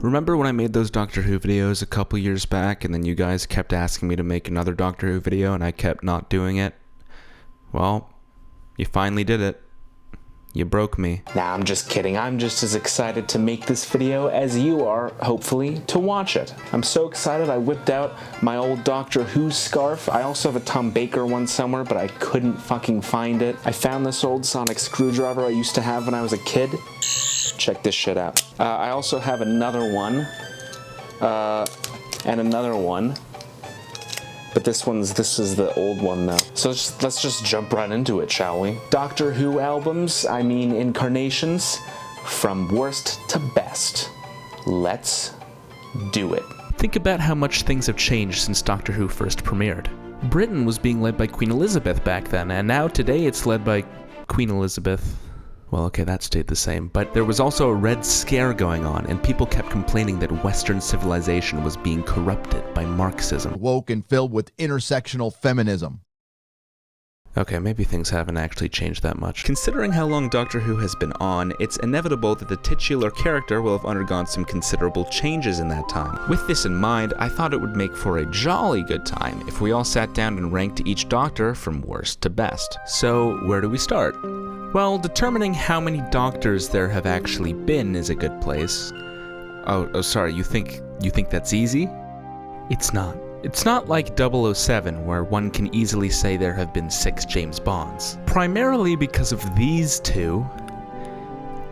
Remember when I made those Doctor Who videos a couple years back, and then you guys kept asking me to make another Doctor Who video, and I kept not doing it? Well, you finally did it. You broke me. Nah, I'm just kidding. I'm just as excited to make this video as you are, hopefully, to watch it. I'm so excited I whipped out my old Doctor Who scarf. I also have a Tom Baker one somewhere, but I couldn't fucking find it. I found this old sonic screwdriver I used to have when I was a kid. Check this shit out. I also have another one, and another one. But this is the old one though. So let's just jump right into it, shall we? Doctor Who albums, I mean incarnations, from worst to best. Let's do it. Think about how much things have changed since Doctor Who first premiered. Britain was being led by Queen Elizabeth back then, and now today it's led by Queen Elizabeth. Well, okay, that stayed the same, but there was also a Red Scare going on, and people kept complaining that Western civilization was being corrupted by Marxism. Woke and filled with intersectional feminism. Okay, maybe things haven't actually changed that much. Considering how long Doctor Who has been on, it's inevitable that the titular character will have undergone some considerable changes in that time. With this in mind, I thought it would make for a jolly good time if we all sat down and ranked each Doctor from worst to best. So, where do we start? Well, determining how many Doctors there have actually been is a good place. Oh, sorry, you think that's easy? It's not. It's not like 007, where one can easily say there have been 6 James Bonds. Primarily because of these two,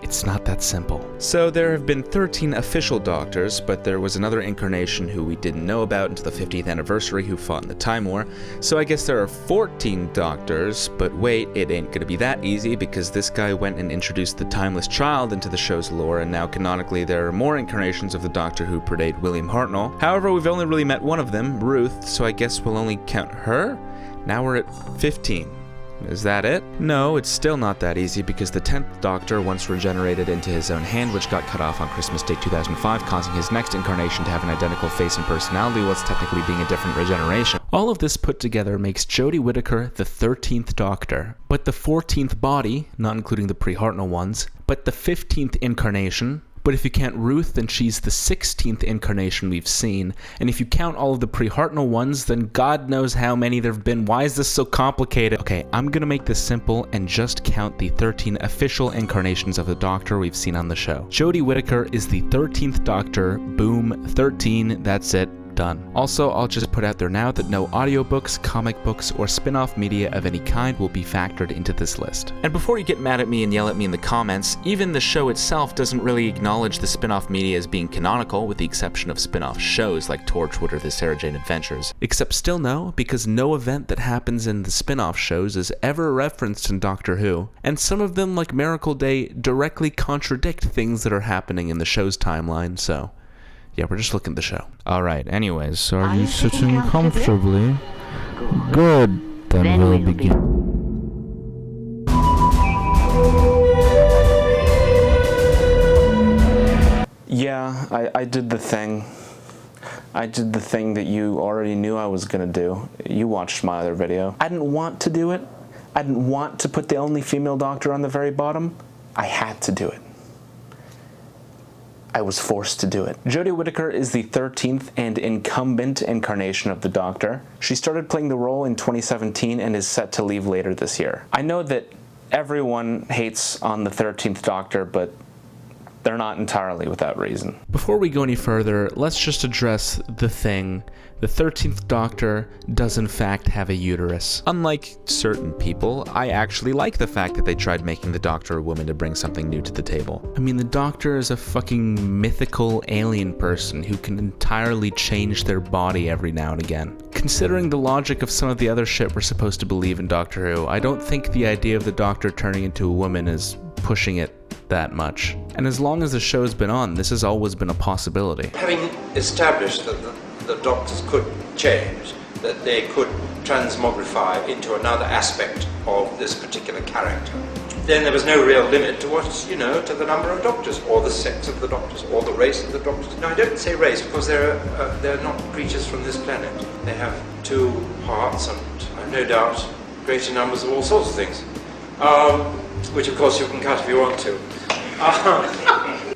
it's not that simple. So there have been 13 official Doctors, but there was another incarnation who we didn't know about until the 50th anniversary who fought in the Time War. So I guess there are 14 Doctors, but wait, it ain't gonna be that easy because this guy went and introduced the Timeless Child into the show's lore, and now canonically there are more incarnations of the Doctor who predate William Hartnell. However, we've only really met one of them, Ruth, so I guess we'll only count her? Now we're at 15. Is that it? No, it's still not that easy because the 10th Doctor once regenerated into his own hand, which got cut off on Christmas Day 2005, causing his next incarnation to have an identical face and personality whilst technically being a different regeneration. All of this put together makes Jodie Whittaker the 13th Doctor, but the 14th body, not including the pre-Hartnell ones, but the 15th incarnation. But if you count Ruth, then she's the 16th incarnation we've seen. And if you count all of the pre-Hartnell ones, then God knows how many there have been. Why is this so complicated? Okay, I'm gonna make this simple and just count the 13 official incarnations of the Doctor we've seen on the show. Jodie Whittaker is the 13th Doctor. Boom, 13, that's it. Done. Also, I'll just put out there now that no audiobooks, comic books, or spin-off media of any kind will be factored into this list. And before you get mad at me and yell at me in the comments, even the show itself doesn't really acknowledge the spin-off media as being canonical, with the exception of spin-off shows like Torchwood or the Sarah Jane Adventures. Except still no, because no event that happens in the spin-off shows is ever referenced in Doctor Who, and some of them, like Miracle Day, directly contradict things that are happening in the show's timeline, so yeah, we're just looking at the show. Alright, anyways, so are you sitting comfortably? Good, then we'll begin. Yeah, I did the thing. I did the thing that you already knew I was gonna do. You watched my other video. I didn't want to do it. I didn't want to put the only female Doctor on the very bottom. I had to do it. I was forced to do it. Jodie Whittaker is the 13th and incumbent incarnation of the Doctor. She started playing the role in 2017 and is set to leave later this year. I know that everyone hates on the 13th Doctor, but they're not entirely without reason. Before we go any further, let's just address the thing. The 13th Doctor does in fact have a uterus. Unlike certain people, I actually like the fact that they tried making the Doctor a woman to bring something new to the table. I mean, the Doctor is a fucking mythical alien person who can entirely change their body every now and again. Considering the logic of some of the other shit we're supposed to believe in Doctor Who, I don't think the idea of the Doctor turning into a woman is pushing it that much. And as long as the show's been on, this has always been a possibility. Having established that the Doctors could change, that they could transmogrify into another aspect of this particular character, then there was no real limit to what, to the number of Doctors, or the sex of the Doctors, or the race of the Doctors. No, I don't say race, because they're not creatures from this planet. They have 2 hearts, and I've no doubt greater numbers of all sorts of things, which of course you can cut if you want to.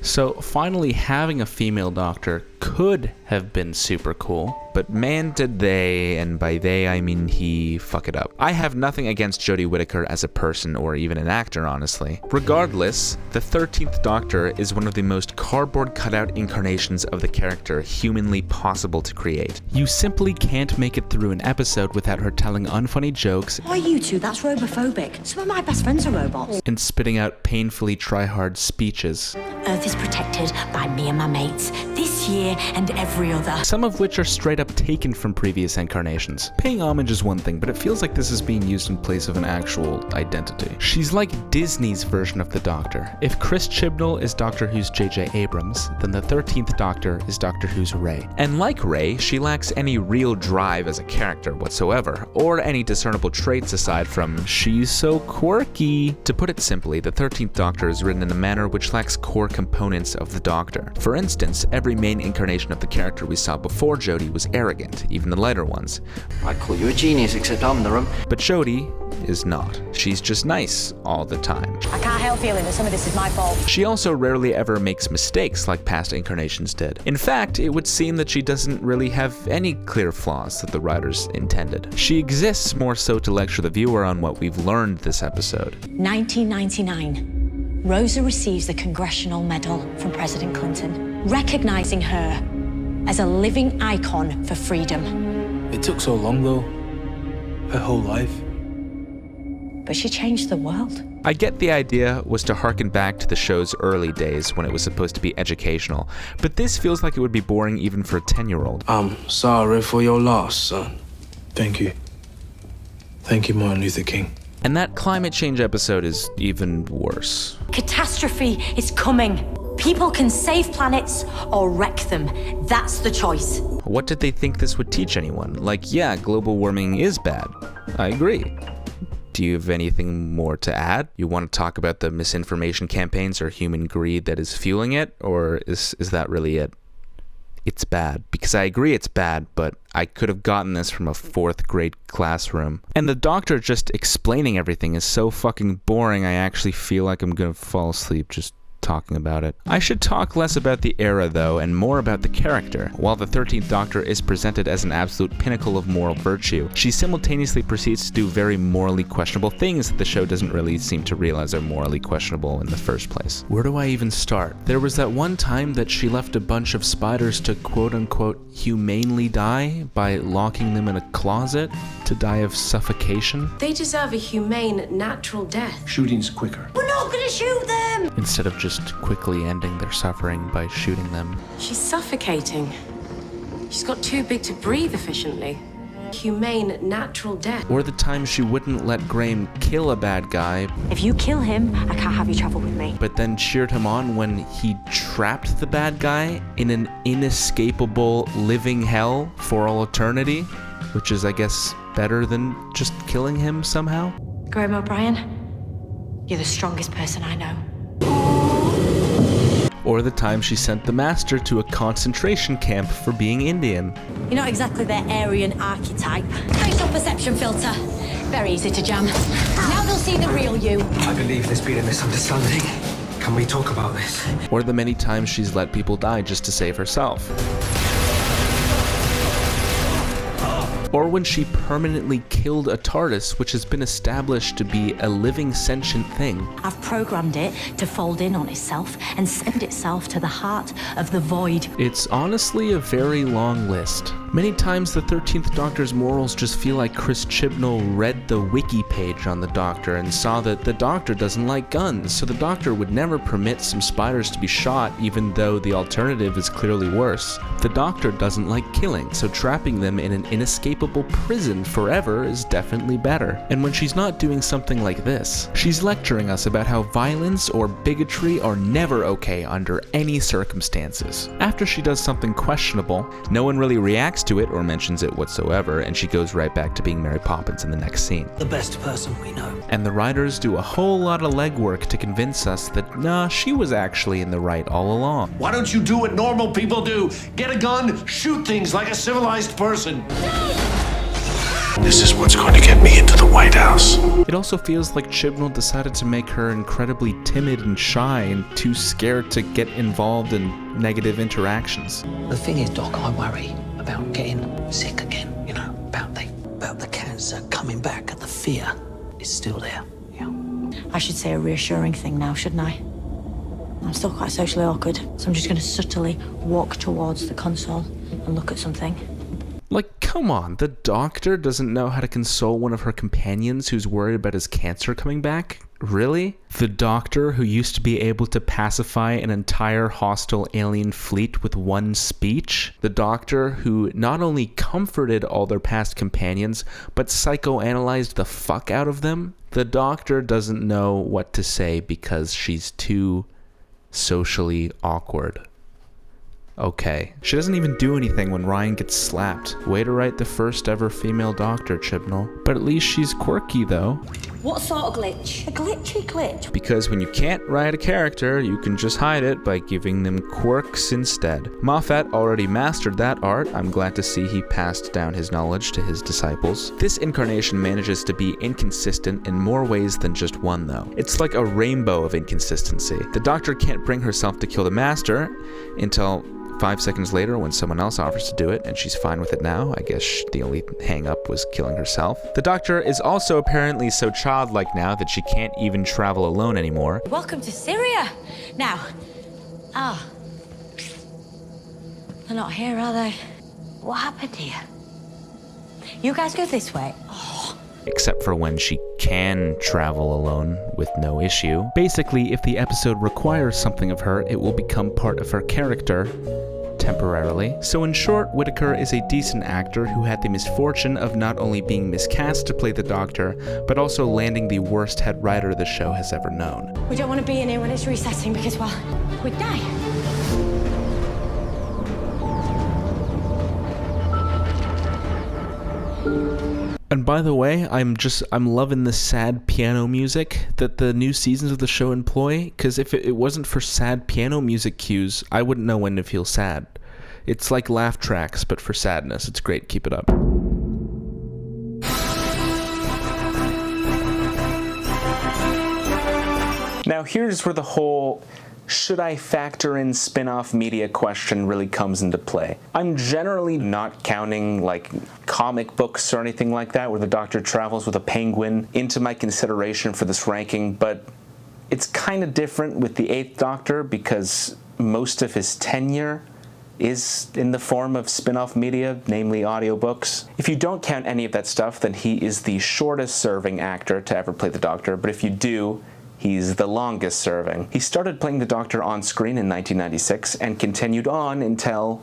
So finally having a female doctor could have been super cool, but man did they, and by they I mean he, fuck it up. I have nothing against Jodie Whittaker as a person or even an actor, honestly. Regardless, the 13th Doctor is one of the most cardboard cutout incarnations of the character humanly possible to create. You simply can't make it through an episode without her telling unfunny jokes. Why you two? That's robophobic. Some of my best friends are robots. And spitting out painfully try-hard speeches. Earth is protected by me and my mates, this year and every other. Some of which are straight up taken from previous incarnations. Paying homage is one thing, but it feels like this is being used in place of an actual identity. She's like Disney's version of the Doctor. If Chris Chibnall is Doctor Who's J.J. Abrams, then the 13th Doctor is Doctor Who's Rey. And like Rey, she lacks any real drive as a character whatsoever, or any discernible traits aside from, she's so quirky. To put it simply, the 13th Doctor is written in a manner which lacks core components of the Doctor. For instance, every main incarnation of the character we saw before Jodie was arrogant, even the lighter ones. I'd call you a genius, except I'm the rum. But Jodie is not. She's just nice all the time. I can't help feeling that some of this is my fault. She also rarely ever makes mistakes like past incarnations did. In fact, it would seem that she doesn't really have any clear flaws that the writers intended. She exists more so to lecture the viewer on what we've learned this episode. 1999. Rosa receives the Congressional Medal from President Clinton, recognizing her as a living icon for freedom. It took so long, though. Her whole life. But she changed the world. I get the idea was to harken back to the show's early days when it was supposed to be educational, but this feels like it would be boring even for a 10-year-old. I'm sorry for your loss, son. Thank you. Thank you, Martin Luther King. And that climate change episode is even worse. Catastrophe is coming. People can save planets or wreck them. That's the choice. What did they think this would teach anyone? Like, yeah, global warming is bad. I agree. Do you have anything more to add? You want to talk about the misinformation campaigns or human greed that is fueling it? Or is that really it? It's bad. Because I agree it's bad, but I could have gotten this from a 4th grade classroom. And the Doctor just explaining everything is so fucking boring, I actually feel like I'm gonna fall asleep just talking about it. I should talk less about the era though, and more about the character. While the 13th Doctor is presented as an absolute pinnacle of moral virtue, she simultaneously proceeds to do very morally questionable things that the show doesn't really seem to realize are morally questionable in the first place. Where do I even start? There was that one time that she left a bunch of spiders to quote-unquote humanely die by locking them in a closet to die of suffocation. They deserve a humane, natural death. Shooting's quicker. We're not gonna shoot them! Instead of just quickly ending their suffering by shooting them. She's suffocating. She's got too big to breathe efficiently. Humane, natural death. Or the time she wouldn't let Graham kill a bad guy, If you kill him, I can't have you travel with me. but then cheered him on when he trapped the bad guy in an inescapable living hell for all eternity, which is, I guess, better than just killing him somehow. Graham O'Brien, you're the strongest person I know. Or the time she sent the Master to a concentration camp for being Indian. You're not exactly their Aryan archetype. Facial perception filter. Very easy to jam. Now they'll see the real you. I believe there's been a misunderstanding. Can we talk about this? Or the many times she's let people die just to save herself. Or when she permanently killed a TARDIS, which has been established to be a living sentient thing. I've programmed it to fold in on itself and send itself to the heart of the void. It's honestly a very long list. Many times the 13th Doctor's morals just feel like Chris Chibnall read the wiki page on the Doctor and saw that the Doctor doesn't like guns, so the Doctor would never permit some spiders to be shot even though the alternative is clearly worse. The Doctor doesn't like killing, so trapping them in an inescapable prison forever is definitely better. And when she's not doing something like this, she's lecturing us about how violence or bigotry are never okay under any circumstances. After she does something questionable, no one really reacts to it or mentions it whatsoever, and she goes right back to being Mary Poppins in the next scene. The best person we know. And the writers do a whole lot of legwork to convince us that, nah, she was actually in the right all along. Why don't you do what normal people do? Get a gun, shoot things like a civilized person. This is what's going to get me into the White House. It also feels like Chibnall decided to make her incredibly timid and shy and too scared to get involved in negative interactions. The thing is, Doc, I worry about getting sick again. You know, about the cancer coming back, and the fear is still there. Yeah. I should say a reassuring thing now, shouldn't I? I'm still quite socially awkward, so I'm just going to subtly walk towards the console and look at something. Like, come on, the doctor doesn't know how to console one of her companions who's worried about his cancer coming back? Really? The doctor who used to be able to pacify an entire hostile alien fleet with one speech? The doctor who not only comforted all their past companions, but psychoanalyzed the fuck out of them? The doctor doesn't know what to say because she's too socially awkward. Okay. She doesn't even do anything when Ryan gets slapped. Way to write the first ever female doctor, Chibnall. But at least she's quirky, though. What sort of glitch? A glitchy glitch? Because when you can't write a character, you can just hide it by giving them quirks instead. Moffat already mastered that art. I'm glad to see he passed down his knowledge to his disciples. This incarnation manages to be inconsistent in more ways than just one, though. It's like a rainbow of inconsistency. The Doctor can't bring herself to kill the Master until 5 seconds later when someone else offers to do it, and she's fine with it now. I guess the only hang-up was killing herself. The Doctor is also apparently so childlike now that she can't even travel alone anymore. Welcome to Syria. Now, they're not here, are they? What happened here? You guys go this way. Except for when she can travel alone with no issue. Basically, if the episode requires something of her, it will become part of her character temporarily. So in short, Whittaker is a decent actor who had the misfortune of not only being miscast to play the Doctor, but also landing the worst head writer the show has ever known. We don't want to be in here when it's resetting because, well, we'd die. And by the way, I'm loving the sad piano music that the new seasons of the show employ, because if it wasn't for sad piano music cues, I wouldn't know when to feel sad. It's like laugh tracks, but for sadness. It's great. Keep it up. Now here's where the whole should I factor in spin-off media question really comes into play. I'm generally not counting like comic books or anything like that where the Doctor travels with a penguin into my consideration for this ranking, but it's kind of different with the 8th Doctor because most of his tenure is in the form of spin-off media, namely audiobooks. If you don't count any of that stuff, then he is the shortest serving actor to ever play the Doctor, but if you do, he's the longest serving. He started playing the Doctor on screen in 1996 and continued on until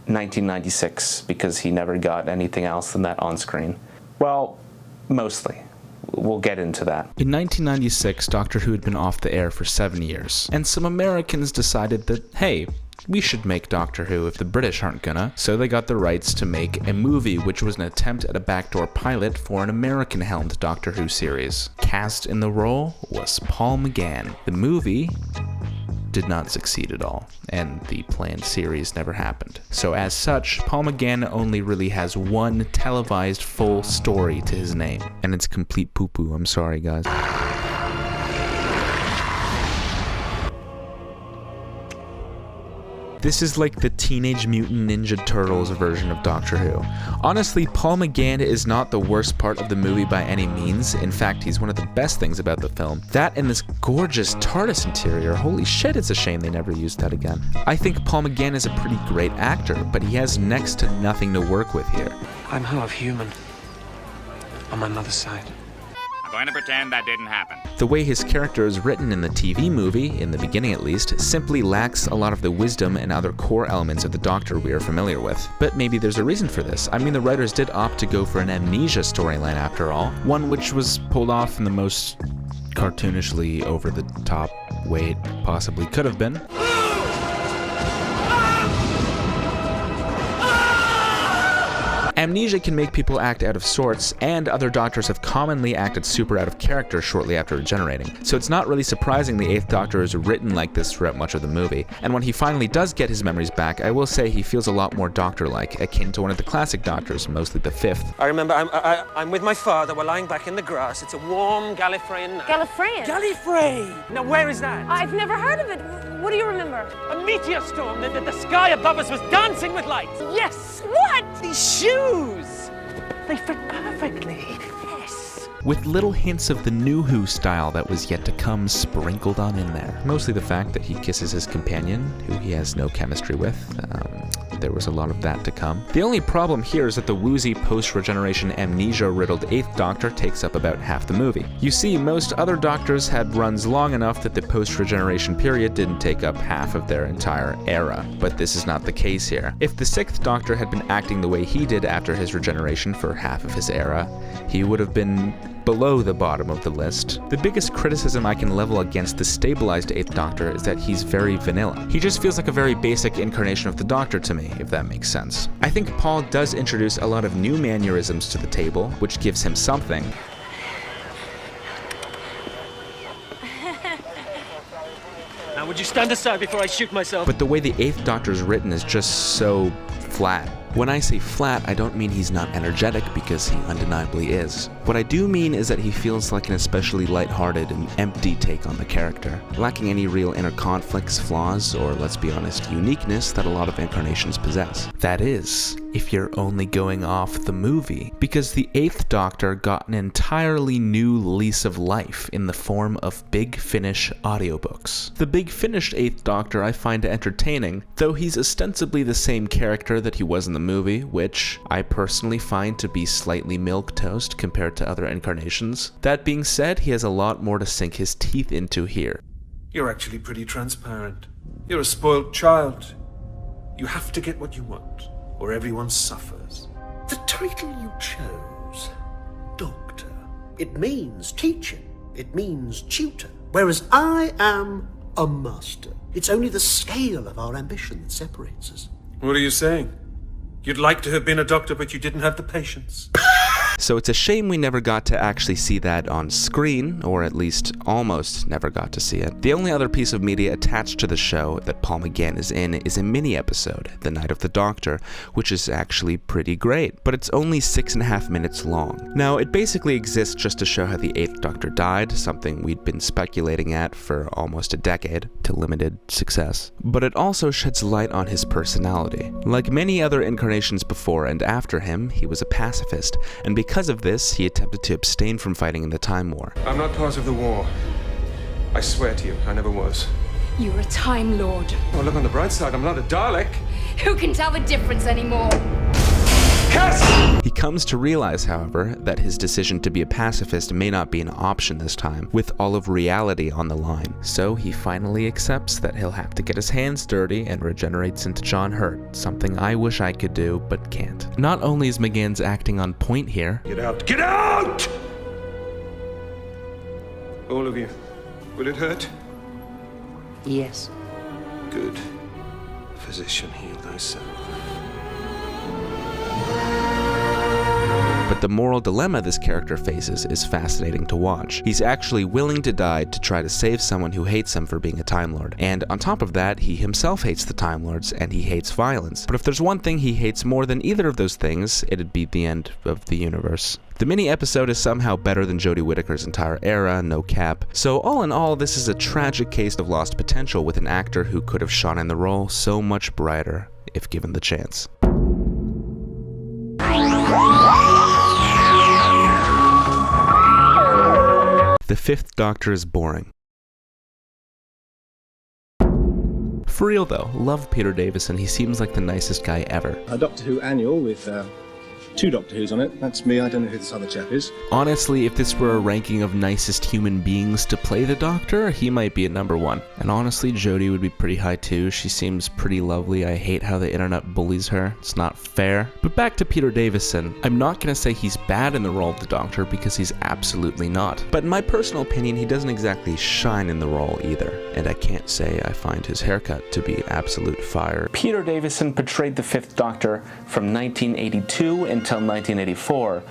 1996 because he never got anything else than that on screen. Well, mostly. We'll get into that. In 1996, Doctor Who had been off the air for 7 years, and some Americans decided that, hey, we should make Doctor Who if the British aren't gonna, so they got the rights to make a movie which was an attempt at a backdoor pilot for an American-helmed Doctor Who series. Cast in the role was Paul McGann. The movie did not succeed at all, and the planned series never happened. So as such, Paul McGann only really has one televised full story to his name, and it's complete poo-poo. I'm sorry, guys. This is like the Teenage Mutant Ninja Turtles version of Doctor Who. Honestly, Paul McGann is not the worst part of the movie by any means. In fact, he's one of the best things about the film. That and this gorgeous TARDIS interior. Holy shit, it's a shame they never used that again. I think Paul McGann is a pretty great actor, but he has next to nothing to work with here. I'm half human. On my mother's side. I'm going to pretend that didn't happen. The way his character is written in the TV movie, in the beginning at least, simply lacks a lot of the wisdom and other core elements of the Doctor we are familiar with. But maybe there's a reason for this. I mean, the writers did opt to go for an amnesia storyline after all, one which was pulled off in the most cartoonishly over-the-top way it possibly could have been. Amnesia can make people act out of sorts, and other Doctors have commonly acted super out of character shortly after regenerating, so it's not really surprising the 8th Doctor is written like this throughout much of the movie. And when he finally does get his memories back, I will say he feels a lot more Doctor-like, akin to one of the classic Doctors, mostly the 5th. I remember I'm with my father. We're lying back in the grass. It's a warm Gallifreyan night. Gallifreyan? Gallifrey! Now, where is that? I've never heard of it. What do you remember? A meteor storm. The sky above us was dancing with lights. Yes! What? These shoes! They fit perfectly. Yes. With little hints of the New Who style that was yet to come sprinkled on in there. Mostly the fact that he kisses his companion, who he has no chemistry with. There was a lot of that to come. The only problem here is that the woozy post-regeneration amnesia-riddled 8th Doctor takes up about half the movie. You see, most other Doctors had runs long enough that the post-regeneration period didn't take up half of their entire era, but this is not the case here. If the 6th Doctor had been acting the way he did after his regeneration for half of his era, he would have been below the bottom of the list. The biggest criticism I can level against the stabilized 8th Doctor is that he's very vanilla. He just feels like a very basic incarnation of the Doctor to me, if that makes sense. I think Paul does introduce a lot of new mannerisms to the table, which gives him something. Now, would you stand aside before I shoot myself? But the way the 8th Doctor's written is just so flat. When I say flat, I don't mean he's not energetic, because he undeniably is. What I do mean is that he feels like an especially lighthearted and empty take on the character, lacking any real inner conflicts, flaws, or, let's be honest, uniqueness that a lot of incarnations possess. That is, if you're only going off the movie, because the 8th Doctor got an entirely new lease of life in the form of Big Finish audiobooks. The Big Finished 8th Doctor I find entertaining, though he's ostensibly the same character that he was in the movie, which I personally find to be slightly milquetoast compared to other incarnations. That being said, he has a lot more to sink his teeth into here. You're actually pretty transparent. You're a spoiled child. You have to get what you want, or everyone suffers. The title you chose, Doctor, it means teacher, it means tutor, whereas I am a master. It's only the scale of our ambition that separates us. What are you saying? You'd like to have been a doctor, but you didn't have the patience. So it's a shame we never got to actually see that on screen, or at least almost never got to see it. The only other piece of media attached to the show that Paul McGann is in is a mini-episode, The Night of the Doctor, which is actually pretty great, but it's only 6.5 minutes long. Now, it basically exists just to show how the 8th Doctor died, something we'd been speculating at for almost a decade, to limited success. But it also sheds light on his personality. Like many other incarnations before and after him, he was a pacifist, and because of this, he attempted to abstain from fighting in the Time War. I'm not part of the war. I swear to you, I never was. You're a Time Lord. Oh, look on the bright side, I'm not a Dalek. Who can tell the difference anymore? He comes to realize, however, that his decision to be a pacifist may not be an option this time, with all of reality on the line. So he finally accepts that he'll have to get his hands dirty and regenerates into John Hurt, something I wish I could do, but can't. Not only is McGann's acting on point here... Get out! Get out! All of you. Will it hurt? Yes. Good. Physician, heal thyself. But the moral dilemma this character faces is fascinating to watch. He's actually willing to die to try to save someone who hates him for being a Time Lord. And on top of that, he himself hates the Time Lords, and he hates violence. But if there's one thing he hates more than either of those things, it'd be the end of the universe. The mini-episode is somehow better than Jodie Whittaker's entire era, no cap. So all in all, this is a tragic case of lost potential with an actor who could have shone in the role so much brighter if given the chance. The 5th Doctor is boring. For real though, love Peter Davison, he seems like the nicest guy ever. A Doctor Who annual with 2 Doctor Who's on it. That's me, I don't know who this other chap is. Honestly, if this were a ranking of nicest human beings to play the Doctor, he might be at number 1. And honestly, Jodie would be pretty high too. She seems pretty lovely. I hate how the internet bullies her. It's not fair. But back to Peter Davison. I'm not gonna say he's bad in the role of the Doctor, because he's absolutely not. But in my personal opinion, he doesn't exactly shine in the role either. And I can't say I find his haircut to be absolute fire. Peter Davison portrayed the 5th Doctor from 1982 until until 1984.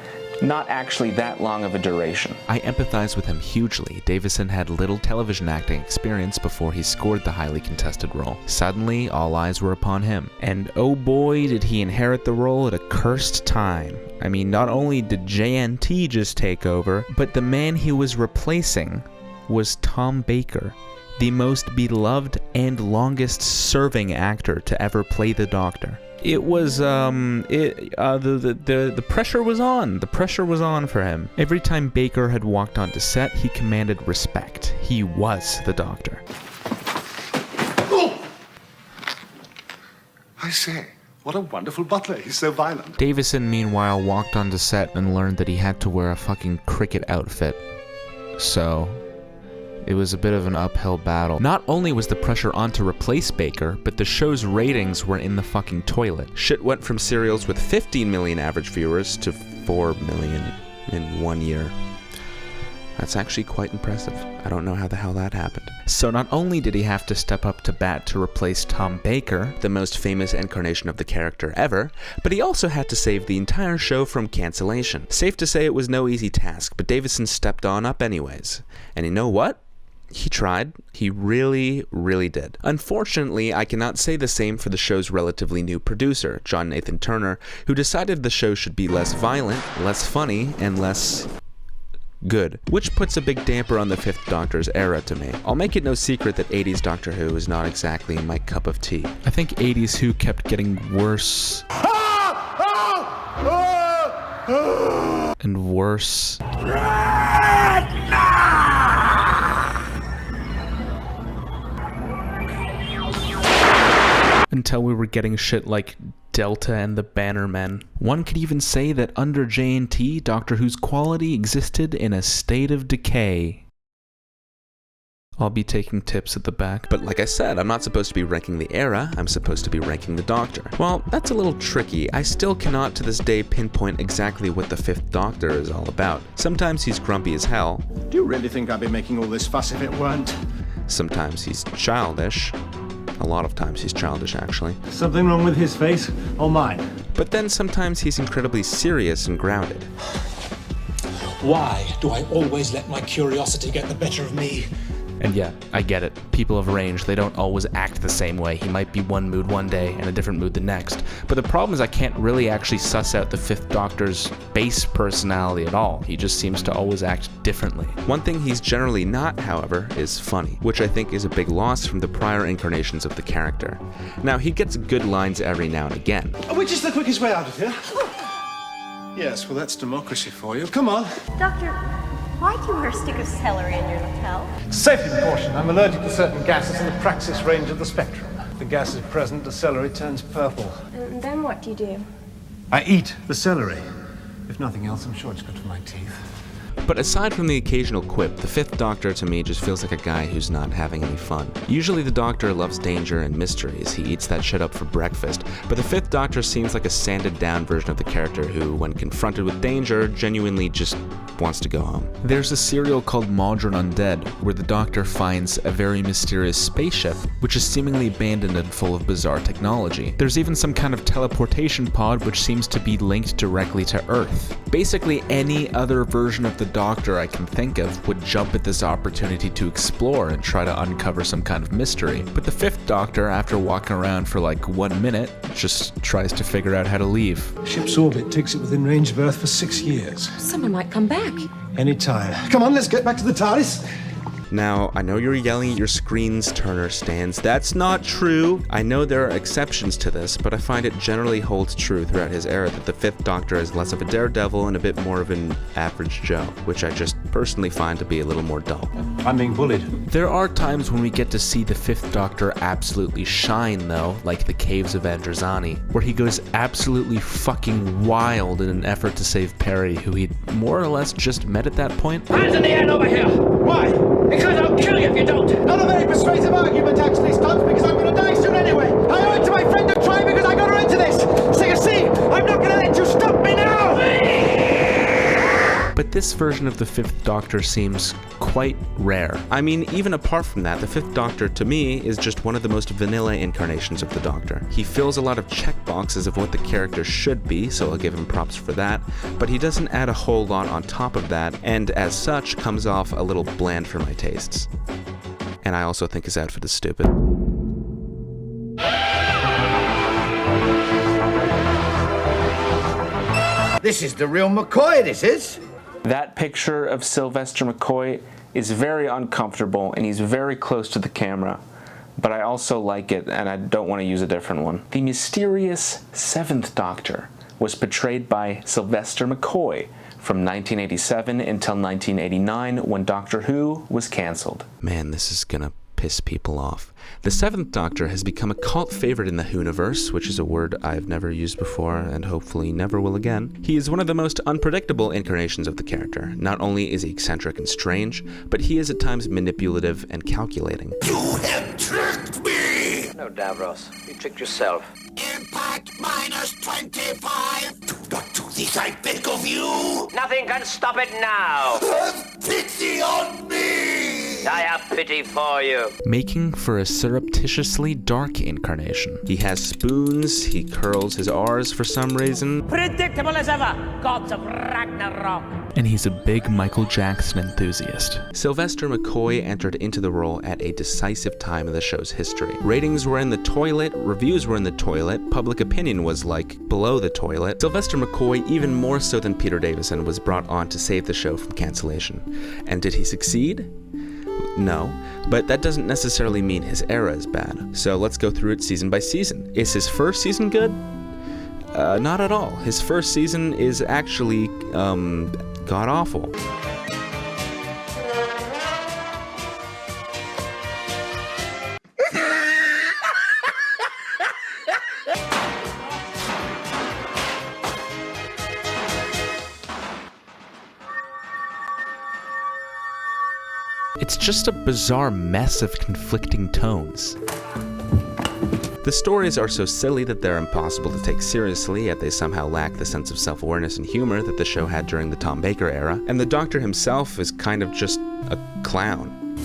Not actually that long of a duration. I empathize with him hugely. Davison had little television acting experience before he scored the highly contested role. Suddenly, all eyes were upon him. And oh boy, did he inherit the role at a cursed time. I mean, not only did JNT just take over, but the man he was replacing was Tom Baker, the most beloved and longest serving actor to ever play the Doctor. It was, the pressure was on. The pressure was on for him. Every time Baker had walked onto set, he commanded respect. He was the Doctor. Oh! I say, what a wonderful butler. He's so violent. Davison, meanwhile, walked onto set and learned that he had to wear a fucking cricket outfit. So it was a bit of an uphill battle. Not only was the pressure on to replace Baker, but the show's ratings were in the fucking toilet. Shit went from serials with 15 million average viewers to 4 million in 1 year. That's actually quite impressive. I don't know how the hell that happened. So not only did he have to step up to bat to replace Tom Baker, the most famous incarnation of the character ever, but he also had to save the entire show from cancellation. Safe to say it was no easy task, but Davison stepped on up anyways. And you know what? He tried. He really, really did. Unfortunately, I cannot say the same for the show's relatively new producer, John Nathan Turner, who decided the show should be less violent, less funny, and less good, which puts a big damper on the Fifth Doctor's era to me. I'll make it no secret that 80s Doctor Who is not exactly my cup of tea. I think 80s Who kept getting worse and worse. Until we were getting shit like Delta and the Bannermen. One could even say that under JNT, Doctor Who's quality existed in a state of decay. I'll be taking tips at the back. But like I said, I'm not supposed to be ranking the era, I'm supposed to be ranking the Doctor. Well, that's a little tricky. I still cannot to this day pinpoint exactly what the Fifth Doctor is all about. Sometimes he's grumpy as hell. Do you really think I'd be making all this fuss if it weren't? Sometimes he's childish. A lot of times he's childish, actually. Something wrong with his face or mine? But then sometimes he's incredibly serious and grounded. Why do I always let my curiosity get the better of me? And yeah, I get it. People of range, they don't always act the same way. He might be one mood one day and a different mood the next. But the problem is I can't really actually suss out the Fifth Doctor's base personality at all. He just seems to always act differently. One thing he's generally not, however, is funny, which I think is a big loss from the prior incarnations of the character. Now, he gets good lines every now and again. Which is the quickest way out of here? Yes, well, that's democracy for you. Come on. Doctor, why do you wear a stick of celery in your lapel? Safety precaution. I'm allergic to certain gases in the praxis range of the spectrum. If the gas is present, the celery turns purple. And then what do you do? I eat the celery. If nothing else, I'm sure it's good for my teeth. But aside from the occasional quip, the Fifth Doctor to me just feels like a guy who's not having any fun. Usually the Doctor loves danger and mysteries, he eats that shit up for breakfast, but the Fifth Doctor seems like a sanded down version of the character who, when confronted with danger, genuinely just wants to go home. There's a serial called Modern Undead, where the Doctor finds a very mysterious spaceship, which is seemingly abandoned and full of bizarre technology. There's even some kind of teleportation pod which seems to be linked directly to Earth. Basically any other version of the Doctor I can think of would jump at this opportunity to explore and try to uncover some kind of mystery. But the Fifth Doctor, after walking around for like 1 minute, just tries to figure out how to leave. Ship's orbit takes it within range of Earth for 6 years. Someone might come back. Anytime. Come on, let's get back to the TARDIS. Now, I know you're yelling at your screens, Turner stands. That's not true. I know there are exceptions to this, but I find it generally holds true throughout his era that the Fifth Doctor is less of a daredevil and a bit more of an average Joe, which I just personally find to be a little more dull. I'm being bullied. There are times when we get to see the Fifth Doctor absolutely shine, though, like the Caves of Androzani, where he goes absolutely fucking wild in an effort to save Perry, who he'd more or less just met at that point. Hands in the air over here! Why? Because I'll kill you if you don't! Not a very persuasive argument, actually, Stubbs, because I'm going to die soon anyway! I owe it to my friend to try because I got her into this! So you see, I'm not going to let you stop me now! But this version of the Fifth Doctor seems quite rare. I mean, even apart from that, the Fifth Doctor, to me, is just one of the most vanilla incarnations of the Doctor. He fills a lot of checkboxes of what the character should be, so I'll give him props for that, but he doesn't add a whole lot on top of that, and as such, comes off a little bland for my tastes. And I also think his outfit is stupid. This is the real McCoy, this is. That picture of Sylvester McCoy is very uncomfortable and he's very close to the camera, but I also like it and I don't want to use a different one. The mysterious Seventh Doctor was portrayed by Sylvester McCoy from 1987 until 1989 when Doctor Who was cancelled. Man, this is gonna piss people off. The Seventh Doctor has become a cult favorite in the Whoniverse, which is a word I've never used before and hopefully never will again. He is one of the most unpredictable incarnations of the character. Not only is he eccentric and strange, but he is at times manipulative and calculating. You have tricked me! No, Davros. You tricked yourself. Impact minus 25! Do not do this, I beg of you! Nothing can stop it now! Have pity on me! I have pity for you. Making for a surreptitiously dark incarnation. He has spoons, he curls his R's for some reason. Predictable as ever, gods of Ragnarok. And he's a big Michael Jackson enthusiast. Sylvester McCoy entered into the role at a decisive time in the show's history. Ratings were in the toilet, reviews were in the toilet, public opinion was like below the toilet. Sylvester McCoy, even more so than Peter Davison, was brought on to save the show from cancellation. And did he succeed? No, but that doesn't necessarily mean his era is bad. So let's go through it season by season. Is his first season good? Not at all. His first season is actually, god-awful. It's just a bizarre mess of conflicting tones. The stories are so silly that they're impossible to take seriously, yet they somehow lack the sense of self-awareness and humor that the show had during the Tom Baker era, and the Doctor himself is kind of just a clown.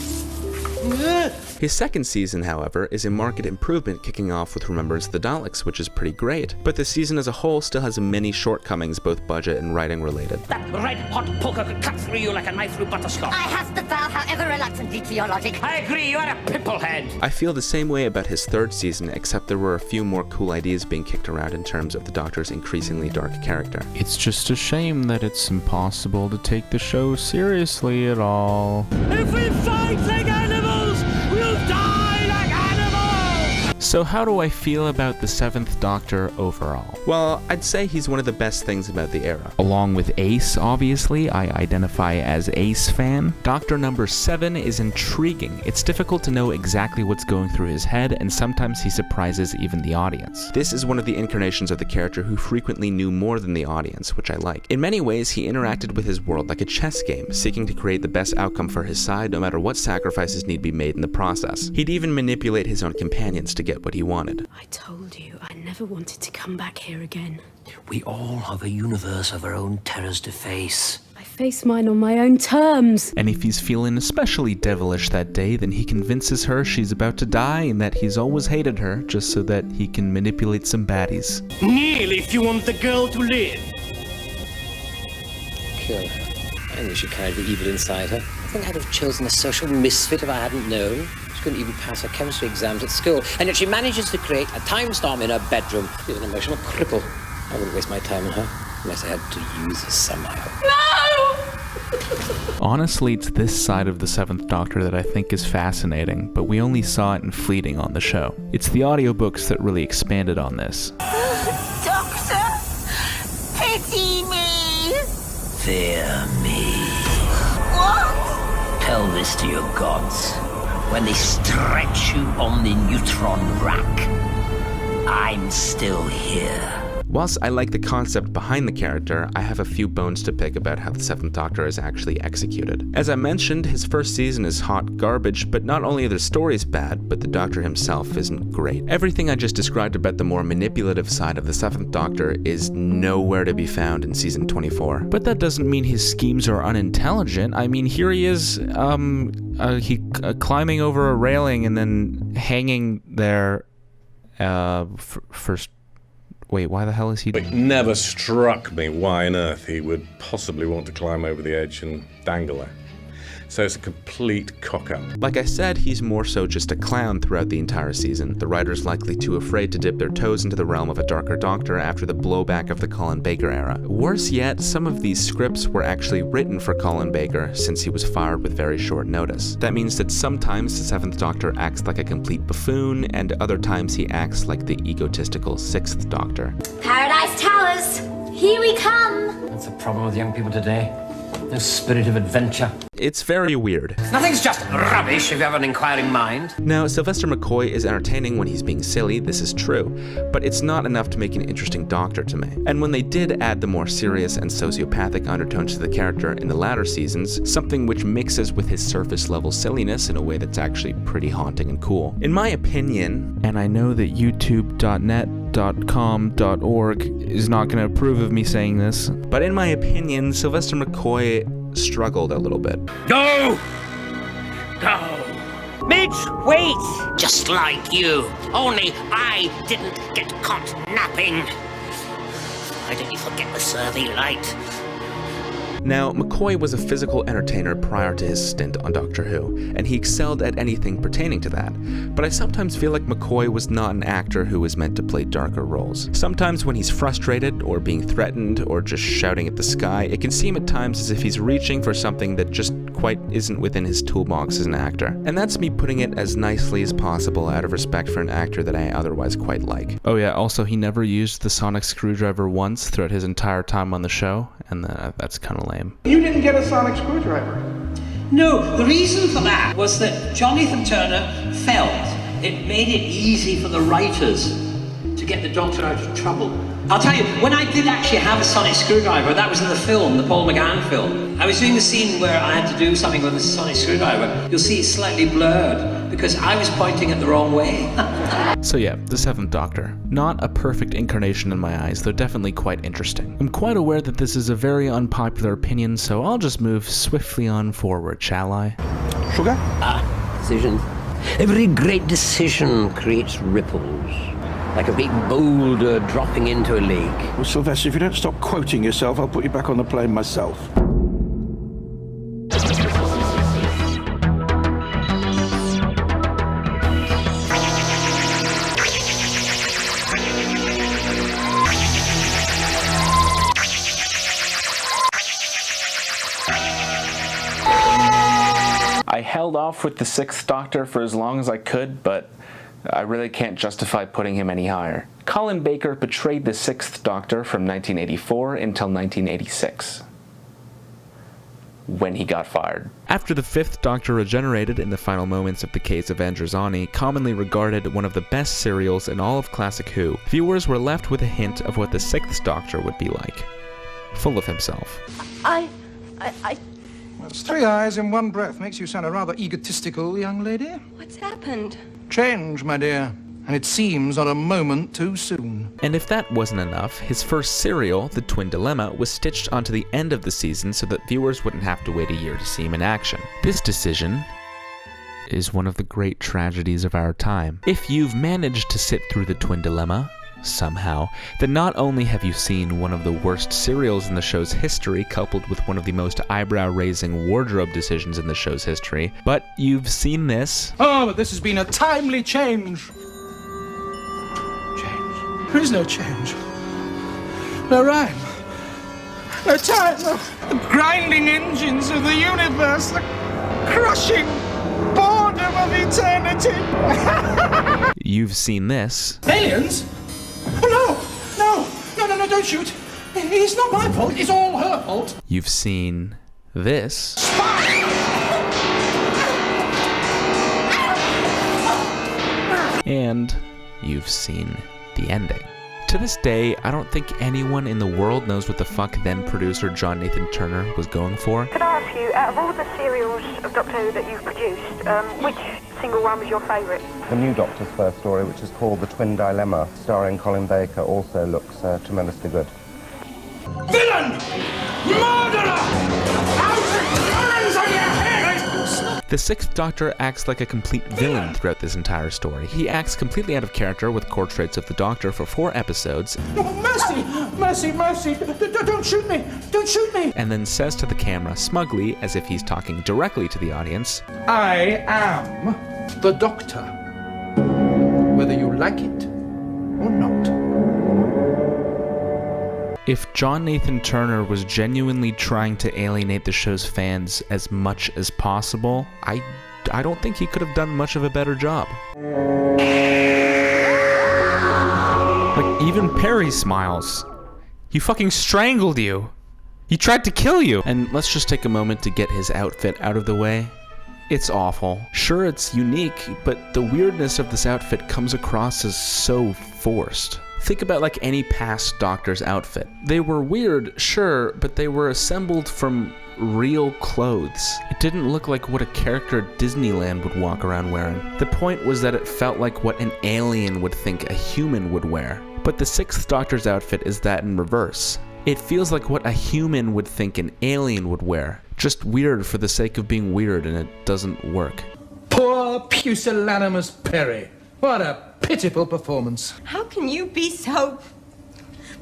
His second season, however, is a marked improvement, kicking off with Remembrance of the Daleks, which is pretty great, but the season as a whole still has many shortcomings, both budget and writing related. That red-hot poker could cut through you like a knife through butterscotch. I have to bow, however reluctantly, to your logic. I agree, you are a pimplehead. I feel the same way about his third season, except there were a few more cool ideas being kicked around in terms of the Doctor's increasingly dark character. It's just a shame that it's impossible to take the show seriously at all. If we fight like animals, we'll die like animals! So how do I feel about the Seventh Doctor overall? Well, I'd say he's one of the best things about the era. Along with Ace, obviously, I identify as Ace fan. Doctor number 7 is intriguing. It's difficult to know exactly what's going through his head, and sometimes he surprises even the audience. This is one of the incarnations of the character who frequently knew more than the audience, which I like. In many ways, he interacted with his world like a chess game, seeking to create the best outcome for his side no matter what sacrifices need to be made in the process. He'd even manipulate his own companions to get what he wanted. I told you I never wanted to come back here again. We all have a universe of our own terrors to face. I face mine on my own terms. And if he's feeling especially devilish that day, then he convinces her she's about to die and that he's always hated her just so that he can manipulate some baddies. Kneel if you want the girl to live. Kill her. I knew she carried the evil inside her. I think I'd have chosen a social misfit if I hadn't known. She couldn't even pass her chemistry exams at school, and yet she manages to create a time storm in her bedroom. She's an emotional cripple. I wouldn't waste my time on her, unless I had to use her somehow. No! Honestly, it's this side of the Seventh Doctor that I think is fascinating, but we only saw it in fleeting on the show. It's the audiobooks that really expanded on this. Doctor, pity me. Fear me. What? Tell this to your gods. When they stretch you on the neutron rack, I'm still here. Whilst I like the concept behind the character, I have a few bones to pick about how the Seventh Doctor is actually executed. As I mentioned, his first season is hot garbage, but not only are the stories bad, but the Doctor himself isn't great. Everything I just described about the more manipulative side of the Seventh Doctor is nowhere to be found in season 24. But that doesn't mean his schemes are unintelligent. I mean, here he is, climbing over a railing and then hanging there, Wait, why the hell is he... It never struck me why on earth he would possibly want to climb over the edge and dangle there. So it's a complete cock-up. Like I said, he's more so just a clown throughout the entire season. The writer's likely too afraid to dip their toes into the realm of a darker Doctor after the blowback of the Colin Baker era. Worse yet, some of these scripts were actually written for Colin Baker since he was fired with very short notice. That means that sometimes the Seventh Doctor acts like a complete buffoon, and other times he acts like the egotistical Sixth Doctor. Paradise Towers, here we come! That's the problem with young people today. No spirit of adventure. It's very weird. Nothing's just rubbish if you have an inquiring mind. Now, Sylvester McCoy is entertaining when he's being silly, this is true, but it's not enough to make an interesting Doctor to me. And when they did add the more serious and sociopathic undertones to the character in the latter seasons, something which mixes with his surface level silliness in a way that's actually pretty haunting and cool. In my opinion, and I know that youtube.net.com.org is not going to approve of me saying this, but in my opinion, Sylvester McCoy struggled a little bit. Go! Go! Midge, wait! Just like you. Only I didn't get caught napping. Why did you forget the Survey light? Now, McCoy was a physical entertainer prior to his stint on Doctor Who, and he excelled at anything pertaining to that. But I sometimes feel like McCoy was not an actor who was meant to play darker roles. Sometimes when he's frustrated, or being threatened, or just shouting at the sky, it can seem at times as if he's reaching for something that just quite isn't within his toolbox as an actor. And that's me putting it as nicely as possible out of respect for an actor that I otherwise quite like. Oh yeah, also he never used the sonic screwdriver once throughout his entire time on the show, and that's kind of lame. You didn't get a sonic screwdriver. No, the reason for that was that Jonathan Turner felt it made it easy for the writers to get the Doctor out of trouble. I'll tell you, when I did actually have a sonic screwdriver, that was in the film, the Paul McGann film. I was doing the scene where I had to do something with a sonic screwdriver. You'll see it's slightly blurred because I was pointing it the wrong way. So yeah, the Seventh Doctor. Not a perfect incarnation in my eyes, though definitely quite interesting. I'm quite aware that this is a very unpopular opinion, so I'll just move swiftly on forward, shall I? Sugar? Decision. Every great decision creates ripples. Like a big boulder dropping into a lake. Well, Sylvester, if you don't stop quoting yourself, I'll put you back on the plane myself. I held off with the Sixth Doctor for as long as I could, but I really can't justify putting him any higher. Colin Baker portrayed the Sixth Doctor from 1984 until 1986, when he got fired. After the Fifth Doctor regenerated in the final moments of the case of Androzani, commonly regarded one of the best serials in all of classic Who, viewers were left with a hint of what the Sixth Doctor would be like. Full of himself. I... Well, it's 3 eyes in one breath. Makes you sound a rather egotistical young lady. What's happened? Change, my dear. And it seems not a moment too soon. And if that wasn't enough, his first serial, The Twin Dilemma, was stitched onto the end of the season so that viewers wouldn't have to wait a year to see him in action. This decision is one of the great tragedies of our time. If you've managed to sit through The Twin Dilemma, somehow, then not only have you seen one of the worst serials in the show's history coupled with one of the most eyebrow-raising wardrobe decisions in the show's history, but you've seen this. Oh, but this has been a timely change. Change? There is no change. No rhyme. No time. The grinding engines of the universe. The crushing boredom of eternity. You've seen this. Aliens? Oh, no, don't shoot. It's not my fault, it's all her fault. You've seen this. And you've seen the ending. To this day, I don't think anyone in the world knows what the fuck then producer John Nathan Turner was going for. Could I ask you, out of all the serials of Doctor Who that you've produced, which single one was your favourite? The new Doctor's first story, which is called The Twin Dilemma, starring Colin Baker, also looks tremendously good. Villain! Murderer! Out on your head! The Sixth Doctor acts like a complete villain throughout this entire story. He acts completely out of character with core traits of the Doctor for 4 episodes. Oh, mercy! Mercy, mercy! Don't shoot me! Don't shoot me! And then says to the camera smugly, as if he's talking directly to the audience, I am the Doctor. Whether you like it or not. If John Nathan Turner was genuinely trying to alienate the show's fans as much as possible, I don't think he could have done much of a better job. Like, even Perry smiles. He fucking strangled you. He tried to kill you. And let's just take a moment to get his outfit out of the way. It's awful. Sure, it's unique, but the weirdness of this outfit comes across as so forced. Think about like any past Doctor's outfit. They were weird, sure, but they were assembled from real clothes. It didn't look like what a character at Disneyland would walk around wearing. The point was that it felt like what an alien would think a human would wear. But the Sixth Doctor's outfit is that in reverse. It feels like what a human would think an alien would wear. Just weird for the sake of being weird, and it doesn't work. Poor pusillanimous Perry. What a pitiful performance. How can you be so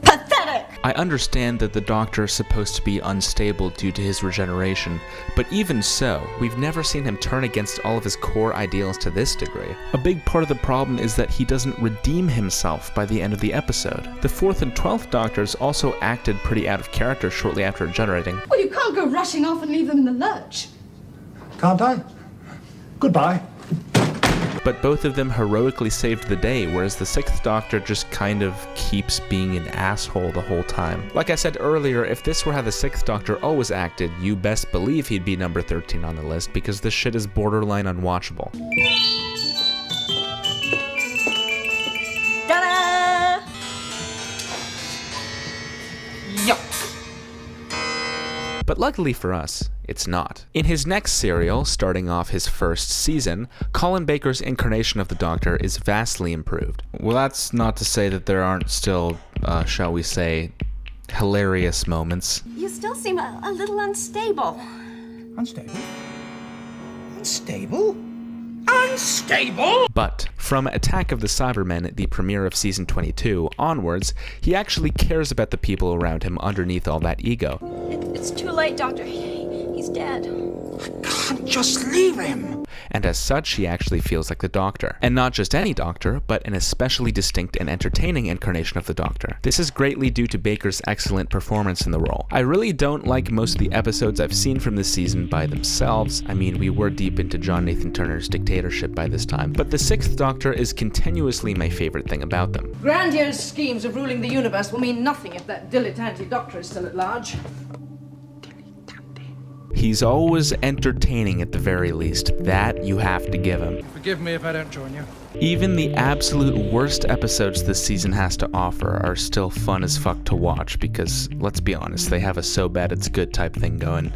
pathetic? I understand that the Doctor is supposed to be unstable due to his regeneration, but even so, we've never seen him turn against all of his core ideals to this degree. A big part of the problem is that he doesn't redeem himself by the end of the episode. The 4th and 12th Doctors also acted pretty out of character shortly after regenerating. Well, you can't go rushing off and leave them in the lurch. Can't I? Goodbye. But both of them heroically saved the day, whereas the 6th Doctor just kind of keeps being an asshole the whole time. Like I said earlier, if this were how the 6th Doctor always acted, you best believe he'd be number 13 on the list, because this shit is borderline unwatchable. Ta-da! Yuck. But luckily for us, it's not. In his next serial, starting off his first season, Colin Baker's incarnation of the Doctor is vastly improved. Well, that's not to say that there aren't still, shall we say, hilarious moments. You still seem a little unstable. Unstable? Unstable? Unstable? But from Attack of the Cybermen, the premiere of season 22, onwards, he actually cares about the people around him underneath all that ego. It's too late, Doctor. He's dead. I can't just leave him. And as such, he actually feels like the Doctor. And not just any Doctor, but an especially distinct and entertaining incarnation of the Doctor. This is greatly due to Baker's excellent performance in the role. I really don't like most of the episodes I've seen from this season by themselves. I mean, we were deep into John Nathan Turner's dictatorship by this time. But the 6th Doctor is continuously my favorite thing about them. Grandiose schemes of ruling the universe will mean nothing if that dilettante Doctor is still at large. He's always entertaining at the very least. That you have to give him. Forgive me if I don't join you. Even the absolute worst episodes this season has to offer are still fun as fuck to watch because, let's be honest, they have a so bad it's good type thing going.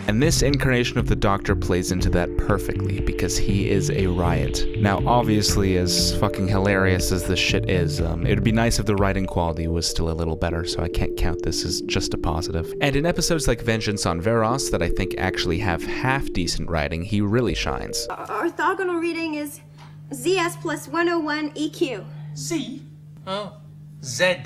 And this incarnation of the Doctor plays into that perfectly because he is a riot. Now, obviously, as fucking hilarious as this shit is, it'd be nice if the writing quality was still a little better, so I can't count this as just a positive. And in episodes like Vengeance on Veros that I think actually have half decent writing, he really shines. Our orthogonal reading is ZS plus 101 EQ. C? Oh, Z.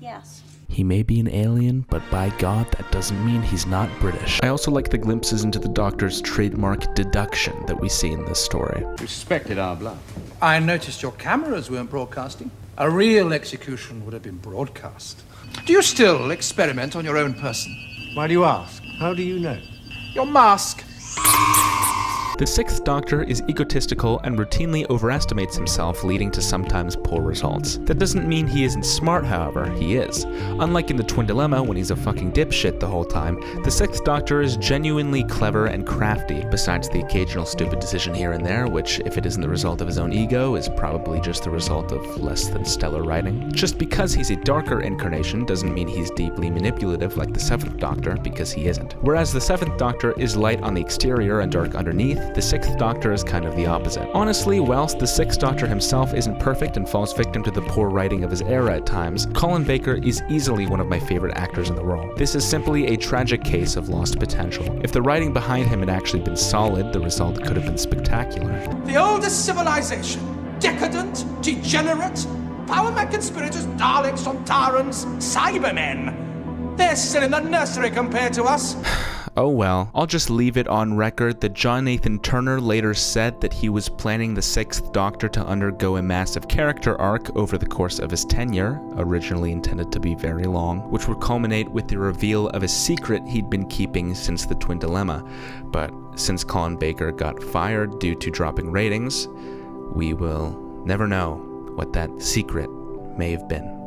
Yes. He may be an alien, but by God, that doesn't mean he's not British. I also like the glimpses into the Doctor's trademark deduction that we see in this story. Respected our blood. I noticed your cameras weren't broadcasting. A real execution would have been broadcast. Do you still experiment on your own person? Why do you ask? How do you know? Your mask. The Sixth Doctor is egotistical and routinely overestimates himself, leading to sometimes poor results. That doesn't mean he isn't smart, however, he is. Unlike in the Twin Dilemma, when he's a fucking dipshit the whole time, the Sixth Doctor is genuinely clever and crafty, besides the occasional stupid decision here and there, which, if it isn't the result of his own ego, is probably just the result of less than stellar writing. Just because he's a darker incarnation doesn't mean he's deeply manipulative like the Seventh Doctor, because he isn't. Whereas the Seventh Doctor is light on the exterior and dark underneath, the Sixth Doctor is kind of the opposite. Honestly, whilst the Sixth Doctor himself isn't perfect and falls victim to the poor writing of his era at times, Colin Baker is easily one of my favorite actors in the role. This is simply a tragic case of lost potential. If the writing behind him had actually been solid, the result could have been spectacular. The oldest civilization, decadent, degenerate, power-mad conspirators, Daleks, Sontarans, Cybermen. They're still in the nursery compared to us. Oh well, I'll just leave it on record that John Nathan Turner later said that he was planning the Sixth Doctor to undergo a massive character arc over the course of his tenure, originally intended to be very long, which would culminate with the reveal of a secret he'd been keeping since the Twin Dilemma. But since Colin Baker got fired due to dropping ratings, we will never know what that secret may have been.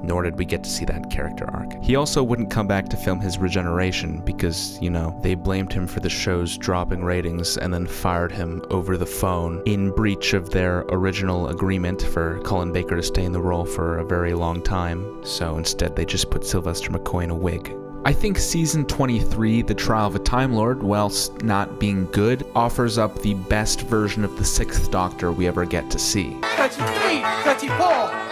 Nor did we get to see that character arc. He also wouldn't come back to film his regeneration because, you know, they blamed him for the show's dropping ratings and then fired him over the phone in breach of their original agreement for Colin Baker to stay in the role for a very long time. So instead they just put Sylvester McCoy in a wig. I think season 23, The Trial of a Time Lord, whilst not being good, offers up the best version of the Sixth Doctor we ever get to see. 33, 34,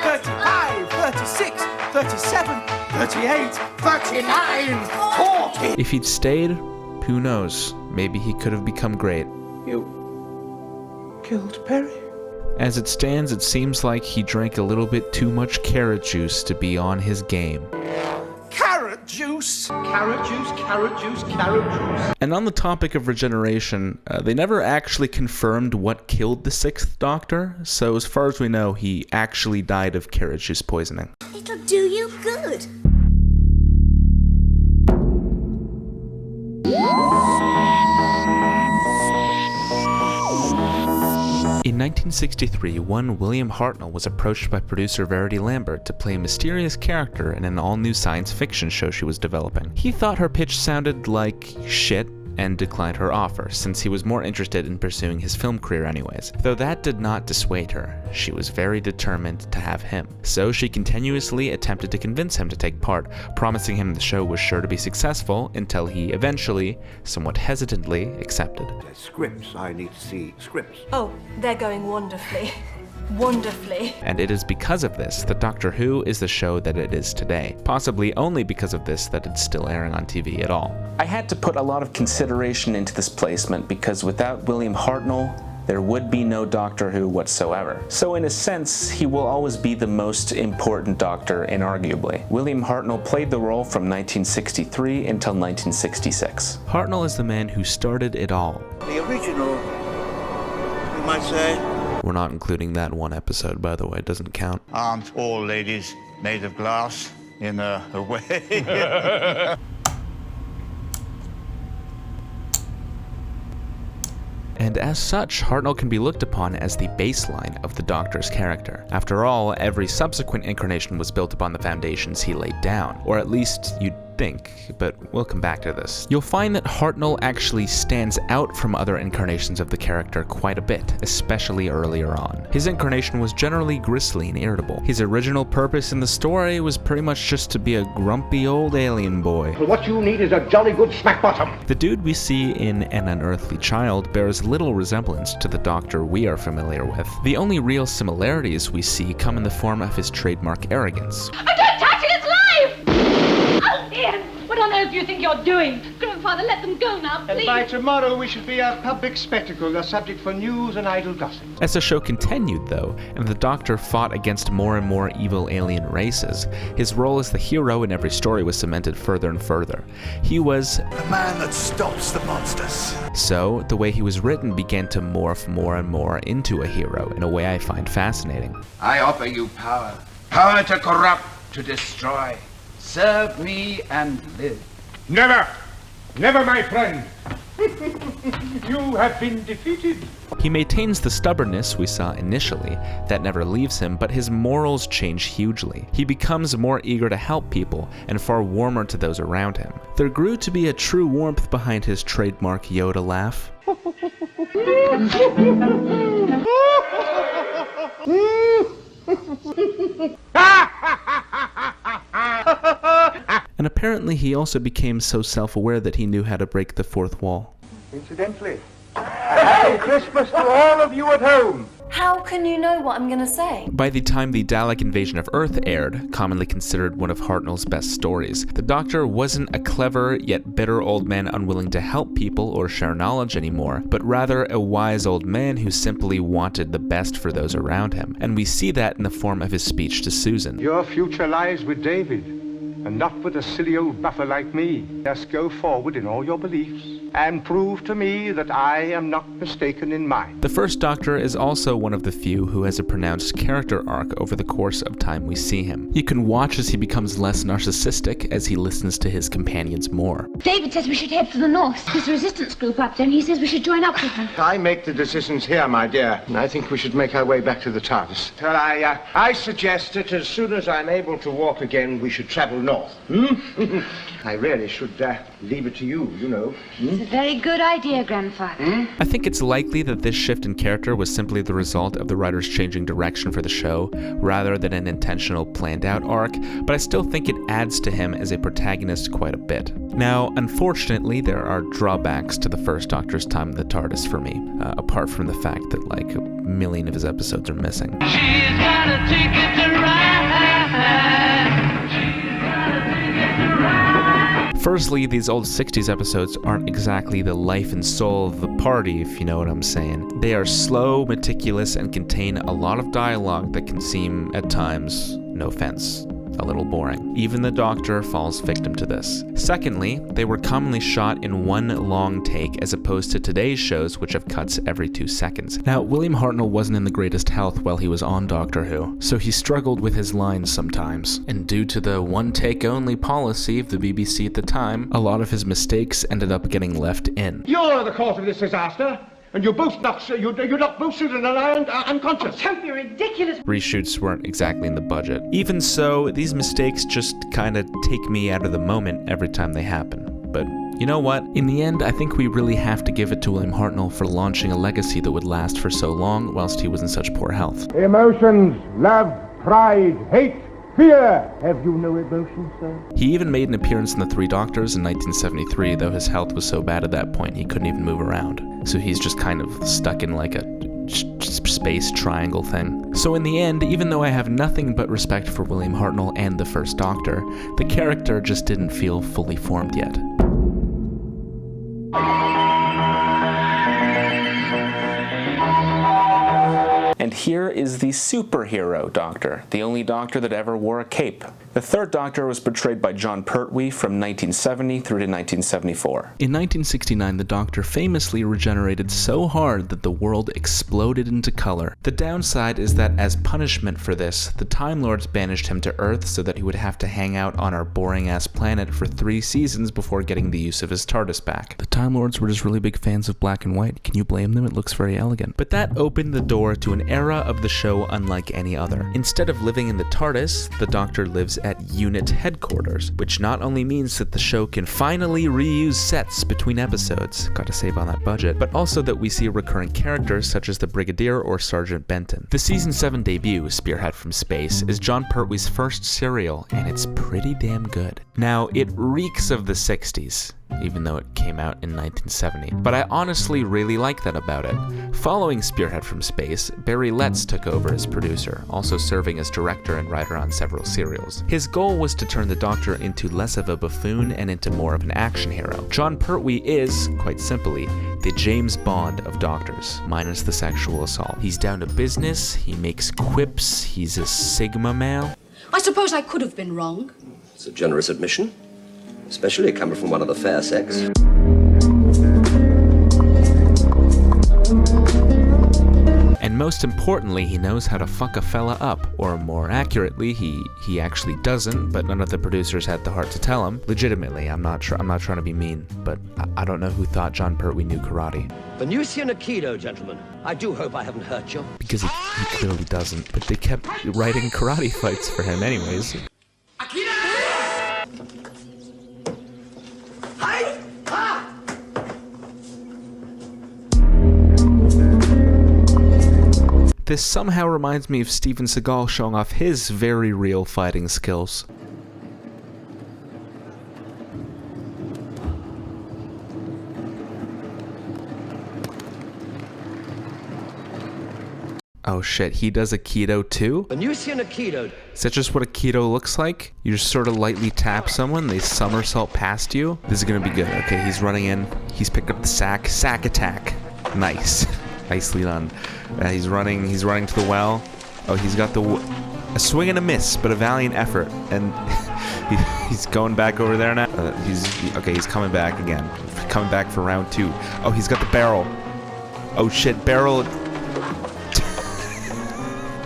35, 36, 37, 38, 39, 40. If he'd stayed, who knows? Maybe he could have become great. You killed Perry? As it stands, it seems like he drank a little bit too much carrot juice to be on his game. Carrot juice! Carrot juice, carrot juice, carrot juice. And on the topic of regeneration, they never actually confirmed what killed the Sixth Doctor, so as far as we know, he actually died of carrot juice poisoning. It'll do you good. In 1963, one William Hartnell was approached by producer Verity Lambert to play a mysterious character in an all-new science fiction show she was developing. He thought her pitch sounded like shit and declined her offer, since he was more interested in pursuing his film career anyways. Though that did not dissuade her, she was very determined to have him. So she continuously attempted to convince him to take part, promising him the show was sure to be successful until he eventually, somewhat hesitantly, accepted. Scripts, I need to see scripts. Oh, they're going wonderfully. Wonderfully. And it is because of this that Doctor Who is the show that it is today. Possibly only because of this that it's still airing on TV at all. I had to put a lot of consideration into this placement because without William Hartnell, there would be no Doctor Who whatsoever. So in a sense, he will always be the most important Doctor, inarguably. William Hartnell played the role from 1963 until 1966. Hartnell is the man who started it all. The original, you might say. We're not including that one episode, by the way, it doesn't count. Aren't all ladies made of glass, in a way? And as such, Hartnell can be looked upon as the baseline of the Doctor's character. After all, every subsequent incarnation was built upon the foundations he laid down, or at least you'd think, but we'll come back to this. You'll find that Hartnell actually stands out from other incarnations of the character quite a bit, especially earlier on. His incarnation was generally grisly and irritable. His original purpose in the story was pretty much just to be a grumpy old alien boy. Well, what you need is a jolly good smack bottom. The dude we see in An Unearthly Child bears little resemblance to the Doctor we are familiar with. The only real similarities we see come in the form of his trademark arrogance. I don't touch it, it's live! Oh, Ian, what on earth do you think you're doing? Grandfather, let them go now, please. And by tomorrow we shall be a public spectacle, a subject for news and idle gossip. As the show continued, though, and the Doctor fought against more and more evil alien races, his role as the hero in every story was cemented further and further. He was the man that stops the monsters. So, the way he was written began to morph more and more into a hero in a way I find fascinating. I offer you power. Power to corrupt, to destroy. Serve me and live. Never! Never, my friend! You have been defeated. He maintains the stubbornness we saw initially, that never leaves him, but his morals change hugely. He becomes more eager to help people and far warmer to those around him. There grew to be a true warmth behind his trademark Yoda laugh. And apparently he also became so self-aware that he knew how to break the fourth wall. Incidentally, a happy Christmas to all of you at home. How can you know what I'm gonna say? By the time the Dalek invasion of Earth aired, commonly considered one of Hartnell's best stories, the Doctor wasn't a clever yet bitter old man unwilling to help people or share knowledge anymore, but rather a wise old man who simply wanted the best for those around him. And we see that in the form of his speech to Susan. Your future lies with David, and not with a silly old buffer like me. Just go forward in all your beliefs, and prove to me that I am not mistaken in mine. The First Doctor is also one of the few who has a pronounced character arc over the course of time we see him. You can watch as he becomes less narcissistic as he listens to his companions more. David says we should head for the north. There's a resistance group up there, and he says we should join up with them. I make the decisions here, my dear, and I think we should make our way back to the TARDIS. Well, I suggest that as soon as I'm able to walk again, we should travel north. I really should leave it to you, you know. It's a very good idea, Grandfather. I think it's likely that this shift in character was simply the result of the writers changing direction for the show, rather than an intentional planned out arc, but I still think it adds to him as a protagonist quite a bit. Now, unfortunately, there are drawbacks to the First Doctor's time in the TARDIS for me, apart from the fact that like 1 million of his episodes are missing. She's got a ticket to ride. Firstly, these old 60s episodes aren't exactly the life and soul of the party, if you know what I'm saying. They are slow, meticulous, and contain a lot of dialogue that can seem, at times, no offense, a little boring. Even the Doctor falls victim to this. Secondly, they were commonly shot in one long take as opposed to today's shows which have cuts every 2 seconds. Now, William Hartnell wasn't in the greatest health while he was on Doctor Who, so he struggled with his lines sometimes. And due to the one-take-only policy of the BBC at the time, a lot of his mistakes ended up getting left in. You're the cause of this disaster. And you both knocked both Susan and I unconscious. Don't be ridiculous. Reshoots weren't exactly in the budget. Even so, these mistakes just kinda take me out of the moment every time they happen. But you know what? In the end, I think we really have to give it to William Hartnell for launching a legacy that would last for so long whilst he was in such poor health. Emotions, love, pride, hate, fear. Have you no emotions, sir? He even made an appearance in The Three Doctors in 1973, though his health was so bad at that point he couldn't even move around. So he's just kind of stuck in like a space triangle thing. So in the end, even though I have nothing but respect for William Hartnell and the First Doctor, the character just didn't feel fully formed yet. And here is the superhero Doctor, the only Doctor that ever wore a cape. The Third Doctor was portrayed by John Pertwee from 1970 through to 1974. In 1969, the Doctor famously regenerated so hard that the world exploded into color. The downside is that as punishment for this, the Time Lords banished him to Earth so that he would have to hang out on our boring-ass planet for 3 seasons before getting the use of his TARDIS back. The Time Lords were just really big fans of black and white. Can you blame them? It looks very elegant. But that opened the door to an era of the show unlike any other. Instead of living in the TARDIS, the Doctor lives at unit headquarters, which not only means that the show can finally reuse sets between episodes, gotta save on that budget, but also that we see recurring characters such as the Brigadier or Sergeant Benton. The season 7 debut, Spearhead from Space, is John Pertwee's first serial, and it's pretty damn good. Now, it reeks of the 60s, even though it came out in 1970. But I honestly really like that about it. Following Spearhead from Space, Barry Letts took over as producer, also serving as director and writer on several serials. His goal was to turn the Doctor into less of a buffoon and into more of an action hero. John Pertwee is, quite simply, the James Bond of Doctors, minus the sexual assault. He's down to business, he makes quips, he's a Sigma male. I suppose I could have been wrong. It's a generous admission, especially coming from one of the fair sex. And most importantly, he knows how to fuck a fella up. Or more accurately, he actually doesn't, but none of the producers had the heart to tell him. Legitimately, I'm not trying to be mean, but I don't know who thought John Pertwee knew karate. Venusian Aikido, gentlemen. I do hope I haven't hurt you. Because he clearly doesn't, but they kept writing karate fights for him anyways. This somehow reminds me of Steven Seagal showing off his very real fighting skills. Oh shit, he does Aikido too? Venusian Aikido. Is that just what Aikido looks like? You just sort of lightly tap someone, they somersault past you? This is gonna be good. Okay, he's running in, he's picked up the sack attack. Nice. Nicely done. He's running to the well. Oh, he's got a swing and a miss, but a valiant effort. And he's going back over there now. He's coming back again. Coming back for round 2. Oh, he's got the barrel. Oh shit, barrel.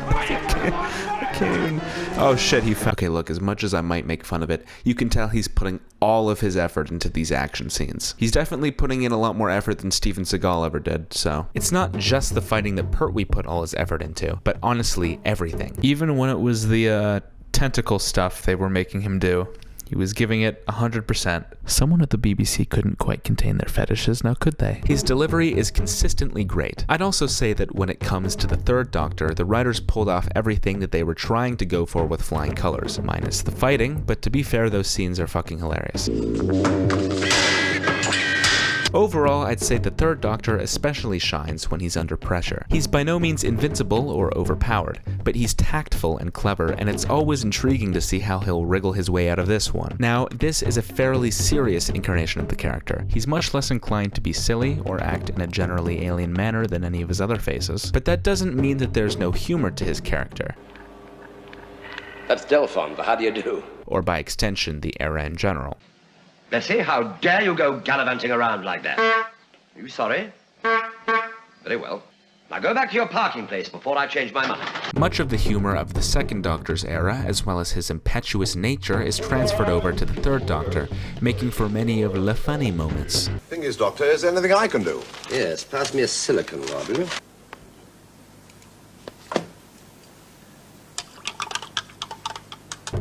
I can't even. Oh shit, okay, look, as much as I might make fun of it, you can tell he's putting all of his effort into these action scenes. He's definitely putting in a lot more effort than Steven Seagal ever did, so. It's not just the fighting that Pertwee put all his effort into, but honestly, everything. Even when it was the tentacle stuff they were making him do. He was giving it 100%. Someone at the BBC couldn't quite contain their fetishes, now could they? His delivery is consistently great. I'd also say that when it comes to the Third Doctor, the writers pulled off everything that they were trying to go for with flying colors, minus the fighting, but to be fair, those scenes are fucking hilarious. Overall, I'd say the Third Doctor especially shines when he's under pressure. He's by no means invincible or overpowered, but he's tactful and clever, and it's always intriguing to see how he'll wriggle his way out of this one. Now, this is a fairly serious incarnation of the character. He's much less inclined to be silly or act in a generally alien manner than any of his other faces, but that doesn't mean that there's no humor to his character. That's Delphon, but how do you do? Or by extension, the era in general. Bessie, how dare you go gallivanting around like that? Are you sorry? Very well. Now go back to your parking place before I change my mind. Much of the humor of the Second Doctor's era, as well as his impetuous nature, is transferred over to the Third Doctor, making for many of the funny moments. Thing is, Doctor, is there anything I can do? Yes, pass me a silicon rod, will you?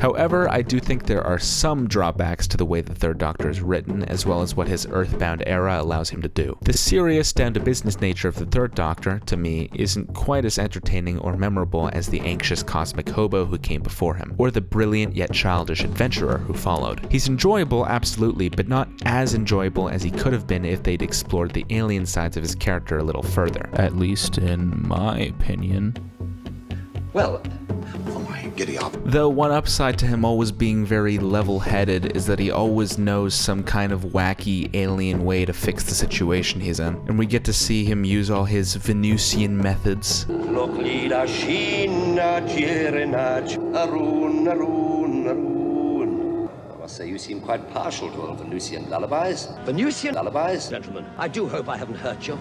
However, I do think there are some drawbacks to the way the Third Doctor is written, as well as what his Earthbound era allows him to do. The serious, down-to-business nature of the Third Doctor, to me, isn't quite as entertaining or memorable as the anxious cosmic hobo who came before him, or the brilliant yet childish adventurer who followed. He's enjoyable, absolutely, but not as enjoyable as he could have been if they'd explored the alien sides of his character a little further. At least in my opinion. Well, giddy up. Though one upside to him always being very level-headed is that he always knows some kind of wacky alien way to fix the situation he's in, and we get to see him use all his Venusian methods. I must say you seem quite partial to old Venusian lullabies. Venusian lullabies? Gentlemen, I do hope I haven't hurt you.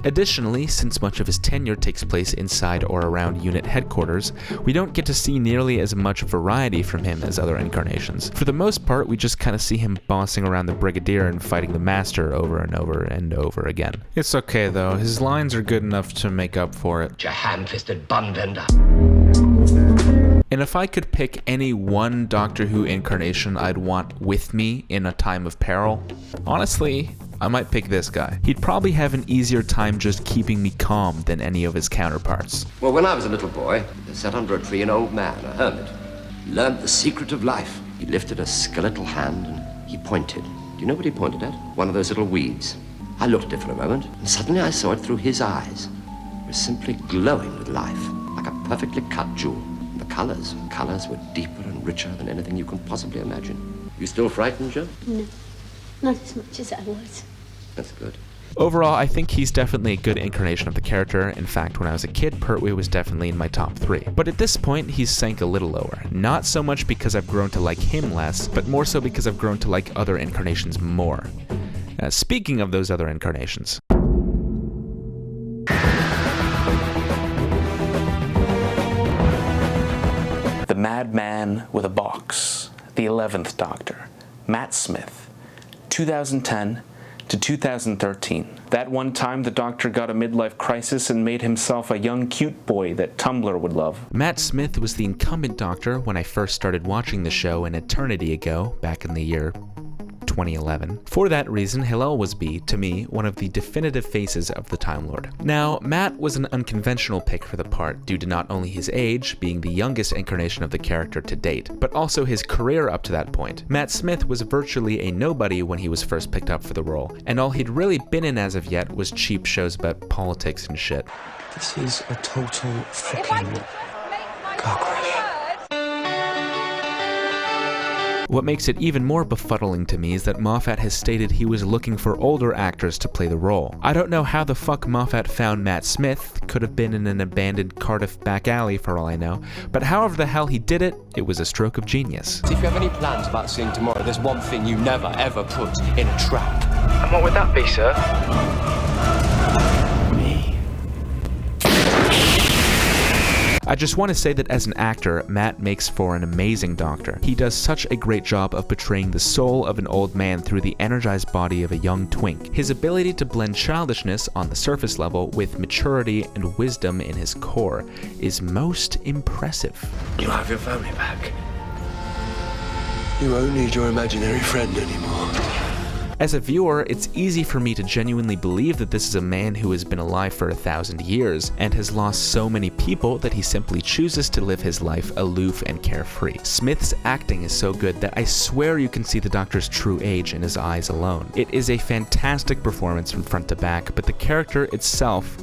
Additionally, since much of his tenure takes place inside or around unit headquarters, we don't get to see nearly as much variety from him as other incarnations. For the most part, we just kind of see him bossing around the Brigadier and fighting the Master over and over and over again. It's okay though, his lines are good enough to make up for it. Your ham-fisted bun vendor. And if I could pick any one Doctor Who incarnation I'd want with me in a time of peril, honestly, I might pick this guy. He'd probably have an easier time just keeping me calm than any of his counterparts. Well, when I was a little boy, there sat under a tree an old man, a hermit. He learned the secret of life. He lifted a skeletal hand and he pointed. Do you know what he pointed at? One of those little weeds. I looked at it for a moment, and suddenly I saw it through his eyes. It was simply glowing with life, like a perfectly cut jewel. The colors were deeper and richer than anything you can possibly imagine. You still frightened, Joe? No, not as much as I was. That's good. Overall, I think he's definitely a good incarnation of the character. In fact, when I was a kid, Pertwee was definitely in my top 3. But at this point, he's sank a little lower. Not so much because I've grown to like him less, but more so because I've grown to like other incarnations more. Speaking of those other incarnations. The Madman with a Box, The 11th Doctor, Matt Smith, 2010 to 2013. That one time the Doctor got a midlife crisis and made himself a young cute boy that Tumblr would love. Matt Smith was the incumbent Doctor when I first started watching the show an eternity ago, back in the year 2011. For that reason, he'll always be, to me, one of the definitive faces of the Time Lord. Now, Matt was an unconventional pick for the part due to not only his age, being the youngest incarnation of the character to date, but also his career up to that point. Matt Smith was virtually a nobody when he was first picked up for the role, and all he'd really been in as of yet was cheap shows about politics and shit. This is a total fucking car crash. What makes it even more befuddling to me is that Moffat has stated he was looking for older actors to play the role. I don't know how the fuck Moffat found Matt Smith, could have been in an abandoned Cardiff back alley for all I know, but however the hell he did it, it was a stroke of genius. If you have any plans about seeing tomorrow, there's one thing you never ever put in a trap. And what would that be, sir? I just want to say that as an actor, Matt makes for an amazing Doctor. He does such a great job of portraying the soul of an old man through the energized body of a young twink. His ability to blend childishness on the surface level with maturity and wisdom in his core is most impressive. You have your family back. You won't need your imaginary friend anymore. As a viewer, it's easy for me to genuinely believe that this is a man who has been alive for 1,000 years and has lost so many people that he simply chooses to live his life aloof and carefree. Smith's acting is so good that I swear you can see the Doctor's true age in his eyes alone. It is a fantastic performance from front to back, but the character itself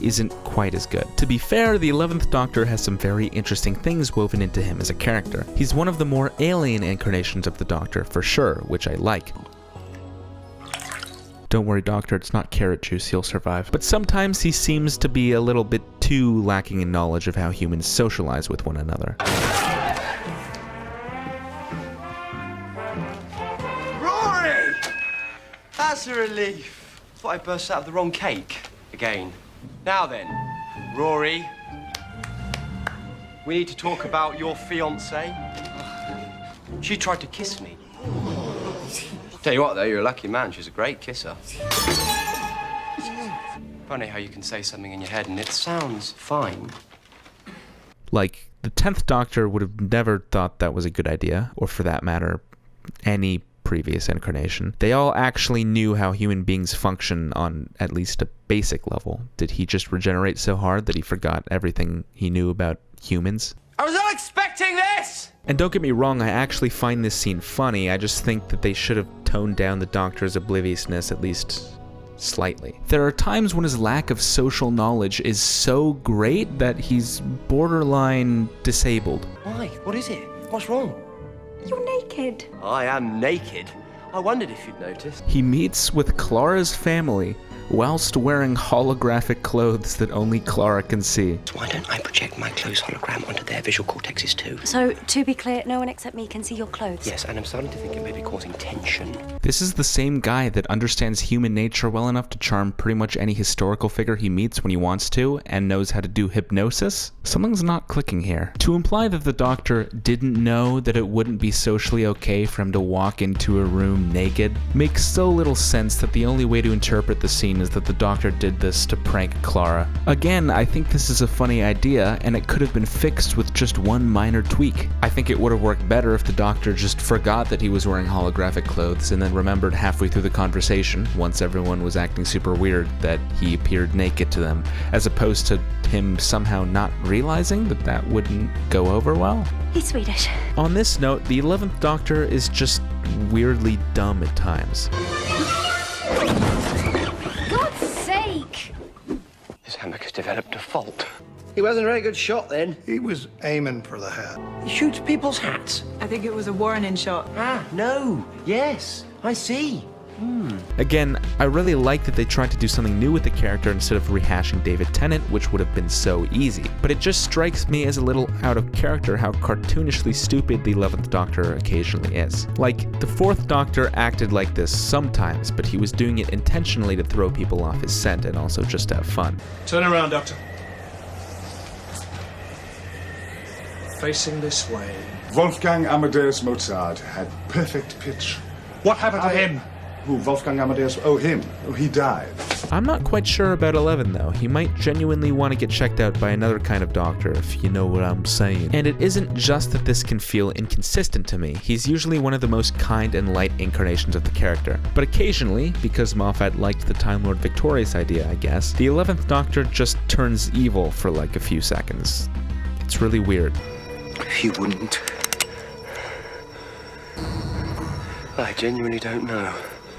isn't quite as good. To be fair, the 11th Doctor has some very interesting things woven into him as a character. He's one of the more alien incarnations of the Doctor, for sure, which I like. Don't worry, Doctor, it's not carrot juice, you'll survive. But sometimes he seems to be a little bit too lacking in knowledge of how humans socialize with one another. Rory! That's a relief. Thought I burst out of the wrong cake. Again. Now then, Rory, we need to talk about your fiancée. She tried to kiss me. Tell you what, though, you're a lucky man. She's a great kisser. Funny how you can say something in your head and it sounds fine. Like, the 10th Doctor would have never thought that was a good idea, or for that matter, any previous incarnation. They all actually knew how human beings function on at least a basic level. Did he just regenerate so hard that he forgot everything he knew about humans? I was not expecting this! And don't get me wrong, I actually find this scene funny. I just think that they should have toned down the Doctor's obliviousness at least slightly. There are times when his lack of social knowledge is so great that he's borderline disabled. Why? What is it? What's wrong? You're naked. I am naked. I wondered if you'd noticed. He meets with Clara's family whilst wearing holographic clothes that only Clara can see. Why don't I project my clothes hologram onto their visual cortexes too? So, to be clear, no one except me can see your clothes? Yes, and I'm starting to think it may be causing tension. This is the same guy that understands human nature well enough to charm pretty much any historical figure he meets when he wants to, and knows how to do hypnosis? Something's not clicking here. To imply that the Doctor didn't know that it wouldn't be socially okay for him to walk into a room naked makes so little sense that the only way to interpret the scene is that the Doctor did this to prank Clara. Again, I think this is a funny idea, and it could have been fixed with just one minor tweak. I think it would have worked better if the Doctor just forgot that he was wearing holographic clothes and then remembered halfway through the conversation, once everyone was acting super weird, that he appeared naked to them, as opposed to him somehow not realizing that that wouldn't go over well. He's Swedish. On this note, the 11th Doctor is just weirdly dumb at times. God's sake! His hammock has developed a fault. He wasn't a very good shot then. He was aiming for the hat. He shoots people's hats. I think it was a warning shot. Ah, no. Yes, I see. Again, I really like that they tried to do something new with the character instead of rehashing David Tennant, which would have been so easy. But it just strikes me as a little out of character how cartoonishly stupid the 11th Doctor occasionally is. Like, the 4th Doctor acted like this sometimes, but he was doing it intentionally to throw people off his scent and also just have fun. Turn around, Doctor. facing this way. Wolfgang Amadeus Mozart had perfect pitch. What happened to him? Who, Wolfgang Amadeus? Oh, him. Oh, he died. I'm not quite sure about 11 though. He might genuinely want to get checked out by another kind of doctor, if you know what I'm saying. And it isn't just that this can feel inconsistent to me. He's usually one of the most kind and light incarnations of the character. But occasionally, because Moffat liked the Time Lord Victorious idea, I guess, the 11th Doctor just turns evil for like a few seconds. It's really weird. He wouldn't. I genuinely don't know.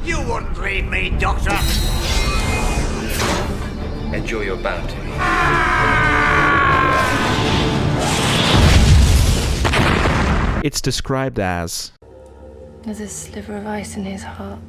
You wouldn't leave me, Doctor! Enjoy your bounty. It's described as... There's a sliver of ice in his heart.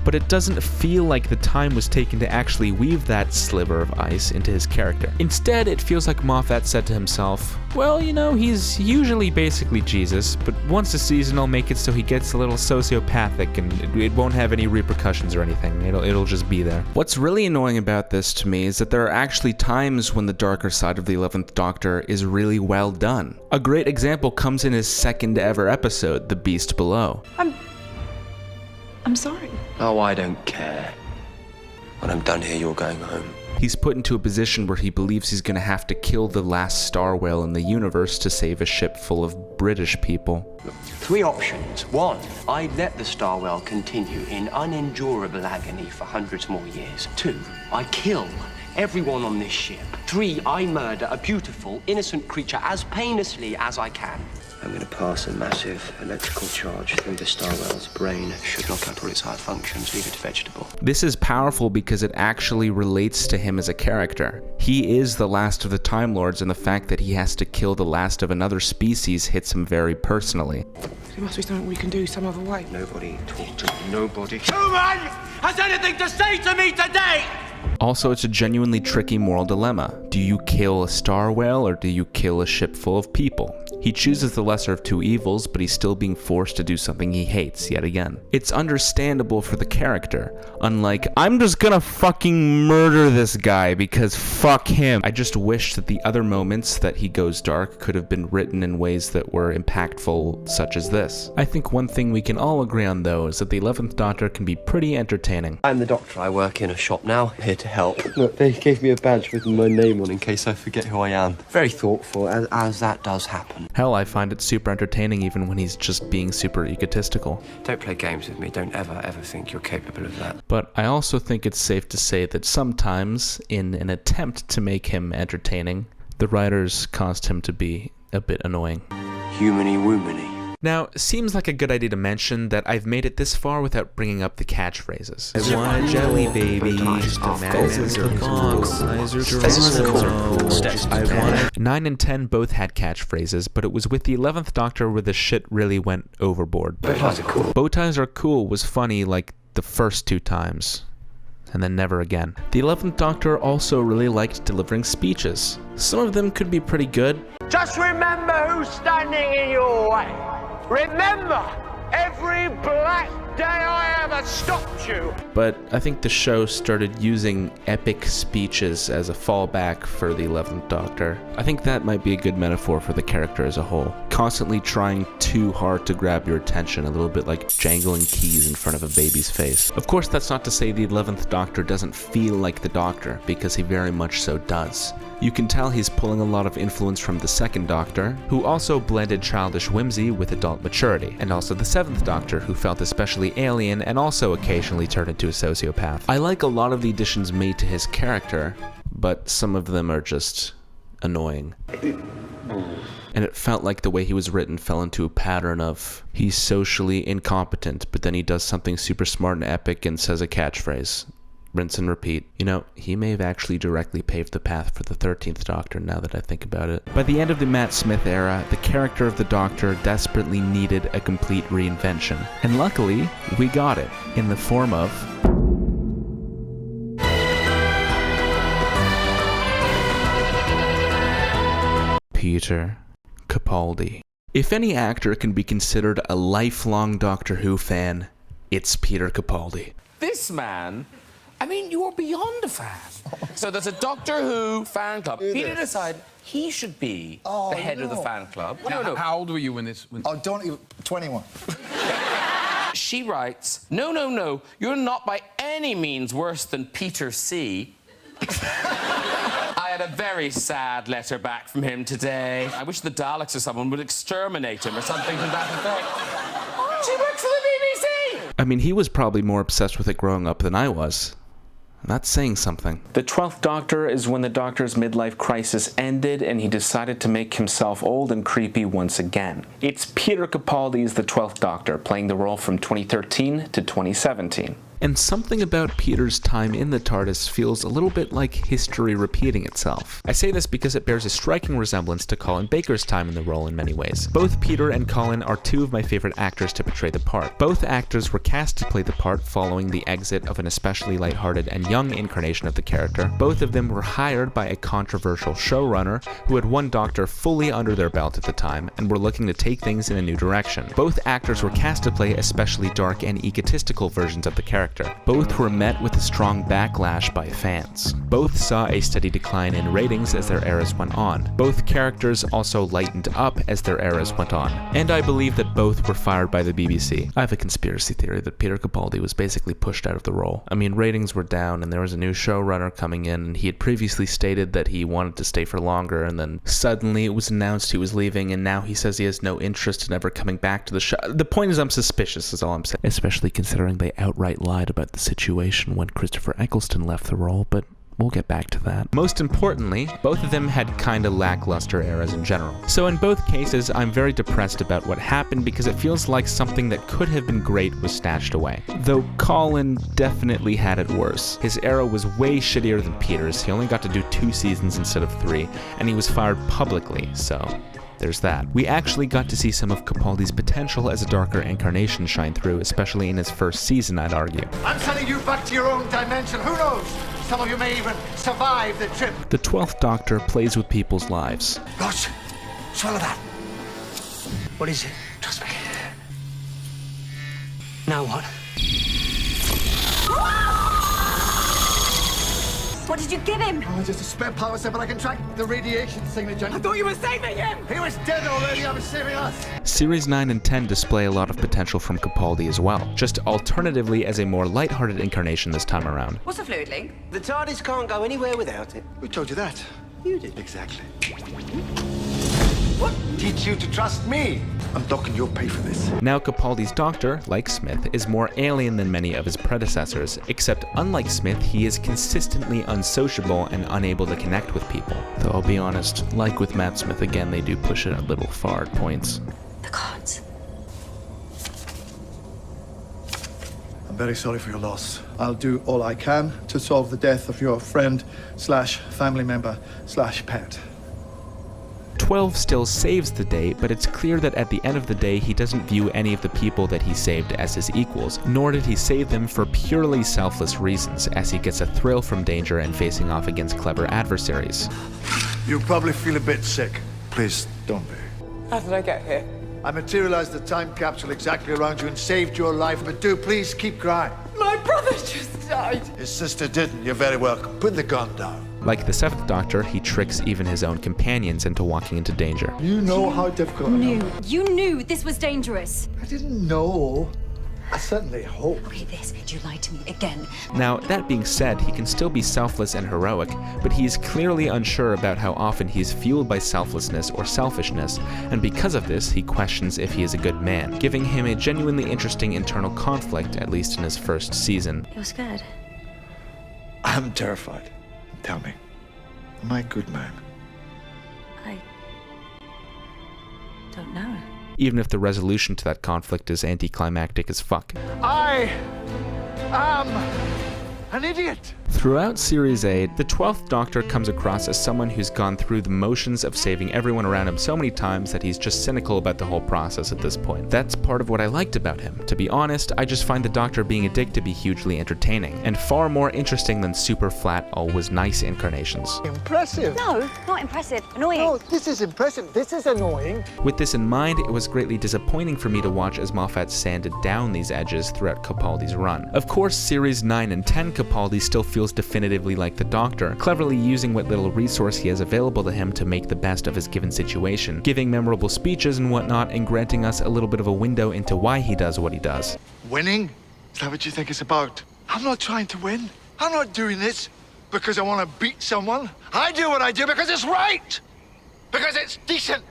But it doesn't feel like the time was taken to actually weave that sliver of ice into his character. Instead, it feels like Moffat said to himself, well, you know, he's usually basically Jesus, but once a season I'll make it so he gets a little sociopathic and it won't have any repercussions or anything. It'll just be there. What's really annoying about this to me is that there are actually times when the darker side of the 11th Doctor is really well done. A great example comes in his second ever episode, The Beast Below. I'm sorry. Oh, I don't care. When I'm done here, you're going home. He's put into a position where he believes he's gonna have to kill the last star whale in the universe to save a ship full of British people. 3 options. 1, I let the star whale continue in unendurable agony for hundreds more years. 2, I kill everyone on this ship. 3, I murder a beautiful, innocent creature as painlessly as I can. I'm going to pass a massive electrical charge through the star whale's brain. Should knock out all its high functions, leave it vegetable. This is powerful because it actually relates to him as a character. He is the last of the Time Lords, and the fact that he has to kill the last of another species hits him very personally. There must be something we can do some other way. Nobody talk to me. Nobody. Human has anything to say to me today! Also, it's a genuinely tricky moral dilemma. Do you kill a star whale or do you kill a ship full of people? He chooses the lesser of two evils, but he's still being forced to do something he hates yet again. It's understandable for the character, unlike, I'm just gonna fucking murder this guy because fuck him. I just wish that the other moments that he goes dark could have been written in ways that were impactful, such as this. I think one thing we can all agree on though is that the 11th Doctor can be pretty entertaining. I'm the doctor. I work in a shop now, here to help. Look, they gave me a badge with my name on in case I forget who I am. Very thoughtful, as that does happen. Hell, I find it super entertaining even when he's just being super egotistical. Don't play games with me. Don't ever think you're capable of that. But I also think it's safe to say that sometimes, in an attempt to make him entertaining, the writers caused him to be a bit annoying. Humany-woomany. Now, seems like a good idea to mention that I've made it this far without bringing up the catchphrases. I want a jelly baby. Pheasants are cool. Pheasants are cool. 9 and 10 both had catchphrases, but it was with the 11th Doctor where the shit really went overboard. Bow ties are cool. Bow ties are cool was funny like the first 2 times. And then never again. The 11th Doctor also really liked delivering speeches. Some of them could be pretty good. Just remember who's standing in your way. Remember, every black day I ever stopped you. But I think the show started using epic speeches as a fallback for the 11th Doctor. I think that might be a good metaphor for the character as a whole. Constantly trying too hard to grab your attention, a little bit like jangling keys in front of a baby's face. Of course, that's not to say the 11th Doctor doesn't feel like the Doctor, because he very much so does. You can tell he's pulling a lot of influence from the 2nd Doctor, who also blended childish whimsy with adult maturity, and also the 7th Doctor, who felt especially alien and also occasionally turned into a sociopath. I like a lot of the additions made to his character, but some of them are just annoying. And it felt like the way he was written fell into a pattern of he's socially incompetent, but then he does something super smart and epic and says a catchphrase. Rinse and repeat. You know, he may have actually directly paved the path for the 13th Doctor now that I think about it. By the end of the Matt Smith era, the character of the Doctor desperately needed a complete reinvention. And luckily, we got it, in the form of Peter Capaldi. If any actor can be considered a lifelong Doctor Who fan, it's Peter Capaldi. This man I mean, you are beyond a fan. So there's a Doctor Who fan club. Peter decided he should be the head of the fan club. No. How old were you when this... Oh, don't even... 21. She writes, no, you're not by any means worse than Peter C. I had a very sad letter back from him today. I wish the Daleks or someone would exterminate him or something to that effect. She works for the BBC! I mean, he was probably more obsessed with it growing up than I was. That's saying something. The 12th Doctor is when the Doctor's midlife crisis ended and he decided to make himself old and creepy once again. It's Peter Capaldi's The 12th Doctor, playing the role from 2013 to 2017. And something about Peter's time in the TARDIS feels a little bit like history repeating itself. I say this because it bears a striking resemblance to Colin Baker's time in the role in many ways. Both Peter and Colin are two of my favorite actors to portray the part. Both actors were cast to play the part following the exit of an especially lighthearted and young incarnation of the character. Both of them were hired by a controversial showrunner who had one Doctor fully under their belt at the time and were looking to take things in a new direction. Both actors were cast to play especially dark and egotistical versions of the character. Both were met with a strong backlash by fans. Both saw a steady decline in ratings as their eras went on. Both characters also lightened up as their eras went on. And I believe that both were fired by the BBC. I have a conspiracy theory that Peter Capaldi was basically pushed out of the role. I mean, ratings were down and there was a new showrunner coming in and he had previously stated that he wanted to stay for longer, and then suddenly it was announced he was leaving and now he says he has no interest in ever coming back to the show. The point is I'm suspicious is all I'm saying. Especially considering they outright lied about the situation when Christopher Eccleston left the role, but we'll get back to that. Most importantly, both of them had kinda lackluster eras in general. So in both cases, I'm very depressed about what happened because it feels like something that could have been great was snatched away. Though Colin definitely had it worse. His era was way shittier than Peter's. He only got to do 2 seasons instead of 3, and he was fired publicly, so there's that. We actually got to see some of Capaldi's potential as a darker incarnation shine through, especially in his first season, I'd argue. I'm sending you back to your own dimension. Who knows? Some of you may even survive the trip. The 12th Doctor plays with people's lives. Ross, swallow that. What is it? Trust me. Now what? What did you give him? Oh, just a spare power set, but I can track the radiation signature. I thought you were saving him! He was dead already, I was saving us! Series 9 and 10 display a lot of potential from Capaldi as well, just alternatively as a more lighthearted incarnation this time around. What's the fluid link? The TARDIS can't go anywhere without it. Who told you that? You did. Exactly. What? Teach you to trust me. I'm docking your pay for this. Now Capaldi's Doctor, like Smith, is more alien than many of his predecessors, except unlike Smith, he is consistently unsociable and unable to connect with people. Though I'll be honest, like with Matt Smith again, they do push it a little far at points. The cards. I'm very sorry for your loss. I'll do all I can to solve the death of your friend/family member/pet. 12 still saves the day, but it's clear that at the end of the day he doesn't view any of the people that he saved as his equals, nor did he save them for purely selfless reasons, as he gets a thrill from danger and facing off against clever adversaries. You probably feel a bit sick. Please, don't be. How did I get here? I materialized the time capsule exactly around you and saved your life, but do please keep crying. My brother just died. His sister didn't. You're very welcome. Put the gun down. Like the 7th Doctor, he tricks even his own companions into walking into danger. You know how difficult I am. You knew this was dangerous. I didn't know. I certainly hope. Look at this. You lied to me again. Now, that being said, he can still be selfless and heroic, but he is clearly unsure about how often he is fueled by selflessness or selfishness, and because of this, he questions if he is a good man, giving him a genuinely interesting internal conflict, at least in his first season. You're scared? I'm terrified. Tell me, am I a good man? I don't know. Even if the resolution to that conflict is anticlimactic as fuck. I am an idiot. Throughout Series 8, the 12th Doctor comes across as someone who's gone through the motions of saving everyone around him so many times that he's just cynical about the whole process at this point. That's part of what I liked about him. To be honest, I just find the Doctor being a dick to be hugely entertaining, and far more interesting than super flat, always nice incarnations. Impressive. No, not impressive. Annoying. No, this is impressive. This is annoying. With this in mind, it was greatly disappointing for me to watch as Moffat sanded down these edges throughout Capaldi's run. Of course, Series 9 and 10 Capaldi still feels definitively like the Doctor, cleverly using what little resource he has available to him to make the best of his given situation, giving memorable speeches and whatnot, and granting us a little bit of a window into why he does what he does. Winning? Is that what you think it's about? I'm not trying to win. I'm not doing this because I want to beat someone. I do what I do because it's right. Because it's decent.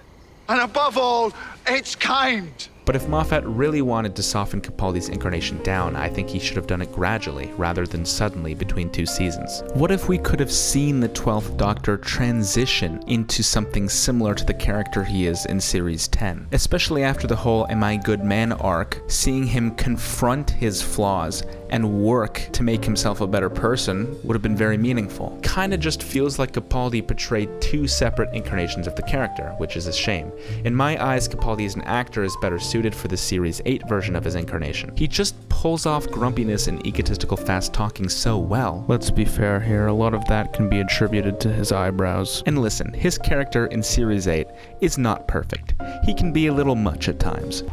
And above all, it's kind. But if Moffat really wanted to soften Capaldi's incarnation down, I think he should have done it gradually, rather than suddenly between 2 seasons. What if we could have seen the 12th Doctor transition into something similar to the character he is in Series 10? Especially after the whole Am I Good Man arc, seeing him confront his flaws and work to make himself a better person would have been very meaningful. Kinda just feels like Capaldi portrayed 2 separate incarnations of the character, which is a shame. In my eyes, Capaldi as an actor is better suited for the Series 8 version of his incarnation. He just pulls off grumpiness and egotistical fast talking so well. Let's be fair here, a lot of that can be attributed to his eyebrows. And listen, his character in Series 8 is not perfect. He can be a little much at times.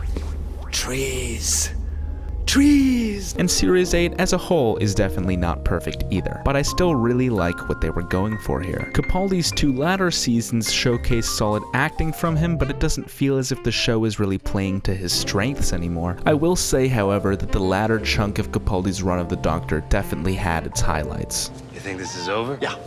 Trees. And Series 8 as a whole is definitely not perfect either, but I still really like what they were going for here. Capaldi's 2 latter seasons showcase solid acting from him, but it doesn't feel as if the show is really playing to his strengths anymore. I will say, however, that the latter chunk of Capaldi's run of the Doctor definitely had its highlights. You think this is over? Yeah.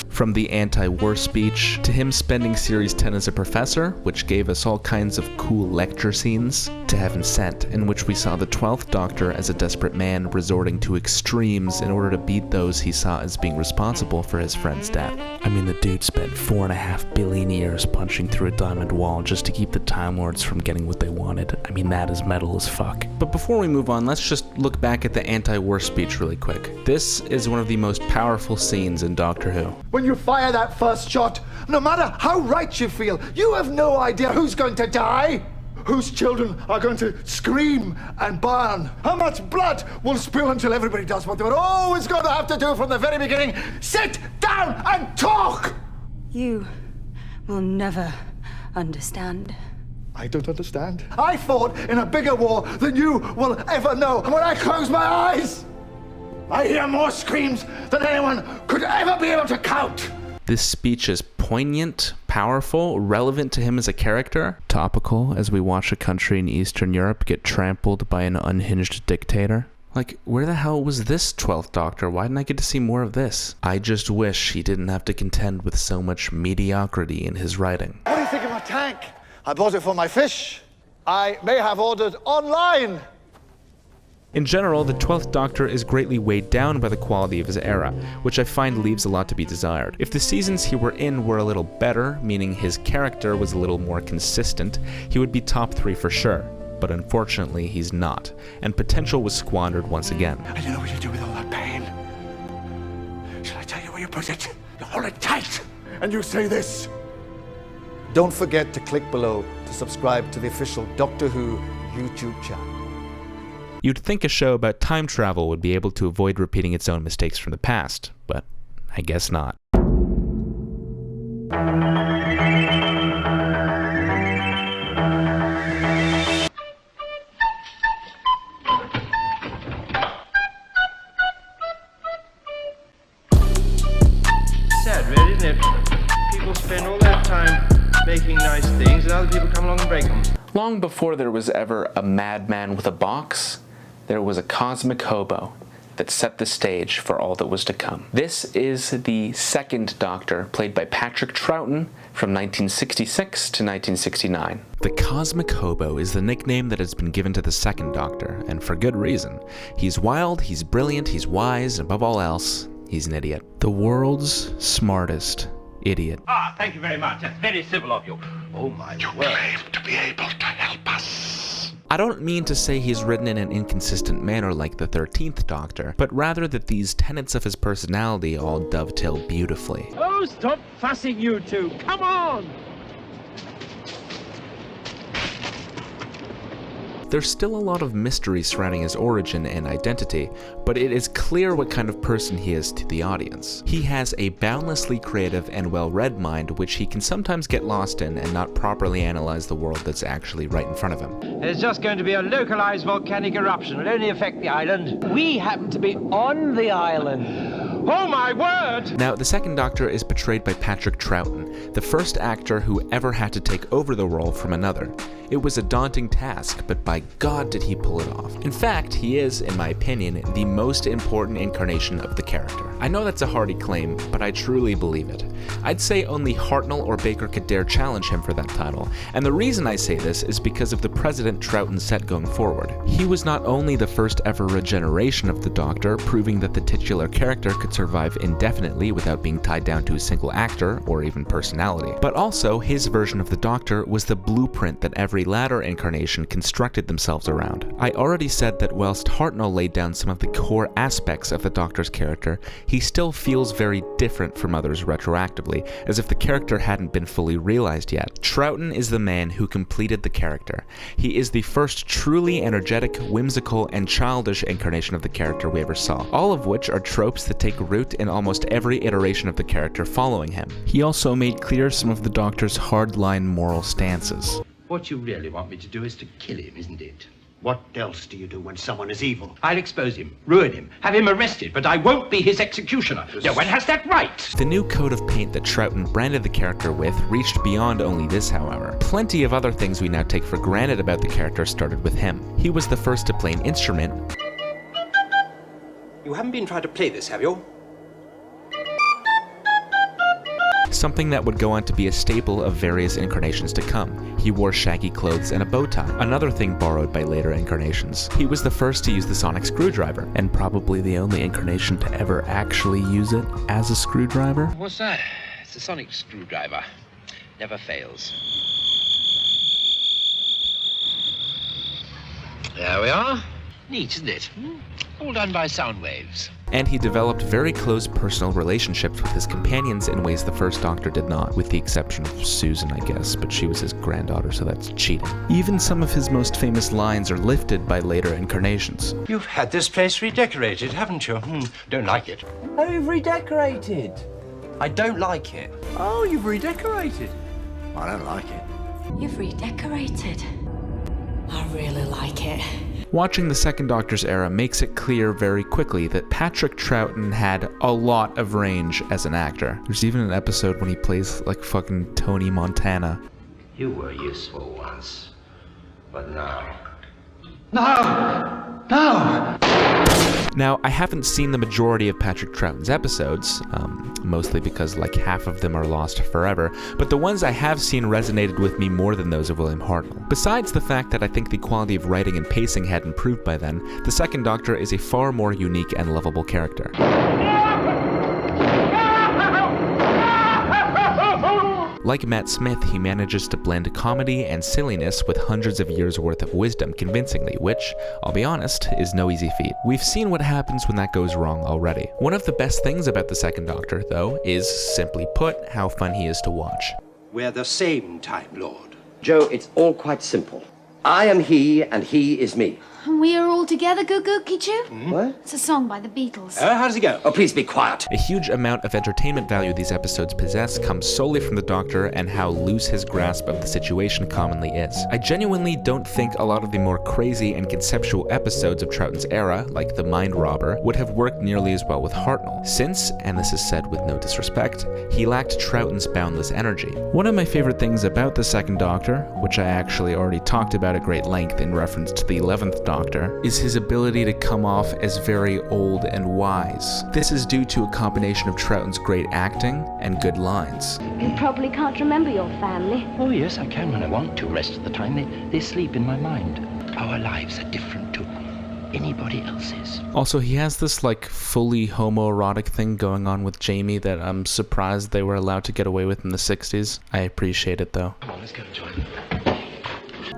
From the anti-war speech, to him spending Series 10 as a professor, which gave us all kinds of cool lecture scenes, to Heaven Sent, in which we saw the 12th Doctor as a desperate man resorting to extremes in order to beat those he saw as being responsible for his friend's death. I mean, the dude spent 4.5 billion years punching through a diamond wall just to keep the Time Lords from getting what they wanted. I mean, that is metal as fuck. But before we move on, let's just look back at the anti-war speech really quick. This is one of the most powerful scenes in Doctor Who. When you fire that first shot, no matter how right you feel, you have no idea who's going to die, whose children are going to scream and burn, how much blood will spill until everybody does what they were always going to have to do from the very beginning. Sit down and talk! You will never understand. I don't understand. I fought in a bigger war than you will ever know. And when I close my eyes, I hear more screams than anyone could ever be able to count. This speech is poignant, powerful, relevant to him as a character, topical as we watch a country in Eastern Europe get trampled by an unhinged dictator. Like, where the hell was this 12th Doctor? Why didn't I get to see more of this? I just wish he didn't have to contend with so much mediocrity in his writing. What do you think of my tank? I bought it for my fish. I may have ordered online. In general, the 12th Doctor is greatly weighed down by the quality of his era, which I find leaves a lot to be desired. If the seasons he were in were a little better, meaning his character was a little more consistent, he would be top 3 for sure. But unfortunately, he's not, and potential was squandered once again. I don't know what you do with all that pain. Shall I tell you where you put it? You hold it tight, and you say this. Don't forget to click below to subscribe to the official Doctor Who YouTube channel. You'd think a show about time travel would be able to avoid repeating its own mistakes from the past, but I guess not. Sad, really, isn't it? People spend all that time making nice things and other people come along and break them. Long before there was ever a madman with a box, there was a cosmic hobo that set the stage for all that was to come. This is the 2nd Doctor, played by Patrick Troughton, from 1966 to 1969. The Cosmic Hobo is the nickname that has been given to the 2nd Doctor, and for good reason. He's wild, he's brilliant, he's wise, and above all else, he's an idiot. The world's smartest idiot. Ah, thank you very much. That's very civil of you. Oh, my word. You claim to be able to help us. I don't mean to say he's written in an inconsistent manner like the 13th Doctor, but rather that these tenets of his personality all dovetail beautifully. Oh, stop fussing, you two. Come on! There's still a lot of mystery surrounding his origin and identity, but it is clear what kind of person he is to the audience. He has a boundlessly creative and well-read mind, which he can sometimes get lost in and not properly analyze the world that's actually right in front of him. There's just going to be a localized volcanic eruption. It'll only affect the island. We happen to be on the island. Oh my word! Now, the second Doctor is portrayed by Patrick Troughton, the first actor who ever had to take over the role from another. It was a daunting task, but by God did he pull it off. In fact, he is, in my opinion, the most important incarnation of the character. I know that's a hardy claim, but I truly believe it. I'd say only Hartnell or Baker could dare challenge him for that title, and the reason I say this is because of the President Troughton set going forward. He was not only the first ever regeneration of the Doctor, proving that the titular character could survive indefinitely without being tied down to a single actor or even personality, but also his version of the Doctor was the blueprint that every latter incarnation constructed themselves around. I already said that whilst Hartnell laid down some of the core aspects of the Doctor's character, he still feels very different from others retroactively, as if the character hadn't been fully realized yet. Troughton is the man who completed the character. He is the first truly energetic, whimsical, and childish incarnation of the character we ever saw, all of which are tropes that take root in almost every iteration of the character following him. He also made clear some of the Doctor's hardline moral stances. What you really want me to do is to kill him, isn't it? What else do you do when someone is evil? I'll expose him, ruin him, have him arrested, but I won't be his executioner. No one has that right! The new coat of paint that Troughton branded the character with reached beyond only this, however. Plenty of other things we now take for granted about the character started with him. He was the first to play an instrument. You haven't been trying to play this, have you? Something that would go on to be a staple of various incarnations to come. He wore shaggy clothes and a bow tie, another thing borrowed by later incarnations. He was the first to use the sonic screwdriver, and probably the only incarnation to ever actually use it as a screwdriver. What's that? It's a sonic screwdriver. Never fails. There we are. Neat, isn't it? All done by sound waves. And he developed very close personal relationships with his companions in ways the first Doctor did not, with the exception of Susan, I guess, but she was his granddaughter, so that's cheating. Even some of his most famous lines are lifted by later incarnations. You've had this place redecorated, haven't you? Don't like it. Oh, you've redecorated. I don't like it. Oh, you've redecorated. I don't like it. You've redecorated. I really like it. Watching the second Doctor's era makes it clear very quickly that Patrick Troughton had a lot of range as an actor. There's even an episode when he plays like fucking Tony Montana. You were useful once, but now... No! No! Now, I haven't seen the majority of Patrick Troughton's episodes, mostly because like half of them are lost forever, but the ones I have seen resonated with me more than those of William Hartnell. Besides the fact that I think the quality of writing and pacing had improved by then, the second Doctor is a far more unique and lovable character. Like Matt Smith, he manages to blend comedy and silliness with hundreds of years worth of wisdom convincingly, which, I'll be honest, is no easy feat. We've seen what happens when that goes wrong already. One of the best things about the second Doctor, though, is, simply put, how fun he is to watch. We're the same Time Lord. Joe, it's all quite simple. I am he, and he is me. And we are all together, Goo Goo Kichu? What? It's a song by the Beatles. How does it go? Oh, please be quiet. A huge amount of entertainment value these episodes possess comes solely from the Doctor and how loose his grasp of the situation commonly is. I genuinely don't think a lot of the more crazy and conceptual episodes of Troughton's era, like The Mind Robber, would have worked nearly as well with Hartnell, since, and this is said with no disrespect, he lacked Troughton's boundless energy. One of my favorite things about the second Doctor, which I actually already talked about at great length in reference to the 11th Doctor, is his ability to come off as very old and wise. This is due to a combination of Troughton's great acting and good lines. You probably can't remember your family. Oh, yes, I can when I want to. Rest of the time, they sleep in my mind. Our lives are different to anybody else's. Also, he has this, like, fully homoerotic thing going on with Jamie that I'm surprised they were allowed to get away with in the 60s. I appreciate it, though. Come on, let's go and join them.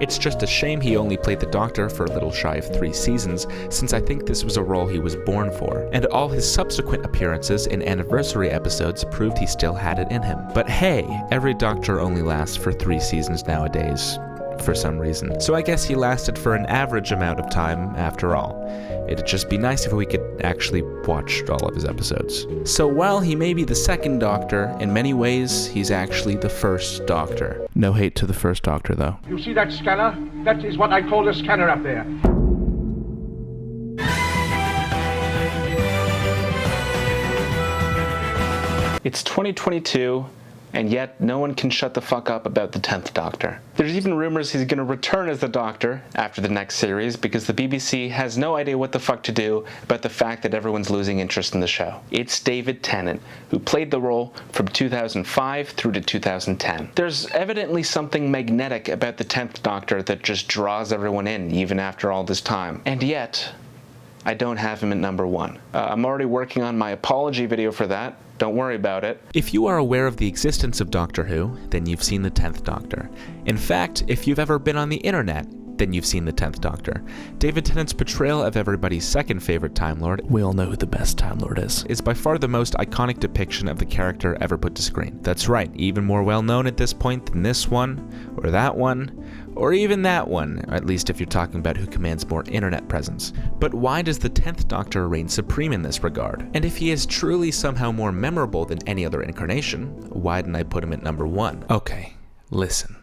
It's just a shame he only played the Doctor for a little shy of 3 seasons, since I think this was a role he was born for, and all his subsequent appearances in anniversary episodes proved he still had it in him. But hey, every Doctor only lasts for 3 seasons nowadays. for some reason, so I guess he lasted for an average amount of time after all. It'd just be nice if we could actually watch all of his episodes. So while he may be the second Doctor, in many ways, he's actually the first Doctor. No hate to the first Doctor, though. You see that scanner? That is what I call a scanner up there. It's 2022, and yet no one can shut the fuck up about the 10th Doctor. There's even rumors he's gonna return as the Doctor after the next series because the BBC has no idea what the fuck to do about the fact that everyone's losing interest in the show. It's David Tennant, who played the role from 2005 through to 2010. There's evidently something magnetic about the 10th Doctor that just draws everyone in, even after all this time. And yet, I don't have him at number 1. I'm already working on my apology video for that. Don't worry about it. If you are aware of the existence of Doctor Who, then you've seen the 10th Doctor. In fact, if you've ever been on the internet, then you've seen the 10th Doctor. David Tennant's portrayal of everybody's second favorite Time Lord, we all know who the best Time Lord is by far the most iconic depiction of the character ever put to screen. That's right, even more well known at this point than this one, or that one, or even that one, at least if you're talking about who commands more internet presence. But why does the 10th Doctor reign supreme in this regard? And if he is truly somehow more memorable than any other incarnation, why didn't I put him at number 1? Okay, listen.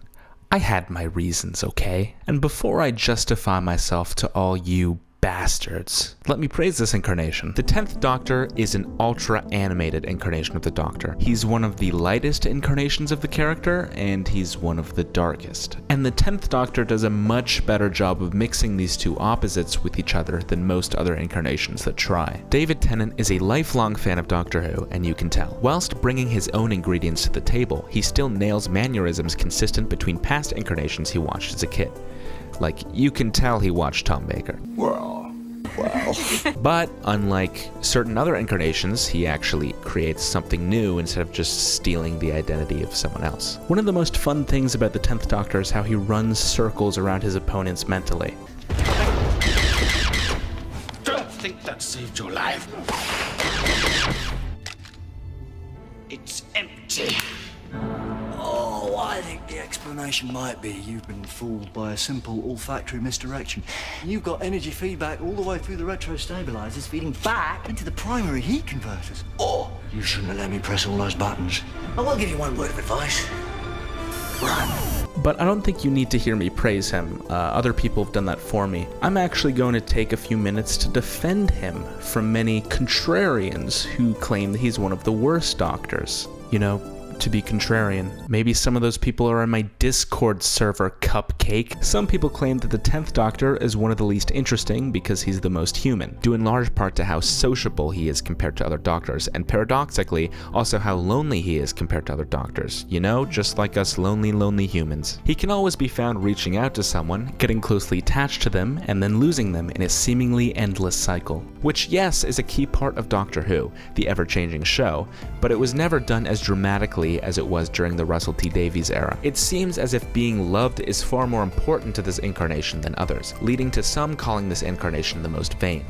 I had my reasons, okay? And before I justify myself to all you bastards, let me praise this incarnation. The 10th Doctor is an ultra-animated incarnation of the Doctor. He's one of the lightest incarnations of the character, and he's one of the darkest. And the 10th Doctor does a much better job of mixing these two opposites with each other than most other incarnations that try. David Tennant is a lifelong fan of Doctor Who, and you can tell. Whilst bringing his own ingredients to the table, he still nails mannerisms consistent between past incarnations he watched as a kid. Like, you can tell he watched Tom Baker. Well. But, unlike certain other incarnations, he actually creates something new instead of just stealing the identity of someone else. One of the most fun things about the 10th Doctor is how he runs circles around his opponents mentally. Don't think that saved your life. It's empty. Oh, I think the explanation might be you've been fooled by a simple olfactory misdirection. You've got energy feedback all the way through the retro-stabilizers feeding back into the primary heat converters. Or you shouldn't have let me press all those buttons. I will give you one word of advice. Run. But I don't think you need to hear me praise him. Other people have done that for me. I'm actually going to take a few minutes to defend him from many contrarians who claim that he's one of the worst Doctors. You know, to be contrarian, maybe some of those people are on my Discord server, cupcake. Some people claim that the 10th Doctor is one of the least interesting because he's the most human, due in large part to how sociable he is compared to other Doctors, and paradoxically, also how lonely he is compared to other Doctors. You know, just like us lonely humans. He can always be found reaching out to someone, getting closely attached to them, and then losing them in a seemingly endless cycle. Which, yes, is a key part of Doctor Who, the ever-changing show, but it was never done as dramatically as it was during the Russell T Davies era. It seems as if being loved is far more important to this incarnation than others, leading to some calling this incarnation the most vain,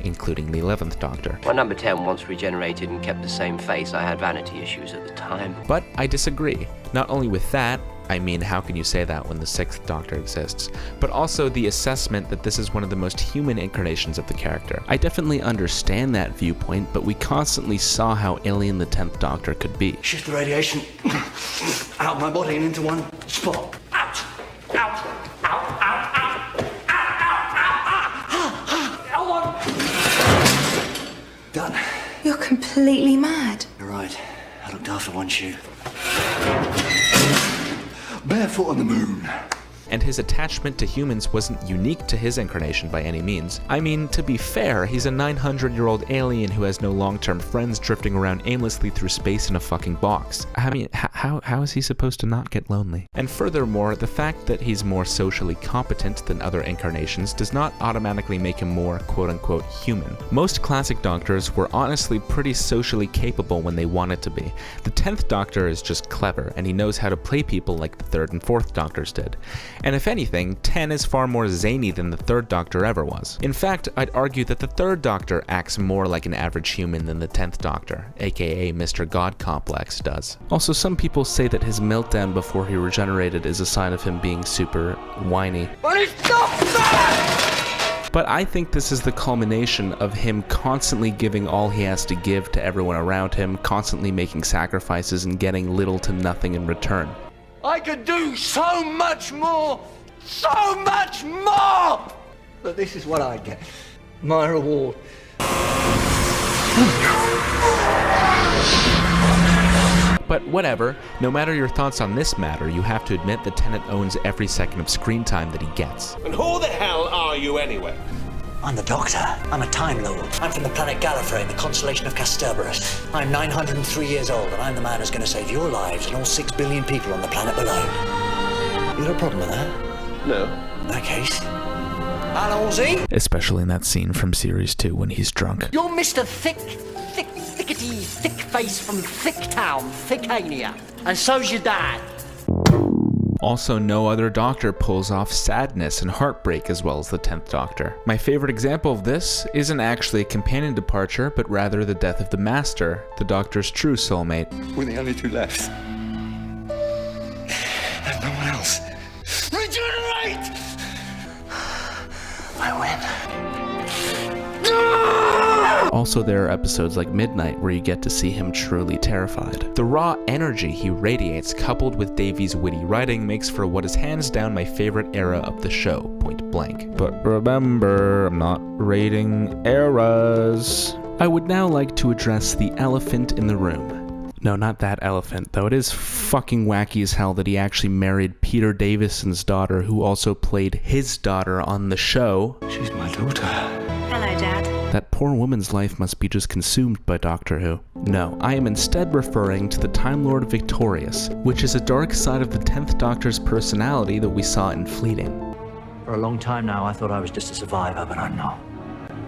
including the 11th Doctor. When number 10 once regenerated and kept the same face, I had vanity issues at the time. But I disagree. Not only with that, I mean, how can you say that when the 6th Doctor exists? But also the assessment that this is one of the most human incarnations of the character. I definitely understand that viewpoint, but we constantly saw how alien the 10th Doctor could be. Shift the radiation out of my body and into one spot. Out! Out! Out! Out! Out! Out! Out! Done. You're completely mad. You're right. I looked after one shoe. Barefoot on the moon. And his attachment to humans wasn't unique to his incarnation by any means. I mean, to be fair, he's a 900-year-old alien who has no long-term friends drifting around aimlessly through space in a fucking box. I mean, how is he supposed to not get lonely? And furthermore, the fact that he's more socially competent than other incarnations does not automatically make him more quote-unquote human. Most classic Doctors were honestly pretty socially capable when they wanted to be. The 10th Doctor is just clever, and he knows how to play people like the 3rd and 4th Doctors did. And if anything, 10 is far more zany than the 3rd Doctor ever was. In fact, I'd argue that the 3rd Doctor acts more like an average human than the 10th Doctor, aka Mr. God Complex, does. Also, some people people say that his meltdown before he regenerated is a sign of him being super whiny. But it's not fair! But I think this is the culmination of him constantly giving all he has to give to everyone around him, constantly making sacrifices and getting little to nothing in return. I could do so much more! So much more! But this is what I get. My reward. But whatever, no matter your thoughts on this matter, you have to admit that Tennant owns every second of screen time that he gets. And who the hell are you anyway? I'm the Doctor. I'm a Time Lord. I'm from the planet Gallifrey in the constellation of Casterbarus. I'm 903 years old, and I'm the man who's going to save your lives and all 6 billion people on the planet below. You got a problem with that? No. In that case, hello, Z? Especially in that scene from Series 2 when he's drunk. You're Mr. Thickety Thick Face from Thicktown, Thickania. And so's your dad. Also, no other Doctor pulls off sadness and heartbreak as well as the 10th Doctor. My favorite example of this isn't actually a companion departure, but rather the death of the Master, the Doctor's true soulmate. We're the only two left. And no one else. Regenerate! I win. Also, there are episodes like Midnight where you get to see him truly terrified. The raw energy he radiates, coupled with Davies' witty writing, makes for what is hands down my favorite era of the show, point blank. But remember, I'm not rating eras. I would now like to address the elephant in the room. No, not that elephant, though it is fucking wacky as hell that he actually married Peter Davison's daughter, who also played his daughter on the show. She's my daughter. Hello, Dad. That poor woman's life must be just consumed by Doctor Who. No, I am instead referring to the Time Lord Victorious, which is a dark side of the 10th Doctor's personality that we saw in Fleeting. For a long time now, I thought I was just a survivor, but I'm not.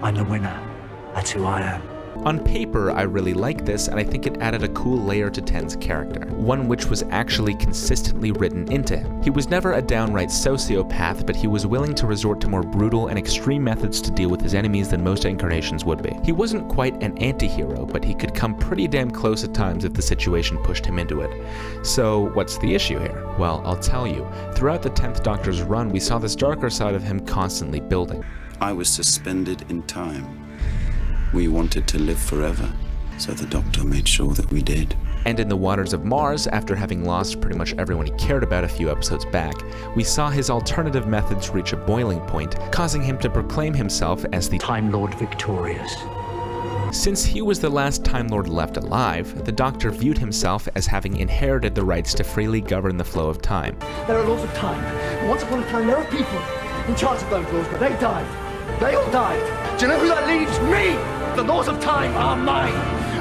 I'm the winner. That's who I am. On paper, I really like this, and I think it added a cool layer to Ten's character, one which was actually consistently written into him. He was never a downright sociopath, but he was willing to resort to more brutal and extreme methods to deal with his enemies than most incarnations would be. He wasn't quite an anti-hero, but he could come pretty damn close at times if the situation pushed him into it. So what's the issue here? Well, I'll tell you. Throughout the 10th Doctor's run, we saw this darker side of him constantly building. I was suspended in time. We wanted to live forever, so the Doctor made sure that we did. And in the Waters of Mars, after having lost pretty much everyone he cared about a few episodes back, we saw his alternative methods reach a boiling point, causing him to proclaim himself as the Time Lord Victorious. Since he was the last Time Lord left alive, the Doctor viewed himself as having inherited the rights to freely govern the flow of time. There are laws of time. And once upon a time, there were people in charge of those laws, but they died. They all died. Do you know who that leaves? Me! The laws of time are mine,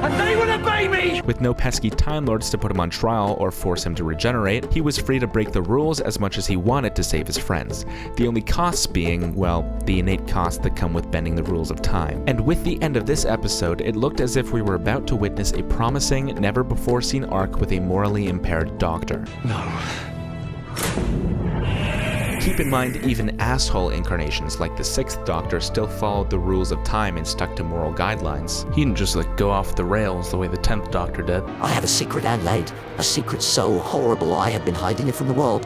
and they will obey me! With no pesky Time Lords to put him on trial or force him to regenerate, he was free to break the rules as much as he wanted to save his friends. The only costs being, well, the innate costs that come with bending the rules of time. And with the end of this episode, it looked as if we were about to witness a promising, never-before-seen arc with a morally impaired Doctor. No. Keep in mind, even asshole incarnations like the 6th Doctor still followed the rules of time and stuck to moral guidelines. He didn't just go off the rails the way the 10th Doctor did. I have a secret, Adelaide. A secret so horrible I have been hiding it from the world.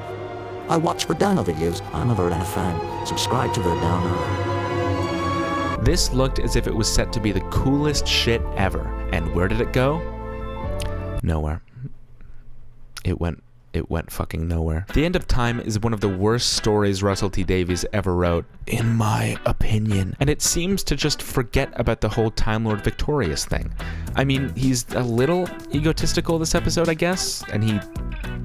I watch Verdana videos. I'm a Verdana fan. Subscribe to Verdana. This looked as if it was set to be the coolest shit ever. And where did it go? Nowhere. It went fucking nowhere. The End of Time is one of the worst stories Russell T Davies ever wrote, in my opinion. And it seems to just forget about the whole Time Lord Victorious thing. I mean, he's a little egotistical this episode, I guess, and he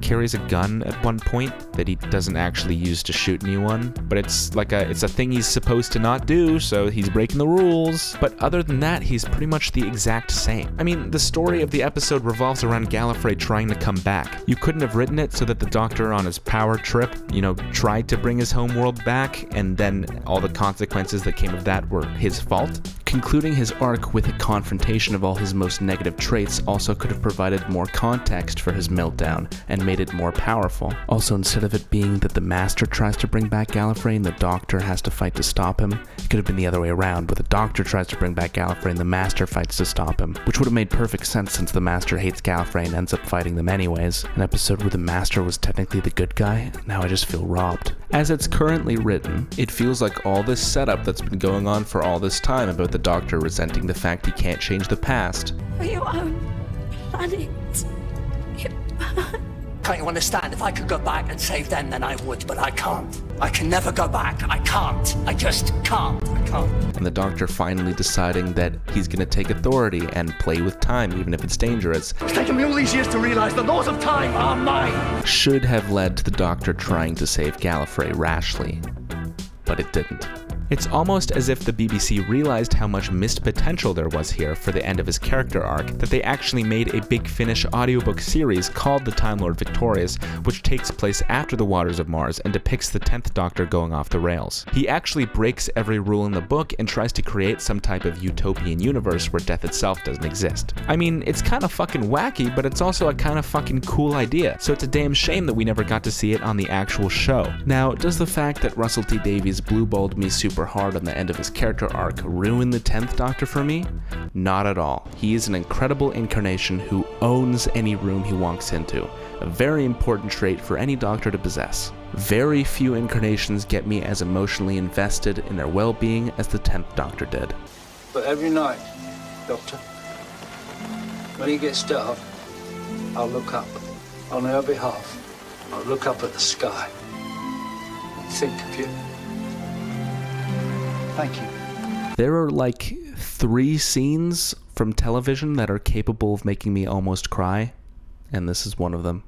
carries a gun at one point that he doesn't actually use to shoot anyone, but it's a thing he's supposed to not do, so he's breaking the rules. But other than that, he's pretty much the exact same. I mean, the story of the episode revolves around Gallifrey trying to come back. You couldn't have written it so that the Doctor on his power trip, tried to bring his homeworld back, and then all the consequences that came of that were his fault. Concluding his arc with a confrontation of all his most negative traits also could have provided more context for his meltdown and made it more powerful. Also, instead of it being that the Master tries to bring back Gallifrey and the Doctor has to fight to stop him. It could have been the other way around, where the Doctor tries to bring back Gallifrey and the Master fights to stop him, which would have made perfect sense since the Master hates Gallifrey and ends up fighting them anyways. An episode where the Master was technically the good guy? Now I just feel robbed. As it's currently written, it feels like all this setup that's been going on for all this time about the Doctor resenting the fact he can't change the past. For your own planet. Can't you understand? If I could go back and save them, then I would, but I can't. I can never go back. I can't. I just can't. I can't. And the Doctor finally deciding that he's gonna take authority and play with time, even if it's dangerous. It's taken me all these years to realize the laws of time are mine. Should have led to the Doctor trying to save Gallifrey rashly, but it didn't. It's almost as if the BBC realized how much missed potential there was here for the end of his character arc, that they actually made a Big Finish audiobook series called The Time Lord Victorious, which takes place after the Waters of Mars and depicts the 10th Doctor going off the rails. He actually breaks every rule in the book and tries to create some type of utopian universe where death itself doesn't exist. I mean, it's kind of fucking wacky, but it's also a kind of fucking cool idea, so it's a damn shame that we never got to see it on the actual show. Now, does the fact that Russell T Davies blue-balled me super hard on the end of his character arc ruin the 10th Doctor for me? Not at all. He is an incredible incarnation who owns any room he walks into, a very important trait for any Doctor to possess. Very few incarnations get me as emotionally invested in their well-being as the 10th Doctor did. But every night, Doctor, when he gets dark, I'll look up. On her behalf, I'll look up at the sky. Think of you. Thank you. There are like 3 scenes from television that are capable of making me almost cry, and this is one of them.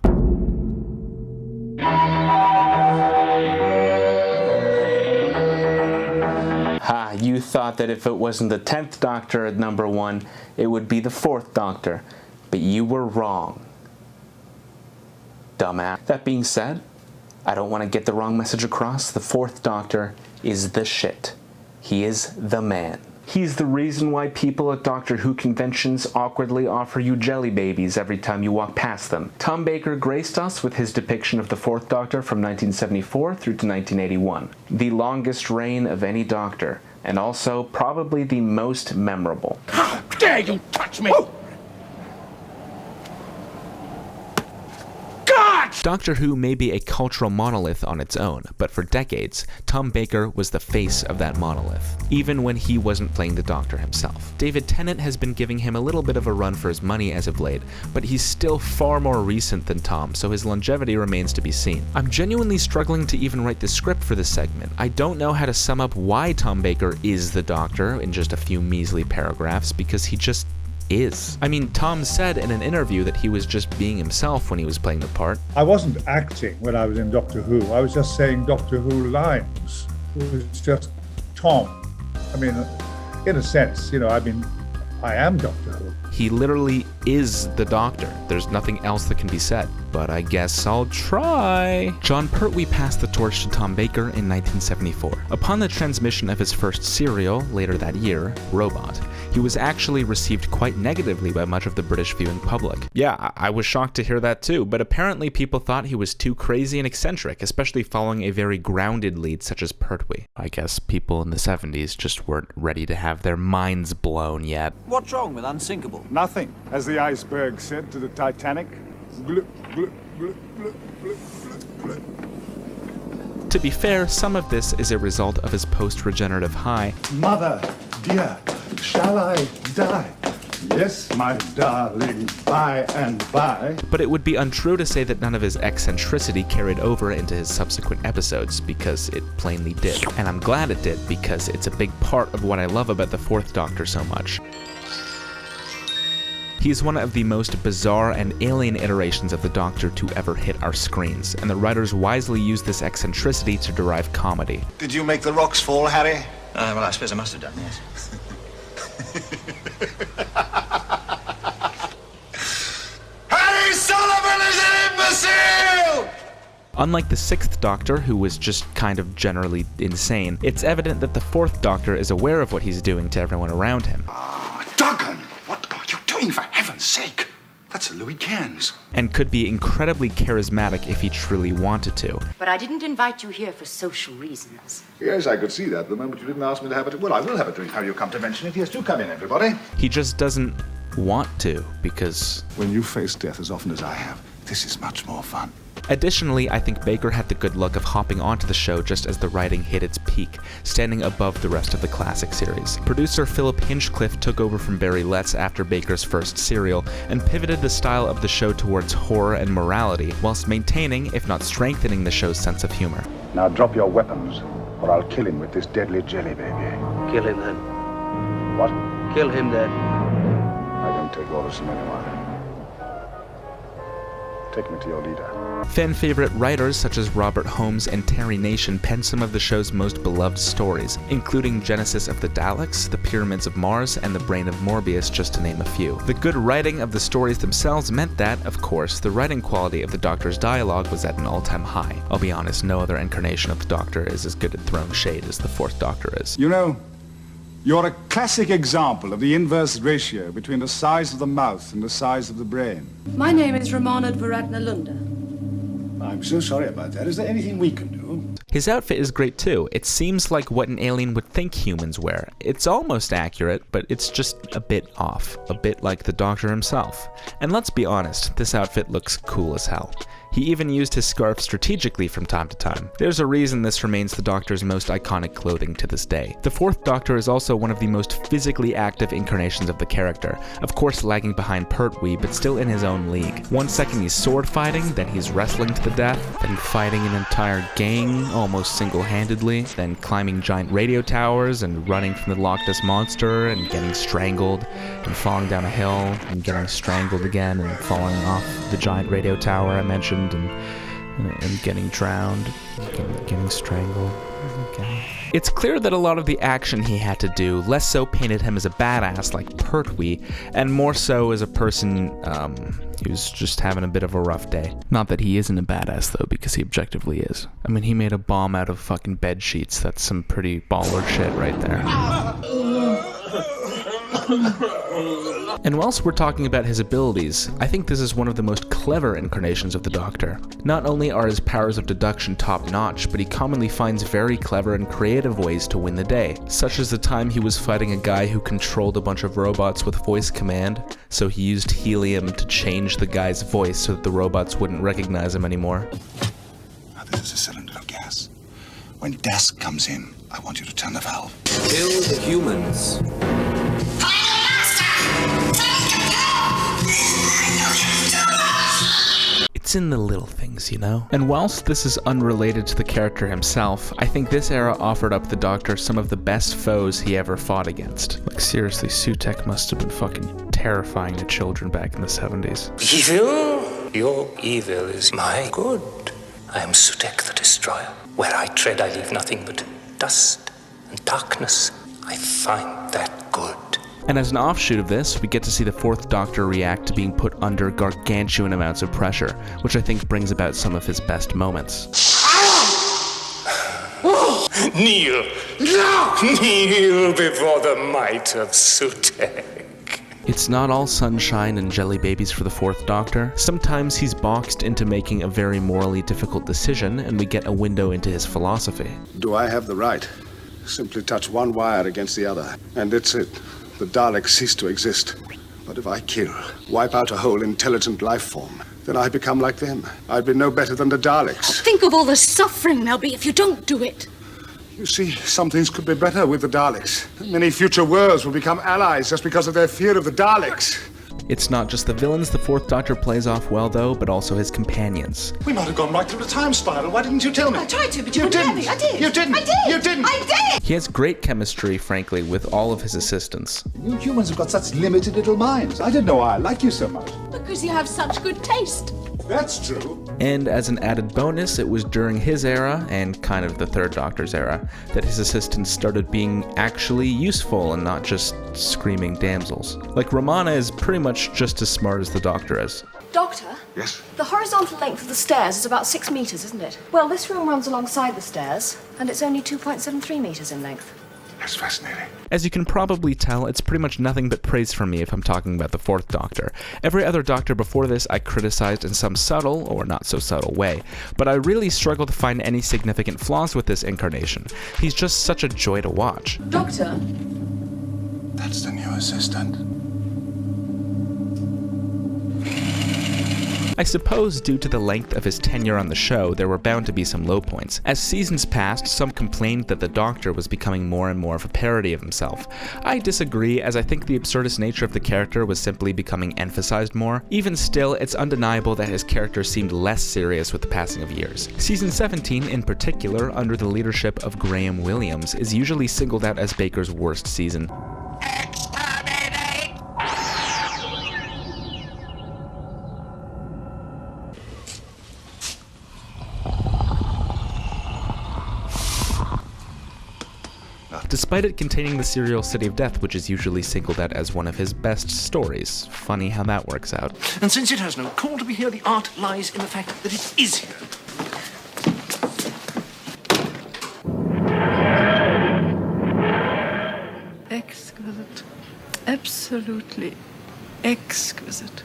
Ha, you thought that if it wasn't the 10th Doctor at number 1, it would be the 4th Doctor, but you were wrong. Dumbass. That being said, I don't want to get the wrong message across. The 4th Doctor is the shit. He is the man. He's the reason why people at Doctor Who conventions awkwardly offer you jelly babies every time you walk past them. Tom Baker graced us with his depiction of the 4th Doctor from 1974 through to 1981. The longest reign of any Doctor, and also probably the most memorable. How dare you touch me! Doctor Who may be a cultural monolith on its own, but for decades, Tom Baker was the face of that monolith, even when he wasn't playing the Doctor himself. David Tennant has been giving him a little bit of a run for his money as of late, but he's still far more recent than Tom, so his longevity remains to be seen. I'm genuinely struggling to even write the script for this segment. I don't know how to sum up why Tom Baker is the Doctor in just a few measly paragraphs, because he just is. I mean, Tom said in an interview that he was just being himself when he was playing the part. I wasn't acting when I was in Doctor Who. I was just saying Doctor Who lines. It was just Tom. I mean, in a sense, you know, I am Doctor Who. He literally is the Doctor. There's nothing else that can be said, but I guess I'll try. John Pertwee passed the torch to Tom Baker in 1974. Upon the transmission of his first serial, later that year, Robot, he was actually received quite negatively by much of the British viewing public. Yeah, I was shocked to hear that too, but apparently people thought he was too crazy and eccentric, especially following a very grounded lead such as Pertwee. I guess people in the 70s just weren't ready to have their minds blown yet. What's wrong with Unsinkable? Nothing, as the iceberg said to the Titanic. Glip, glip, glip, glip, glip, glip, glip. To be fair, some of this is a result of his post-regenerative high. Mother, dear, shall I die? Yes, my darling, by and by. But it would be untrue to say that none of his eccentricity carried over into his subsequent episodes, because it plainly did. And I'm glad it did, because it's a big part of what I love about the 4th Doctor so much. He's one of the most bizarre and alien iterations of the Doctor to ever hit our screens, and the writers wisely used this eccentricity to derive comedy. Did you make the rocks fall, Harry? Well, I suppose I must have done, yes. Harry Sullivan is an imbecile! Unlike the 6th Doctor, who was just kind of generally insane, it's evident that the 4th Doctor is aware of what he's doing to everyone around him. Duggan, what are you doing, for heaven's sake? That's a Louis Cairns. And could be incredibly charismatic if he truly wanted to. But I didn't invite you here for social reasons. Yes, I could see that the moment you didn't ask me to have it. Well, I will have a drink. How you come to mention it. Yes, do come in, everybody. He just doesn't want to, because... When you face death as often as I have, this is much more fun. Additionally, I think Baker had the good luck of hopping onto the show just as the writing hit its peak, standing above the rest of the classic series. Producer Philip Hinchcliffe took over from Barry Letts after Baker's first serial, and pivoted the style of the show towards horror and morality, whilst maintaining, if not strengthening, the show's sense of humor. Now drop your weapons, or I'll kill him with this deadly jelly baby. Kill him then. What? Kill him then. I don't take orders from anyone. Take me to your leader. Fan favorite writers such as Robert Holmes and Terry Nation penned some of the show's most beloved stories, including Genesis of the Daleks, The Pyramids of Mars, and The Brain of Morbius, just to name a few. The good writing of the stories themselves meant that, of course, the writing quality of the Doctor's dialogue was at an all-time high. I'll be honest, no other incarnation of the Doctor is as good at throwing shade as the Fourth Doctor is. You know, you're a classic example of the inverse ratio between the size of the mouth and the size of the brain. My name is Ramana Dvaratnalunda. I'm so sorry about that. Is there anything we can do? His outfit is great too. It seems like what an alien would think humans wear. It's almost accurate, but it's just a bit off. A bit like the Doctor himself. And let's be honest, this outfit looks cool as hell. He even used his scarf strategically from time to time. There's a reason this remains the Doctor's most iconic clothing to this day. The Fourth Doctor is also one of the most physically active incarnations of the character, of course lagging behind Pertwee, but still in his own league. One second he's sword fighting, then he's wrestling to the death, then fighting an entire gang almost single-handedly, then climbing giant radio towers and running from the Loch Ness Monster and getting strangled, and falling down a hill and getting strangled again and falling off the giant radio tower I mentioned. And getting drowned, getting strangled. It's clear that a lot of the action he had to do less so painted him as a badass like Pertwee, and more so as a person who's just having a bit of a rough day. Not that he isn't a badass though, because he objectively is. I mean, he made a bomb out of fucking bed sheets. That's some pretty baller shit right there. And whilst we're talking about his abilities, I think this is one of the most clever incarnations of the Doctor. Not only are his powers of deduction top-notch, but he commonly finds very clever and creative ways to win the day, such as the time he was fighting a guy who controlled a bunch of robots with voice command, so he used helium to change the guy's voice so that the robots wouldn't recognize him anymore. Now this is a cylinder of gas. When gas comes in, I want you to turn the valve. Kill the humans. It's in the little things, you know? And whilst this is unrelated to the character himself, I think this era offered up the Doctor some of the best foes he ever fought against. Like seriously, Sutekh must have been fucking terrifying to children back in the 70s. Evil? Your evil is my good. I am Sutekh the Destroyer. Where I tread, I leave nothing but dust and darkness. I find that good. And as an offshoot of this, we get to see the Fourth Doctor react to being put under gargantuan amounts of pressure, which I think brings about some of his best moments. Kneel! Kneel before the might of Sutekh. It's not all sunshine and jelly babies for the Fourth Doctor. Sometimes he's boxed into making a very morally difficult decision, and we get a window into his philosophy. Do I have the right? Simply touch one wire against the other, and it's it. The Daleks cease to exist. But if I kill, wipe out a whole intelligent life form, then I become like them. I'd be no better than the Daleks. Think of all the suffering there'll be if you don't do it. You see, some things could be better with the Daleks. Many future worlds will become allies just because of their fear of the Daleks. It's not just the villains the Fourth Doctor plays off well, though, but also his companions. We might have gone right through the time spiral. Why didn't you tell me? I tried to, but you didn't. I did. You didn't. I did. You didn't. I did. He has great chemistry, frankly, with all of his assistants. You humans have got such limited little minds. I didn't know I like you so much. Because you have such good taste. That's true. And as an added bonus, it was during his era, and kind of the Third Doctor's era, that his assistants started being actually useful and not just screaming damsels. Like, Ramana is pretty much just as smart as the Doctor is. Doctor? Yes? The horizontal length of the stairs is about 6 meters, isn't it? Well, this room runs alongside the stairs, and it's only 2.73 meters in length. That's fascinating. As you can probably tell, it's pretty much nothing but praise from me if I'm talking about the Fourth Doctor. Every other Doctor before this I criticized in some subtle, or not so subtle way, but I really struggle to find any significant flaws with this incarnation. He's just such a joy to watch. Doctor? That's the new assistant. I suppose due to the length of his tenure on the show, there were bound to be some low points. As seasons passed, some complained that the Doctor was becoming more and more of a parody of himself. I disagree, as I think the absurdist nature of the character was simply becoming emphasized more. Even still, it's undeniable that his character seemed less serious with the passing of years. Season 17, in particular, under the leadership of Graham Williams, is usually singled out as Baker's worst season. Despite it containing the serial City of Death, which is usually singled out as one of his best stories. Funny how that works out. And since it has no call to be here, the art lies in the fact that it is here. Exquisite. Absolutely exquisite.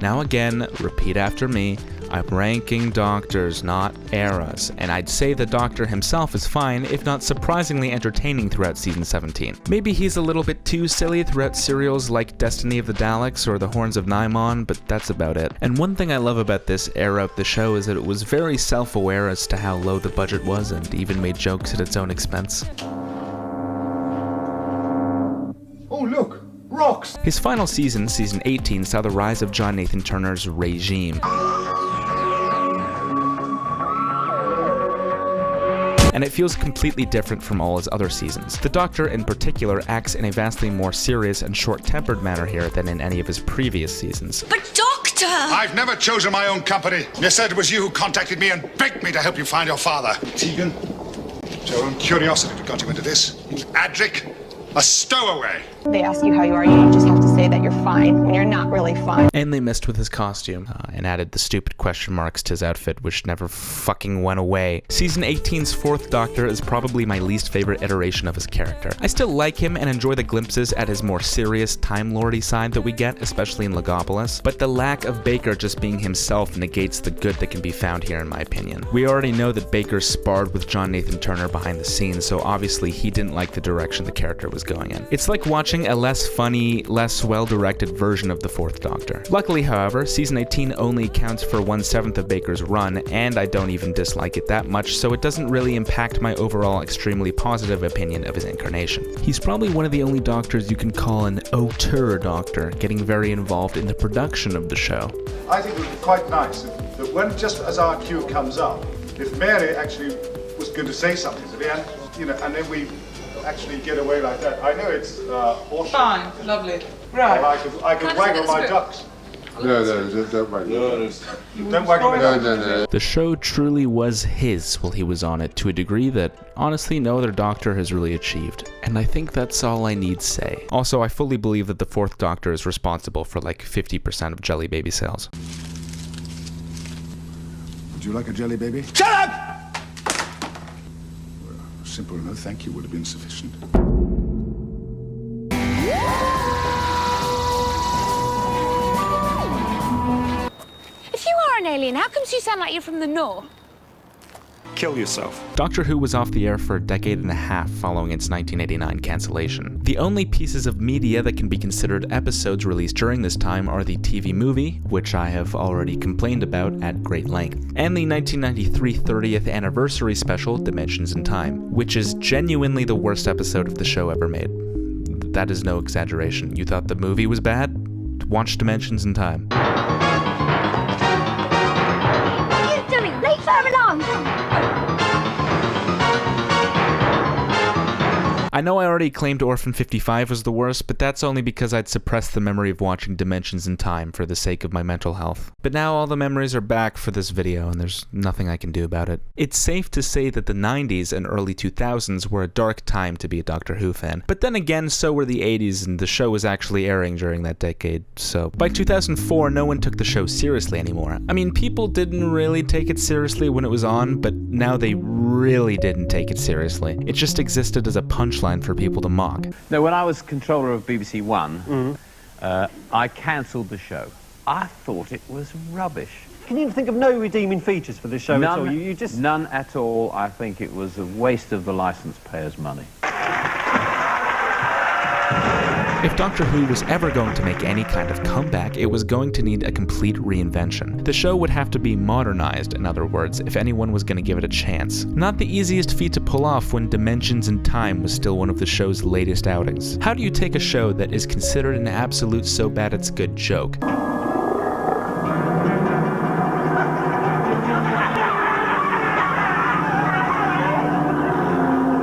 Now again, repeat after me, I'm ranking Doctors, not eras, and I'd say the Doctor himself is fine, if not surprisingly entertaining throughout Season 17. Maybe he's a little bit too silly throughout serials like Destiny of the Daleks or The Horns of Nimon, but that's about it. And one thing I love about this era of the show is that it was very self-aware as to how low the budget was and even made jokes at its own expense. Oh, look! Rocks! His final season, Season 18, saw the rise of John Nathan Turner's regime. And it feels completely different from all his other seasons. The Doctor, in particular, acts in a vastly more serious and short-tempered manner here than in any of his previous seasons. But Doctor! I've never chosen my own company. You said it was you who contacted me and begged me to help you find your father. Tegan, it's your own curiosity that got you into this. You Adric, a stowaway. They ask you how you are, you just have to say that you're fine when you're not really fine. And they messed with his costume, and added the stupid question marks to his outfit, which never fucking went away. Season 18's Fourth Doctor is probably my least favorite iteration of his character. I still like him and enjoy the glimpses at his more serious, Time Lordy side that we get, especially in Legopolis, but the lack of Baker just being himself negates the good that can be found here in my opinion. We already know that Baker sparred with John Nathan Turner behind the scenes, so obviously he didn't like the direction the character was going in. It's like watching a less funny, less well-directed version of the Fourth Doctor. Luckily, however, Season 18 only accounts for 1/7 of Baker's run, and I don't even dislike it that much, so it doesn't really impact my overall extremely positive opinion of his incarnation. He's probably one of the only Doctors you can call an auteur Doctor, getting very involved in the production of the show. I think it would be quite nice that when, just as our cue comes up, if Mary actually was going to say something to me, and, you know, and then we actually get away like that. I know it's horseshit. Fine, lovely. Right. I could waggle my ducks. No, don't waggle. Don't waggle my ducks. No. The show truly was his while he was on it, to a degree that honestly no other Doctor has really achieved. And I think that's all I need to say. Also, I fully believe that the Fourth Doctor is responsible for like 50% of Jelly Baby sales. Would you like a jelly baby? Shut up! Simple no thank you would have been sufficient. If you are an alien, how comes you sound like you're from the north? Kill yourself. Doctor Who was off the air for a decade and a half following its 1989 cancellation. The only pieces of media that can be considered episodes released during this time are the TV movie, which I have already complained about at great length, and the 1993 30th anniversary special, Dimensions in Time, which is genuinely the worst episode of the show ever made. That is no exaggeration. You thought the movie was bad? Watch Dimensions in Time. What are you doing? Leave her alone! I know I already claimed Orphan 55 was the worst, but that's only because I'd suppressed the memory of watching Dimensions in Time for the sake of my mental health. But now all the memories are back for this video, and there's nothing I can do about it. It's safe to say that the 90s and early 2000s were a dark time to be a Doctor Who fan. But then again, so were the 80s, and the show was actually airing during that decade, so... By 2004, no one took the show seriously anymore. I mean, people didn't really take it seriously when it was on, but now they really didn't take it seriously. It just existed as a punchline for people to mock. No, when I was controller of BBC One, I cancelled the show. I thought it was rubbish. Can you think of no redeeming features for this show at all? You just... None at all. I think it was a waste of the licence payers' money. If Doctor Who was ever going to make any kind of comeback, it was going to need a complete reinvention. The show would have to be modernized, in other words, if anyone was going to give it a chance. Not the easiest feat to pull off when Dimensions in Time was still one of the show's latest outings. How do you take a show that is considered an absolute so bad it's good joke?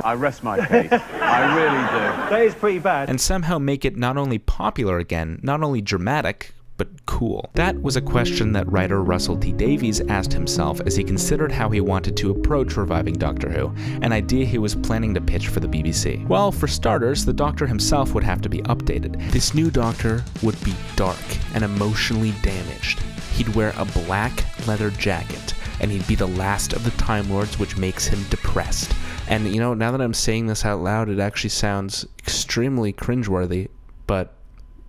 I rest my case. I really do. That is pretty bad. And somehow make it not only popular again, not only dramatic, but cool? That was a question that writer Russell T Davies asked himself as he considered how he wanted to approach reviving Doctor Who, an idea he was planning to pitch for the BBC. Well, for starters, the Doctor himself would have to be updated. This new Doctor would be dark and emotionally damaged. He'd wear a black leather jacket, and he'd be the last of the Time Lords, which makes him depressed. And you know, now that I'm saying this out loud, it actually sounds extremely cringeworthy, but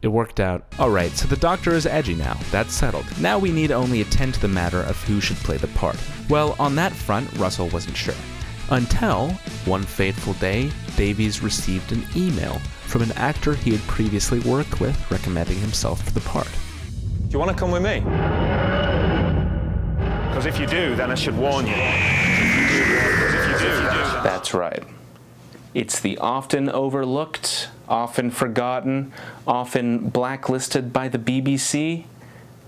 it worked out. Alright, so the Doctor is edgy now. That's settled. Now we need only attend to the matter of who should play the part. Well, on that front, Russell wasn't sure. Until, one fateful day, Davies received an email from an actor he had previously worked with recommending himself for the part. Do you want to come with me? Because if you do, then I should warn you. That's right. It's the often overlooked, often forgotten, often blacklisted by the BBC,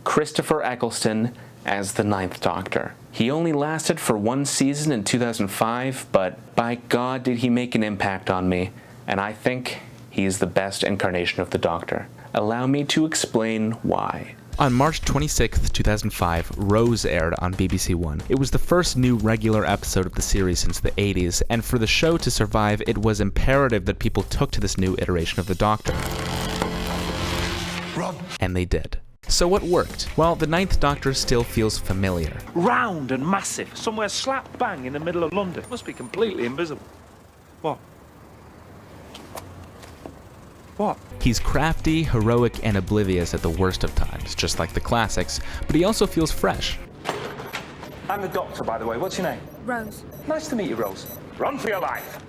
Christopher Eccleston as the Ninth Doctor. He only lasted for one season in 2005, but by God did he make an impact on me, and I think he is the best incarnation of the Doctor. Allow me to explain why. On March 26, 2005, Rose aired on BBC One. It was the first new regular episode of the series since the 80s, and for the show to survive, it was imperative that people took to this new iteration of the Doctor. Run. And they did. So what worked? Well, the Ninth Doctor still feels familiar. Round and massive, somewhere slap bang in the middle of London. Must be completely invisible. What? What? He's crafty, heroic, and oblivious at the worst of times, just like the classics, but he also feels fresh. I'm the Doctor, by the way. What's your name? Rose. Nice to meet you, Rose. Run for your life.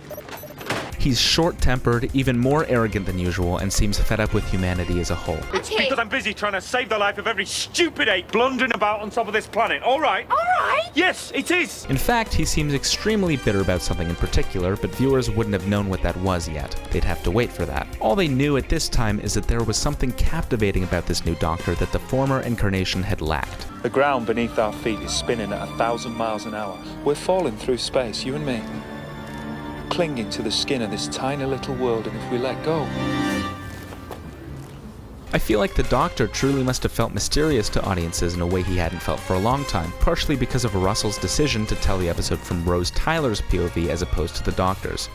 He's short-tempered, even more arrogant than usual, and seems fed up with humanity as a whole. It's because I'm busy trying to save the life of every stupid ape blundering about on top of this planet. All right? All right. Yes, it is. In fact, he seems extremely bitter about something in particular, but viewers wouldn't have known what that was yet. They'd have to wait for that. All they knew at this time is that there was something captivating about this new Doctor that the former incarnation had lacked. The ground beneath our feet is spinning at 1,000 miles an hour. We're falling through space, you and me. Clinging to the skin of this tiny little world, and if we let go... I feel like the Doctor truly must have felt mysterious to audiences in a way he hadn't felt for a long time, partially because of Russell's decision to tell the episode from Rose Tyler's POV as opposed to the Doctor's.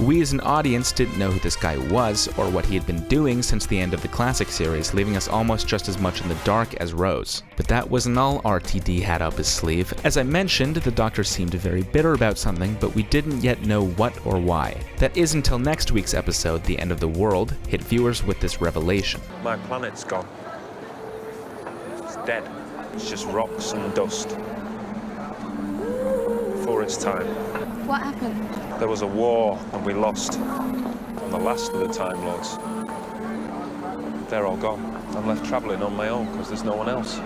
We as an audience didn't know who this guy was, or what he had been doing since the end of the classic series, leaving us almost just as much in the dark as Rose. But that wasn't all RTD had up his sleeve. As I mentioned, the Doctor seemed very bitter about something, but we didn't yet know what or why. That is until next week's episode, The End of the World, hit viewers with this revelation. My planet's gone. It's dead. It's just rocks and dust. Before its time. What happened? There was a war, and we lost. I'm the last of the Time Lords. They're all gone. I'm left travelling on my own because there's no one else.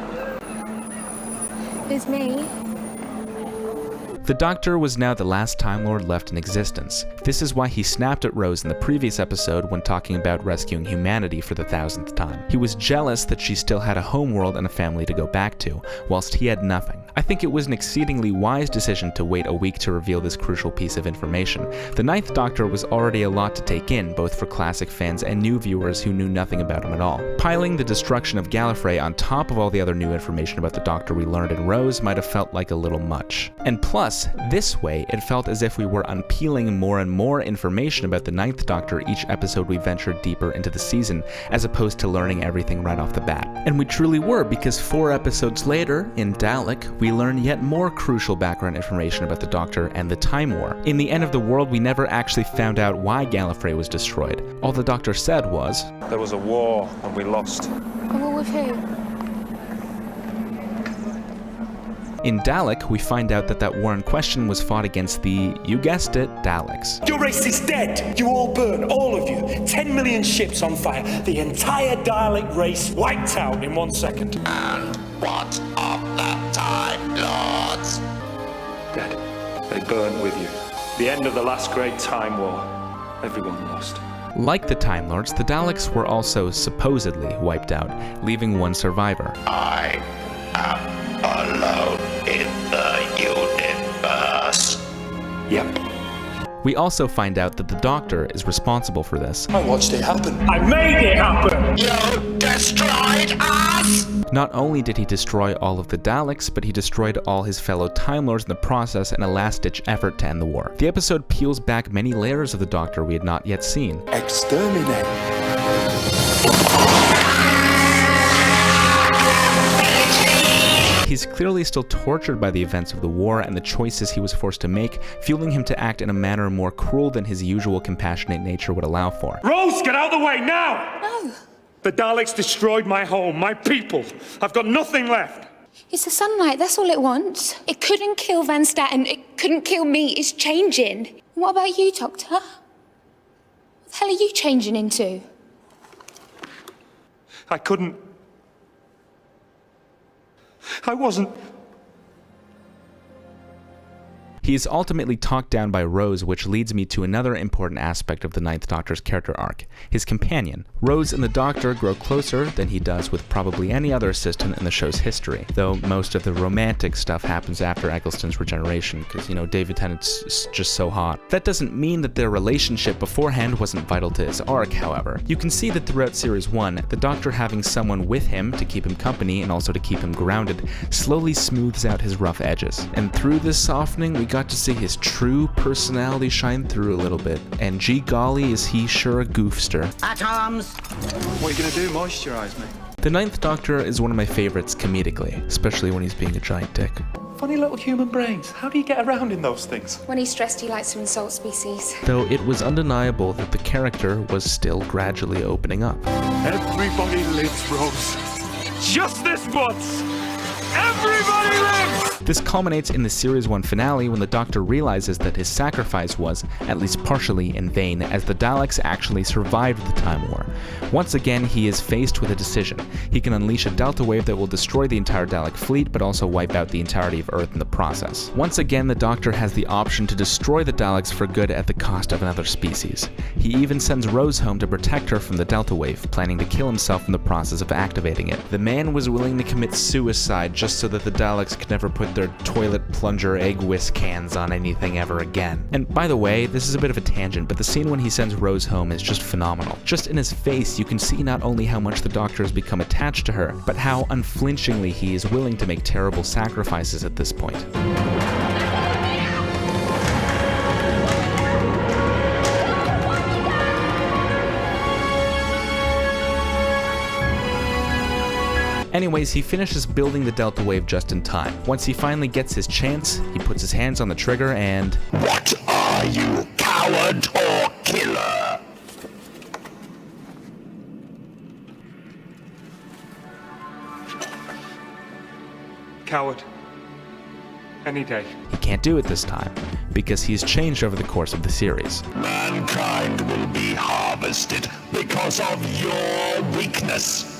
It's me. The Doctor was now the last Time Lord left in existence. This is why he snapped at Rose in the previous episode when talking about rescuing humanity for the 1000th time. He was jealous that she still had a homeworld and a family to go back to, whilst he had nothing. I think it was an exceedingly wise decision to wait a week to reveal this crucial piece of information. The 9th Doctor was already a lot to take in, both for classic fans and new viewers who knew nothing about him at all. Piling the destruction of Gallifrey on top of all the other new information about the Doctor we learned in Rose might have felt like a little much. And plus, this way, it felt as if we were unpeeling more and more information about the 9th Doctor each episode we ventured deeper into the season, as opposed to learning everything right off the bat. And we truly were, because 4 episodes later, in Dalek, we learn yet more crucial background information about the Doctor and the Time War. In the End of the World, we never actually found out why Gallifrey was destroyed. All the Doctor said was, "There was a war and we lost." A war with who? In Dalek, we find out that war in question was fought against the, you guessed it, Daleks. Your race is dead. You all burn, all of you. 10 million ships on fire. The entire Dalek race wiped out in 1 second. And what of the Time Lords? Dead. They burnt with you. The end of the last great Time War. Everyone lost. Like the Time Lords, the Daleks were also supposedly wiped out, leaving one survivor. I am alone in the universe. Yep. We also find out that the Doctor is responsible for this. I watched it happen. I made it happen! You destroyed us! Not only did he destroy all of the Daleks, but he destroyed all his fellow Time Lords in the process in a last-ditch effort to end the war. The episode peels back many layers of the Doctor we had not yet seen. Exterminate. He's clearly still tortured by the events of the war and the choices he was forced to make, fueling him to act in a manner more cruel than his usual compassionate nature would allow for. Rose, get out of the way now! No. The Daleks destroyed my home, my people. I've got nothing left. It's the sunlight, that's all it wants. It couldn't kill Van Staten, it couldn't kill me, it's changing. What about you, Doctor? What the hell are you changing into? I couldn't. I wasn't. He is ultimately talked down by Rose, which leads me to another important aspect of the 9th Doctor's character arc, his companion. Rose and the Doctor grow closer than he does with probably any other assistant in the show's history, though most of the romantic stuff happens after Eccleston's regeneration, because, David Tennant's just so hot. That doesn't mean that their relationship beforehand wasn't vital to his arc, however. You can see that throughout Series 1, the Doctor having someone with him to keep him company and also to keep him grounded slowly smooths out his rough edges. And through this softening, we got to see his true personality shine through a little bit, and gee golly is he sure a goofster. Atoms! What are you gonna do, moisturize me? The 9th Doctor is one of my favorites comedically, especially when he's being a giant dick. Funny little human brains. How do you get around in those things? When he's stressed, he likes to insult species. Though it was undeniable that the character was still gradually opening up. Everybody lives, Rose. Just this once! Everybody lives! This culminates in the Series 1 finale when the Doctor realizes that his sacrifice was, at least partially, in vain, as the Daleks actually survived the Time War. Once again, he is faced with a decision. He can unleash a Delta Wave that will destroy the entire Dalek fleet, but also wipe out the entirety of Earth in the process. Once again, the Doctor has the option to destroy the Daleks for good at the cost of another species. He even sends Rose home to protect her from the Delta Wave, planning to kill himself in the process of activating it. The man was willing to commit suicide just so that the Daleks could never put their toilet plunger egg whisk cans on anything ever again. And by the way, this is a bit of a tangent, but the scene when he sends Rose home is just phenomenal. Just in his face, you can see not only how much the Doctor has become attached to her, but how unflinchingly he is willing to make terrible sacrifices at this point. Anyways, he finishes building the Delta Wave just in time. Once he finally gets his chance, he puts his hands on the trigger and... What are you, coward or killer? Coward. Any day. He can't do it this time, because he's changed over the course of the series. Mankind will be harvested because of your weakness.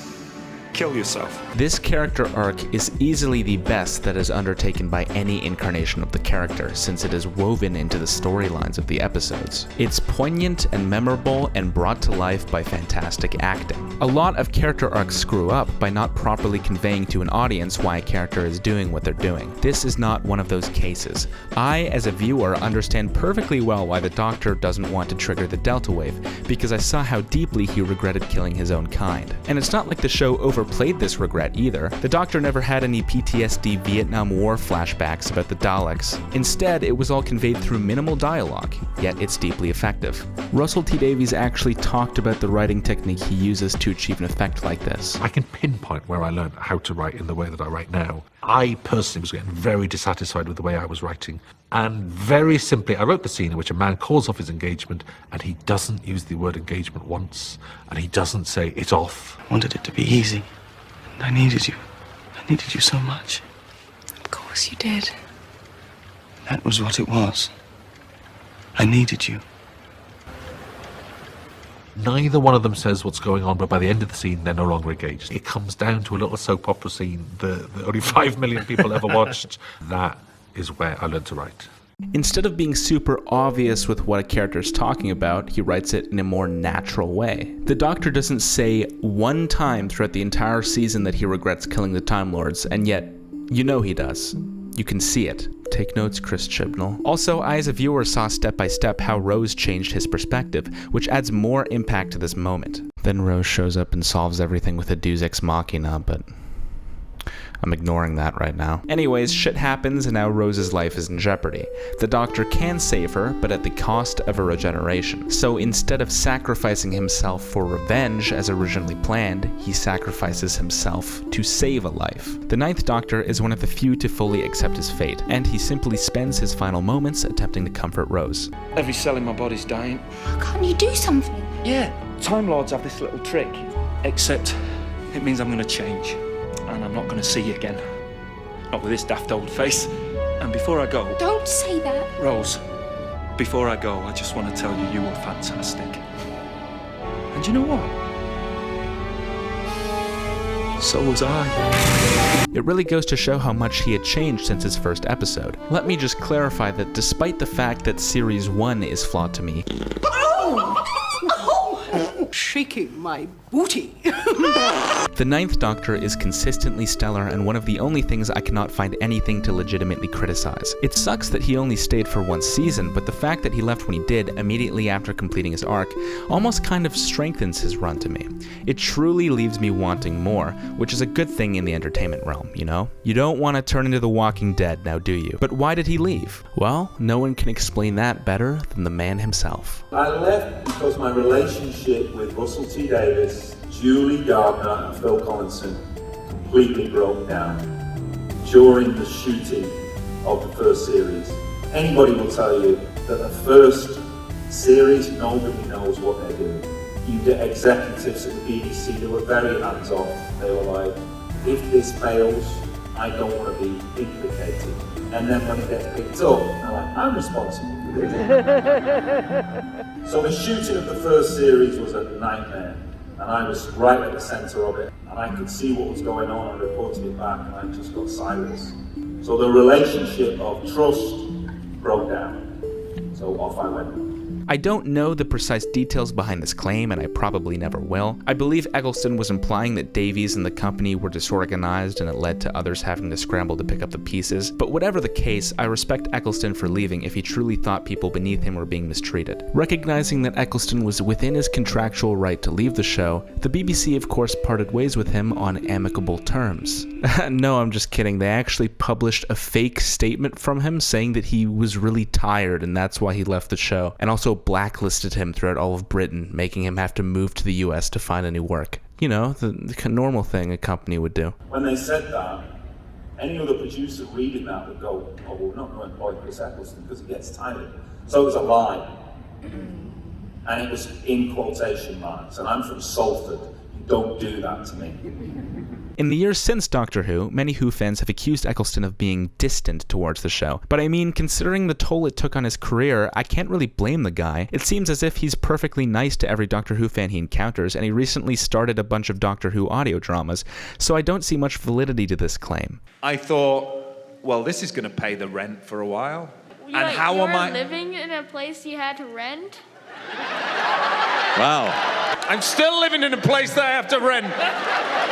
kill yourself. This character arc is easily the best that is undertaken by any incarnation of the character, since it is woven into the storylines of the episodes. It's poignant and memorable and brought to life by fantastic acting. A lot of character arcs screw up by not properly conveying to an audience why a character is doing what they're doing. This is not one of those cases. I, as a viewer, understand perfectly well why the Doctor doesn't want to trigger the Delta Wave, because I saw how deeply he regretted killing his own kind. And it's not like the show overplayed this regret either. The Doctor never had any PTSD Vietnam War flashbacks about the Daleks. Instead, it was all conveyed through minimal dialogue, yet it's deeply effective. Russell T Davies actually talked about the writing technique he uses to achieve an effect like this. I can pinpoint where I learned how to write in the way that I write now. I personally was getting very dissatisfied with the way I was writing. And very simply, I wrote the scene in which a man calls off his engagement and he doesn't use the word engagement once, and he doesn't say it's off. I wanted it to be easy. And I needed you. I needed you so much. Of course you did. That was what it was. I needed you. Neither one of them says what's going on, but by the end of the scene, they're no longer engaged. It comes down to a little soap opera scene that only 5 million people ever watched. That is where I learned to write. Instead of being super obvious with what a character is talking about, he writes it in a more natural way. The Doctor doesn't say one time throughout the entire season that he regrets killing the Time Lords, and yet, you know he does. You can see it. Take notes, Chris Chibnall. Also, I as a viewer saw step by step how Rose changed his perspective, which adds more impact to this moment. Then Rose shows up and solves everything with a Deus Ex Machina, but I'm ignoring that right now. Anyways, shit happens and now Rose's life is in jeopardy. The Doctor can save her, but at the cost of her regeneration. So instead of sacrificing himself for revenge as originally planned, he sacrifices himself to save a life. The Ninth Doctor is one of the few to fully accept his fate, and he simply spends his final moments attempting to comfort Rose. Every cell in my body's dying. Can't you do something? Yeah, Time Lords have this little trick. Except, it means I'm gonna change. And I'm not going to see you again. Not with this daft old face. And before I go... Don't say that. Rose, before I go, I just want to tell you you were fantastic. And you know what? So was I. It really goes to show how much he had changed since his first episode. Let me just clarify that despite the fact that Series 1 is flawed to me... Shaking my booty. The Ninth Doctor is consistently stellar and one of the only things I cannot find anything to legitimately criticize. It sucks that he only stayed for one season, but the fact that he left when he did, immediately after completing his arc, almost kind of strengthens his run to me. It truly leaves me wanting more, which is a good thing in the entertainment realm, you know? You don't want to turn into The Walking Dead, now do you? But why did he leave? Well, no one can explain that better than the man himself. I left because my relationship with Russell T Davis, Julie Gardner and Phil Collinson completely broke down during the shooting of the first series. Anybody will tell you that the first series, nobody knows what they're doing. You get executives at the BBC that were very hands-off. They were like, if this fails, I don't want to be implicated. And then when it gets picked up, they're like, I'm responsible for this. So the shooting of the first series was a nightmare. And I was right at the centre of it. And I could see what was going on and reported it back, and I just got silence. So the relationship of trust broke down. So off I went. I don't know the precise details behind this claim, and I probably never will. I believe Eccleston was implying that Davies and the company were disorganized and it led to others having to scramble to pick up the pieces, but whatever the case, I respect Eccleston for leaving if he truly thought people beneath him were being mistreated. Recognizing that Eccleston was within his contractual right to leave the show, the BBC of course parted ways with him on amicable terms. No, I'm just kidding. They actually published a fake statement from him saying that he was really tired and that's why he left the show, and also blacklisted him throughout all of Britain, making him have to move to the US to find a new work. You know, the normal thing a company would do. When they said that, any other producer reading that would go, oh, we're not going to employ Chris Eccleston because he gets tired. So it was a lie. And it was in quotation marks. And I'm from Salford. You don't do that to me. In the years since Doctor Who, many Who fans have accused Eccleston of being distant towards the show. But I mean, considering the toll it took on his career, I can't really blame the guy. It seems as if he's perfectly nice to every Doctor Who fan he encounters, and he recently started a bunch of Doctor Who audio dramas, so I don't see much validity to this claim. I thought, well, this is going to pay the rent for a while. You How am I living in a place you had to rent? Wow. I'm still living in a place that I have to rent.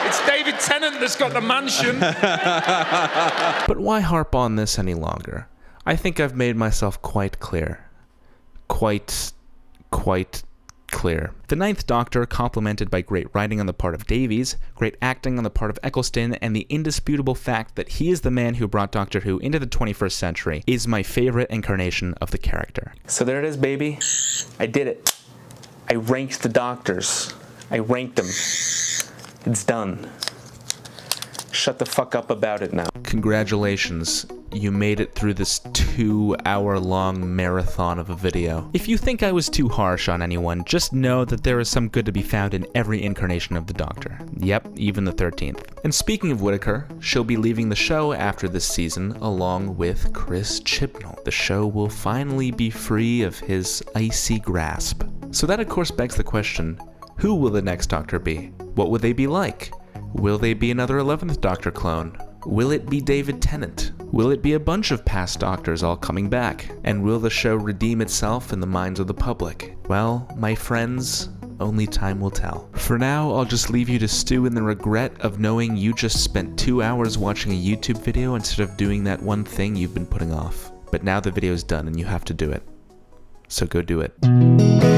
It's David Tennant that's got the mansion. But why harp on this any longer? I think I've made myself quite clear. Quite clear. The Ninth Doctor, complemented by great writing on the part of Davies, great acting on the part of Eccleston, and the indisputable fact that he is the man who brought Doctor Who into the 21st century, is my favorite incarnation of the character. So there it is, baby. I did it. I ranked the Doctors. I ranked them. It's done. Shut the fuck up about it now. Congratulations. You made it through this 2-hour-long marathon of a video. If you think I was too harsh on anyone, just know that there is some good to be found in every incarnation of the Doctor. Yep, even the 13th. And speaking of Whittaker, she'll be leaving the show after this season, along with Chris Chibnall. The show will finally be free of his icy grasp. So that of course begs the question, who will the next Doctor be? What will they be like? Will they be another 11th Doctor clone? Will it be David Tennant? Will it be a bunch of past Doctors all coming back? And will the show redeem itself in the minds of the public? Well, my friends, only time will tell. For now, I'll just leave you to stew in the regret of knowing you just spent 2 hours watching a YouTube video instead of doing that one thing you've been putting off. But now the video's done and you have to do it. So go do it.